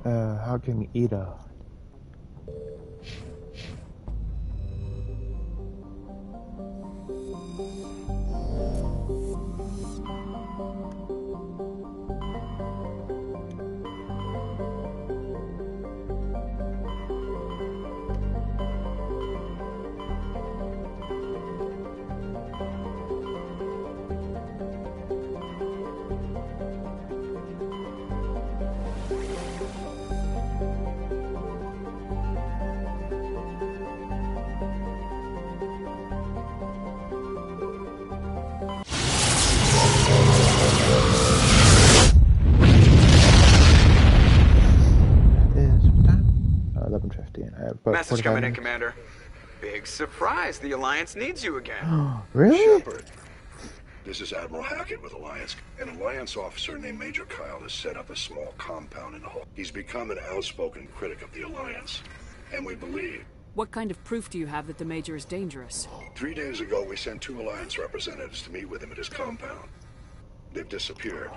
How can Ida? Is what time? 11:15. I have about Message 45 coming in, minutes. Commander. Big surprise. The Alliance needs you again. Really? Shepard, this is Admiral Hackett with Alliance. An Alliance officer named Major Kyle has set up a small compound in the hull. He's become an outspoken critic of the Alliance, and we believe. What kind of proof do you have that the Major is dangerous? 3 days ago, we sent 2 Alliance representatives to meet with him at his compound. They've disappeared.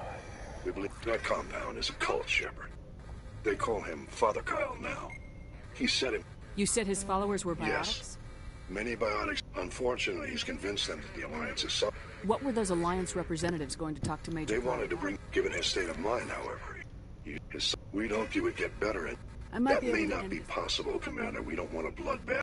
We believe that compound is a cult, Shepard. They call him Father Kyle now. He said him. You said his followers were biotics? Yes. Many biotics. Unfortunately, he's convinced them that the Alliance is something. What were those Alliance representatives going to talk to Major They Kyle wanted to about? bring, given his state of mind, however. We'd hoped he would get better, and I might that be able may to not end be this. possible, Commander. We don't want a bloodbath.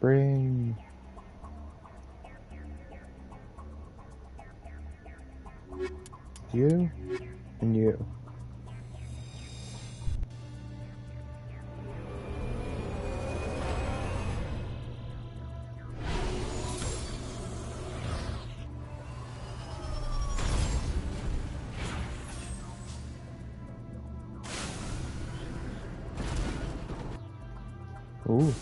Bring. You and you. Ooh.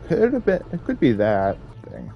Could have been. It could be that thing.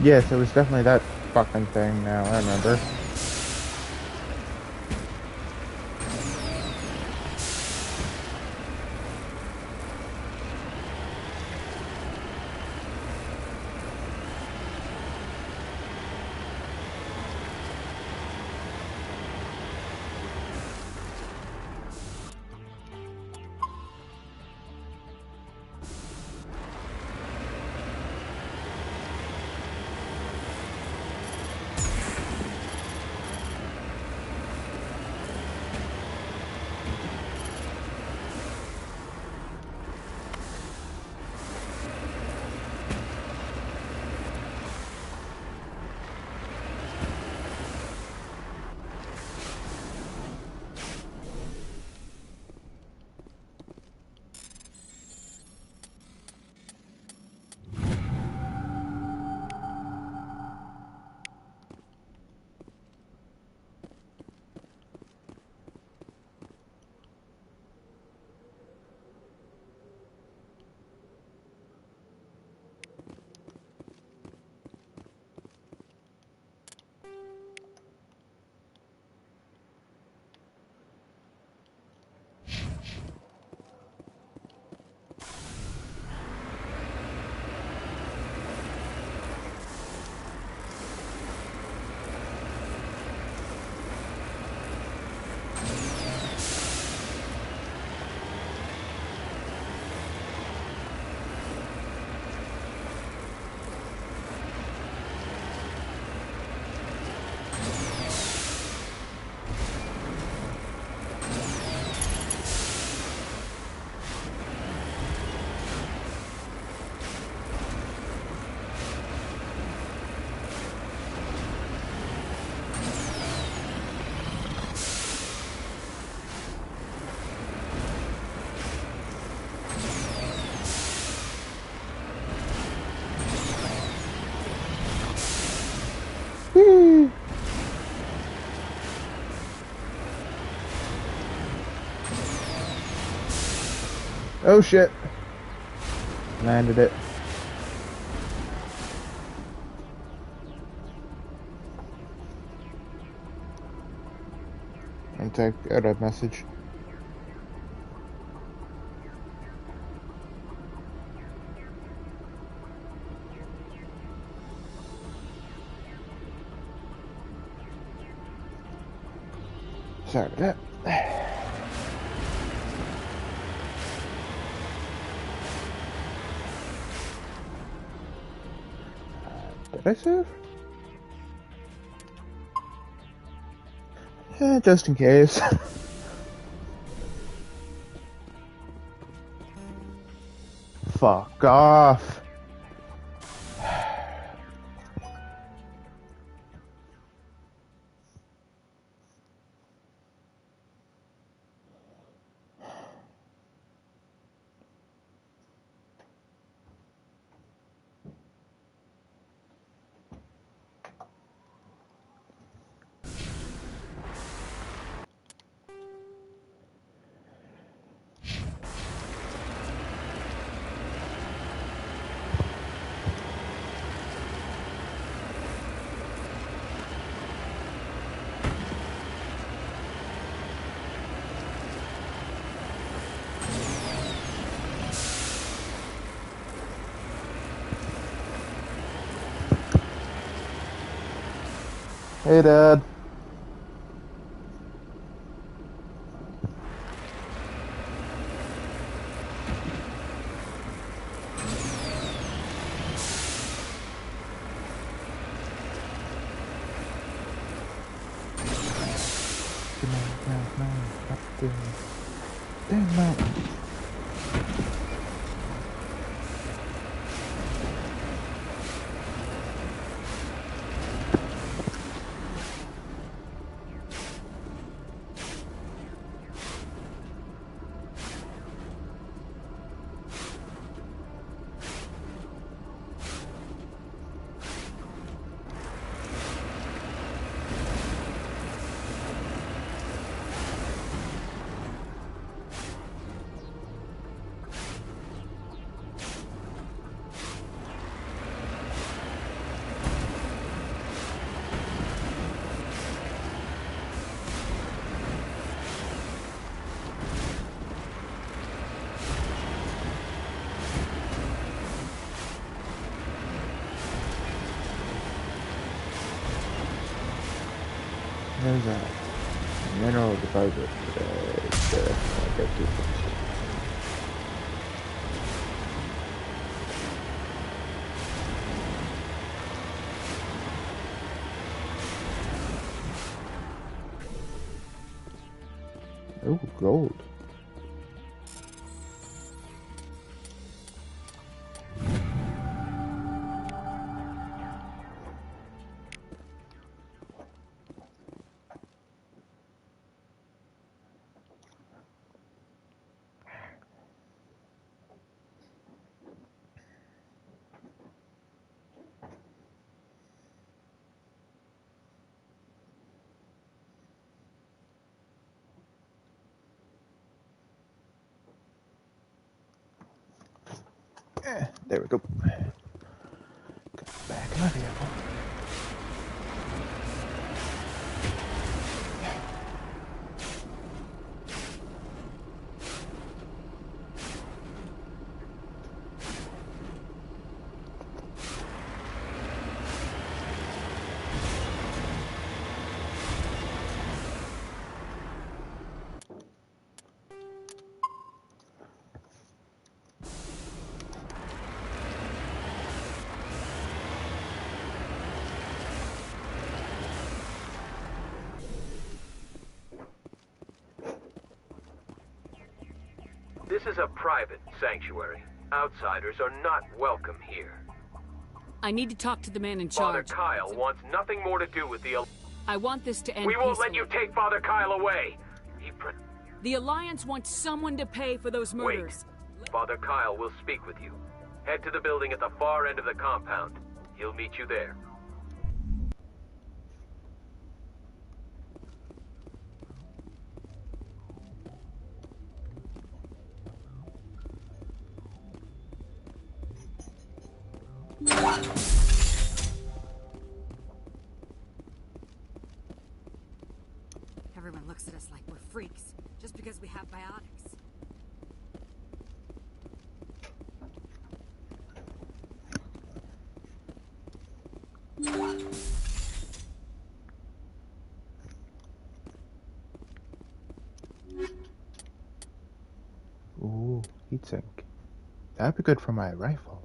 Yes, it was definitely that fucking thing now, I remember. Oh shit. Landed it. And take out a message. Sorry about that. Did I save? Yeah, just in case. Fuck off. Hey, Dad. Damn mountain. There's a mineral deposit. Oh, gold. There we go. Back in my vehicle. This is a private sanctuary. Outsiders are not welcome here. I need to talk to the man in Father charge. Kyle wants nothing more to do with the... I want this to end We won't peacefully. let you take Father Kyle away! The Alliance wants someone to pay for those murders. Wait. Father Kyle will speak with you. Head to the building at the far end of the compound. He'll meet you there. Everyone looks at us like we're freaks, just because we have biotics. Ooh, heatsink. That'd be good for my rifle.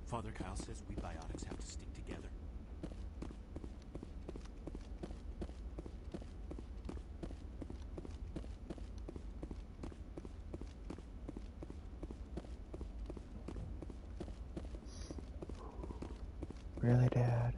Father Kyle says we biotics have to stick together. Really, Dad?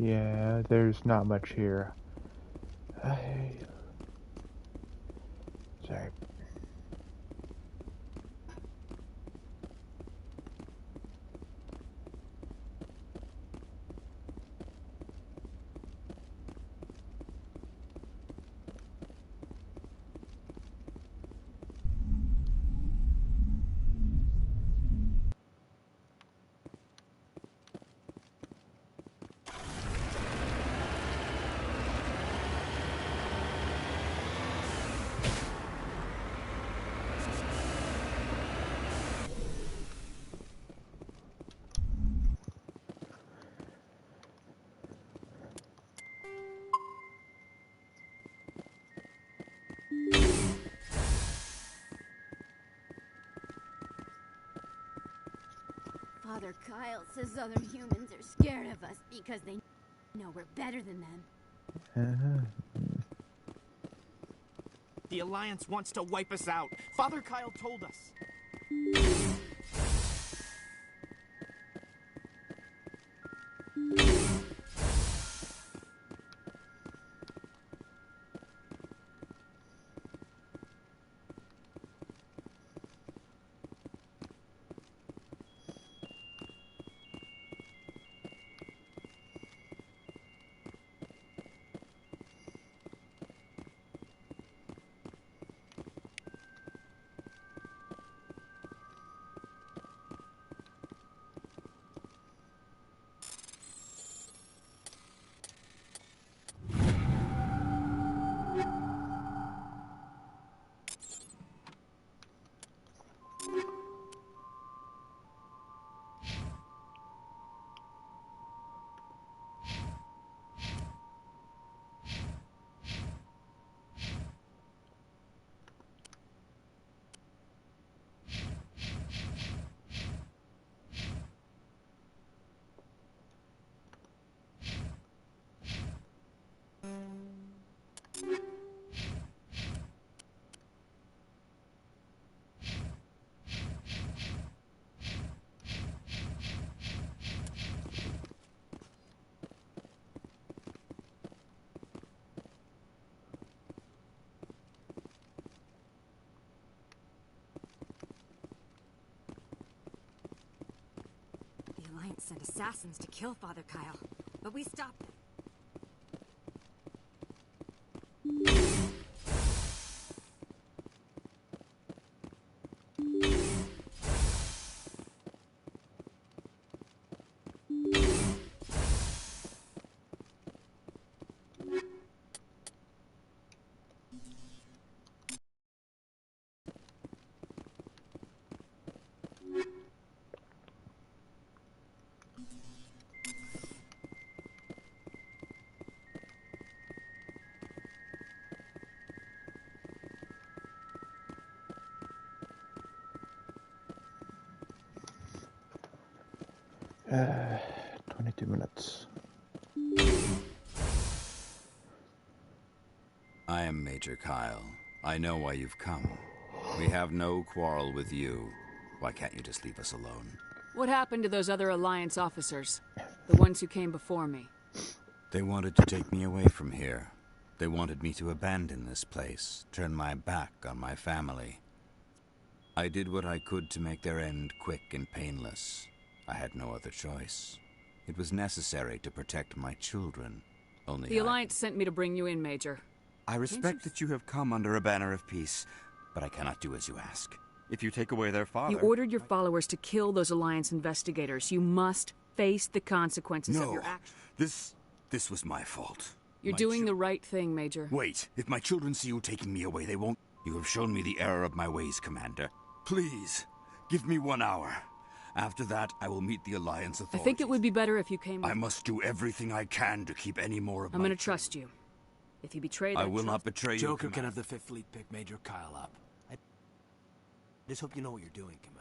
Yeah, there's not much here. Sorry. Father Kyle says other humans are scared of us because they know we're better than them. The Alliance wants to wipe us out. Father Kyle told us. The Alliance sent assassins to kill Father Kyle, but we stopped them. Uh, 22 minutes. I am Major Kyle. I know why you've come. We have no quarrel with you. Why can't you just leave us alone? What happened to those other Alliance officers? The ones who came before me? They wanted to take me away from here. They wanted me to abandon this place, turn my back on my family. I did what I could to make their end quick and painless. I had no other choice. It was necessary to protect my children. Only The Alliance sent me to bring you in, Major. I respect that you have come under a banner of peace, but I cannot do as you ask. If you take away their father... You ordered your followers to kill those Alliance investigators. You must face the consequences of your actions. This was my fault. You're doing the right thing, Major. Wait, if my children see you taking me away, they won't... You have shown me the error of my ways, Commander. Please, give me 1 hour. After that, I will meet the Alliance authorities. I think it would be better if you came with... I must do everything I can to keep any more of I'm going to trust you. If you betray that I will not betray you, Joker can Commander. have the 5th Fleet pick Major Kyle up. I just hope you know what you're doing, Commander.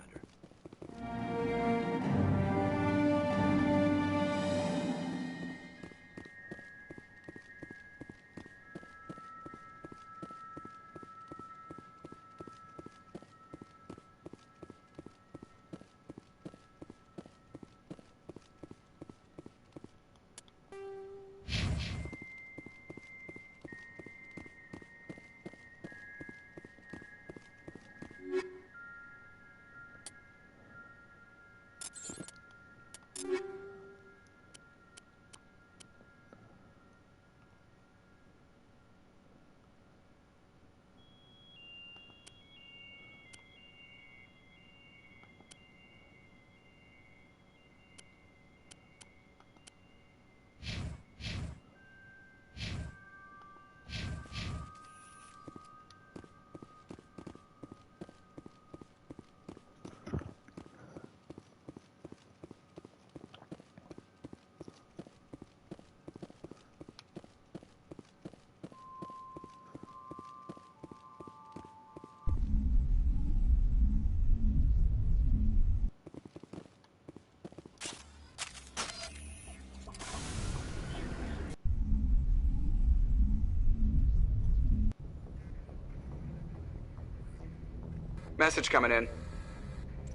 Message coming in.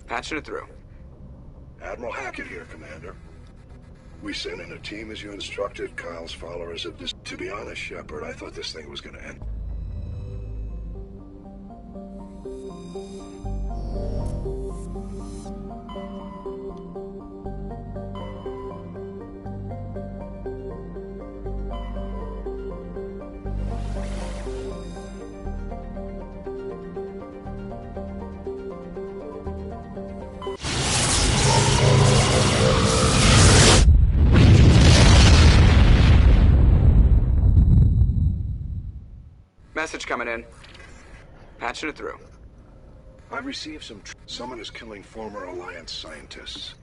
Patching it through. Admiral Hackett here, Commander. We sent in a team as you instructed. Kyle's followers have this. To be honest, Shepard, I thought this thing was gonna end. Message coming in. Patching it through. I've received someone is killing former Alliance scientists.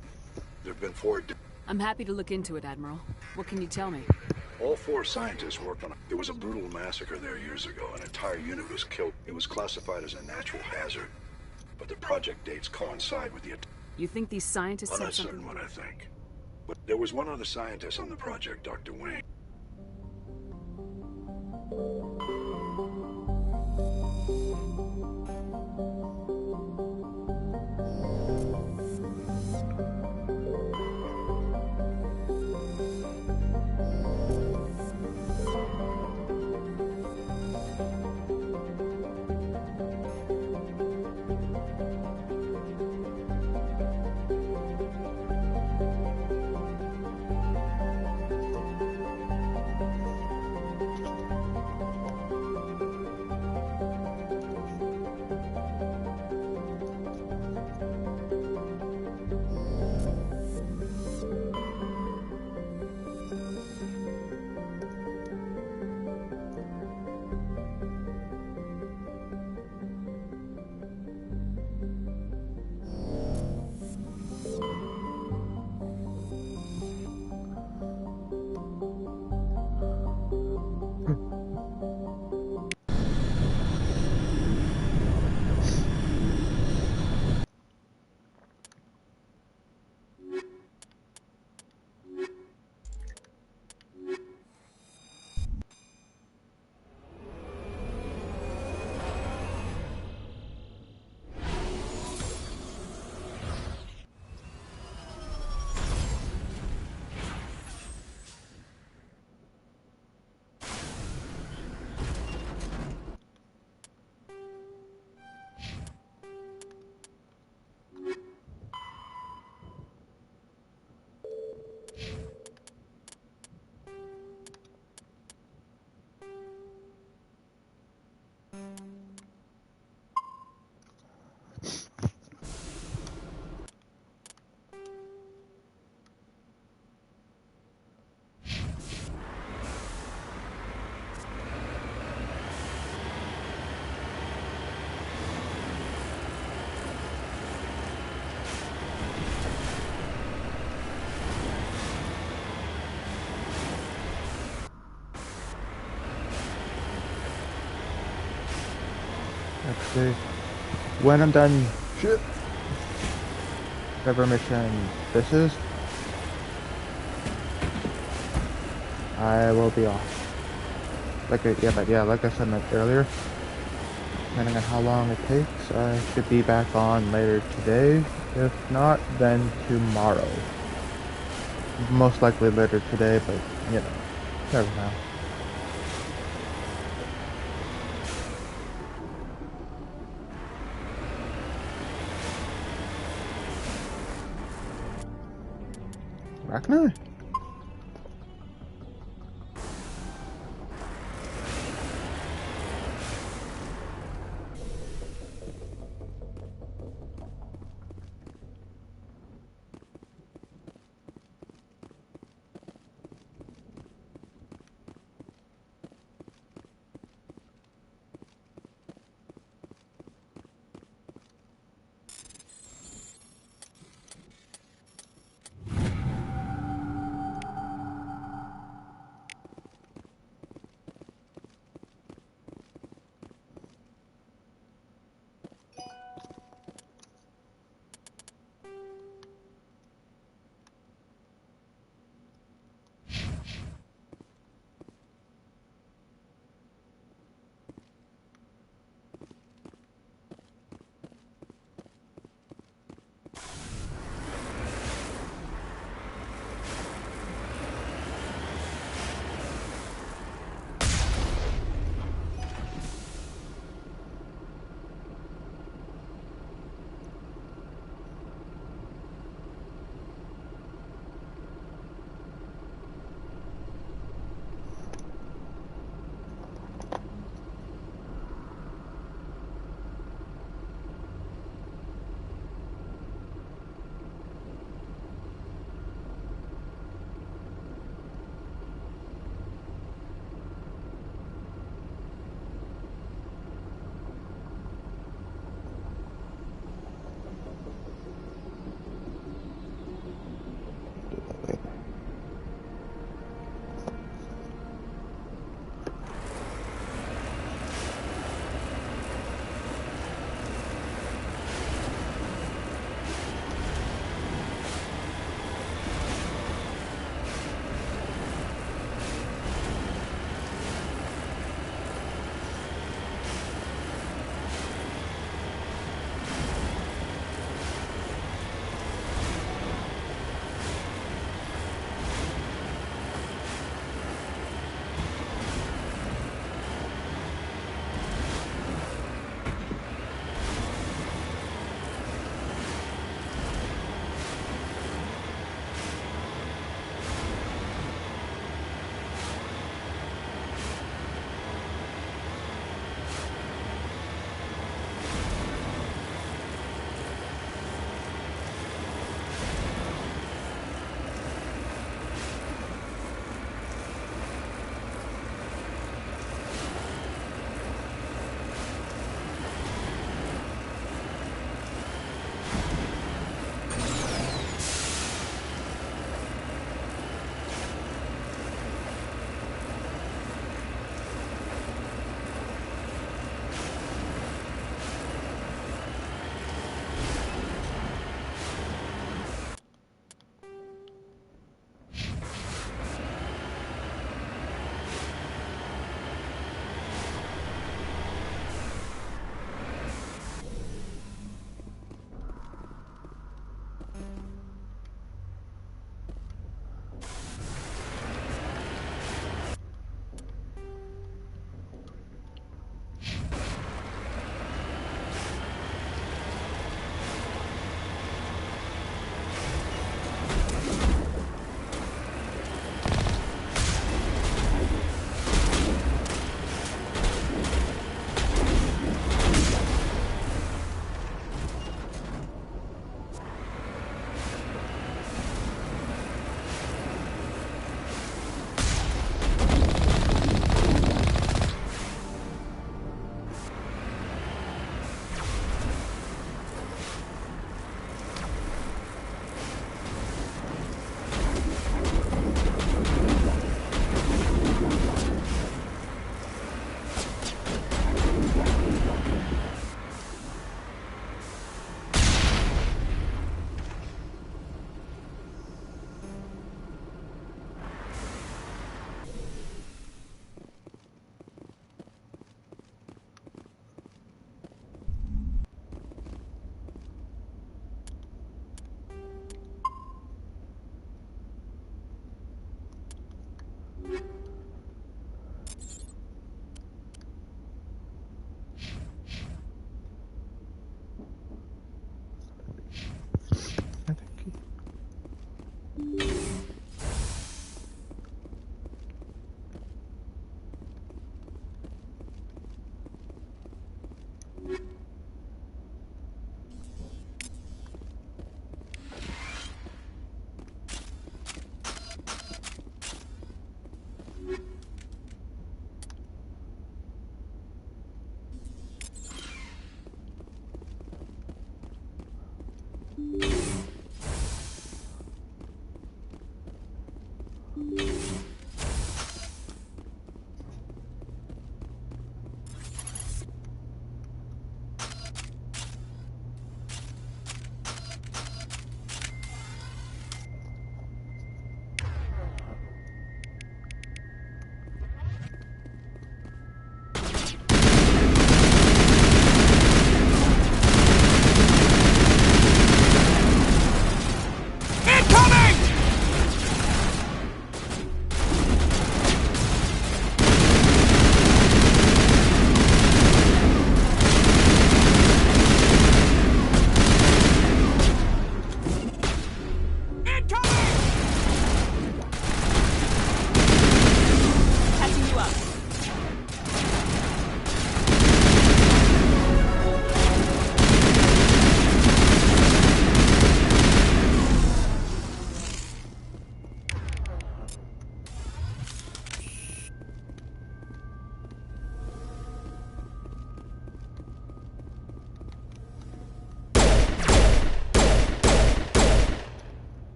There've been 4 I'm happy to look into it, Admiral. What can you tell me? All 4 scientists worked on it. There was a brutal massacre there years ago. An entire unit was killed. It was classified as a natural hazard. But the project dates coincide with the attack. You think these scientists I'm said not certain something? what I think. But there was one other scientist on the project, Dr. Wayne. Actually, when I'm done, whatever mission this is, I will be off. Like I said earlier, depending on how long it takes, I should be back on later today. If not, then tomorrow. Most likely later today, but you know, never know. Ragnar?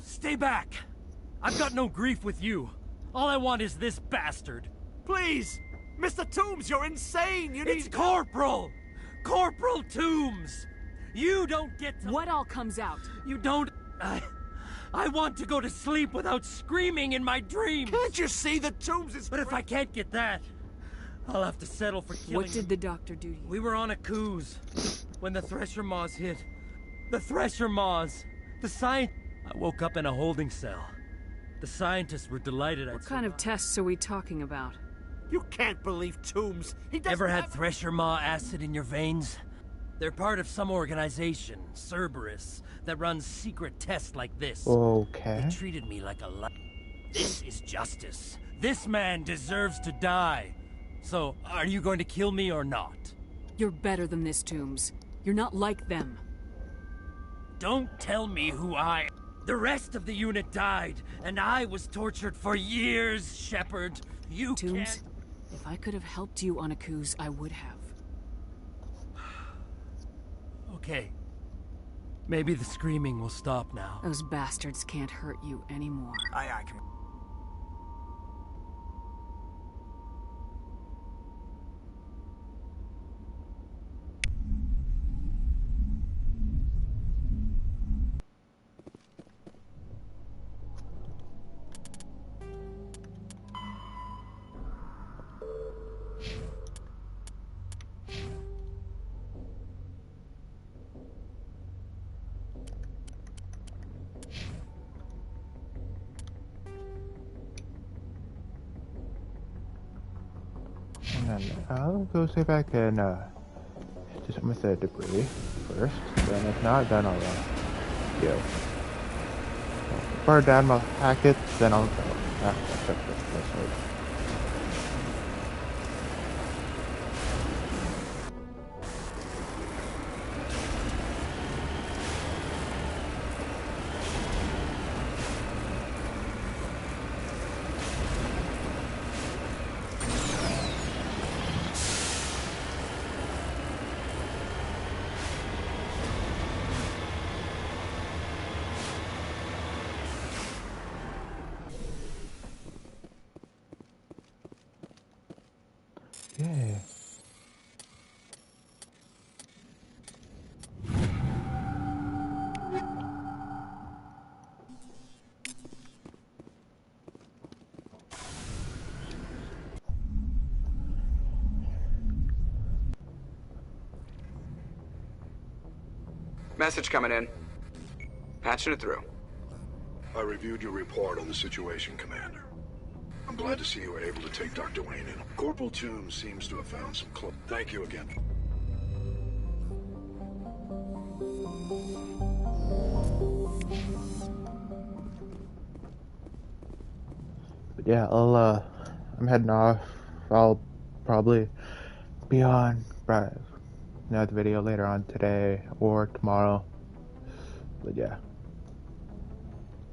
Stay back! I've got no grief with you. All I want is this bastard. Please! Mr. Toombs, you're insane! You need— It's Corporal! Corporal Toombs! You don't get to— What all comes out? You don't— I want to go to sleep without screaming in my dreams! Can't you see that Toombs is— But if I can't get that, I'll have to settle for killing What did the doctor do to you? We were on a cruise when the Thresher Maws hit. The Thresher Maws! I woke up in a holding cell. The scientists were delighted I'd What kind of tests are we talking about? You can't believe Toombs! He doesn't Ever had have— Thresher Maw acid in your veins? They're part of some organization, Cerberus, that runs secret tests like this. Okay. They treated me like a This is justice. This man deserves to die. So, are you going to kill me or not? You're better than this, Toombs. You're not like them. Don't tell me who I am. The rest of the unit died, and I was tortured for years, Shepard. You Toombs, can't— if I could have helped you on Akuz, I would have. Okay. Maybe the screaming will stop now. Those bastards can't hurt you anymore. Aye, aye, come. on. I'll go see if I can do something with the debris first. Then if not, then I'll go. Burn down my packets, then I'll go. That's it. Yeah. Message coming in. Patching it through. I reviewed your report on the situation, Commander. I'm glad to see you were able to take Dr. Wayne in. Corporal Toombs seems to have found some clues. Thank you again. But yeah, I'm heading off. I'll probably be on another video later on today or tomorrow. But yeah.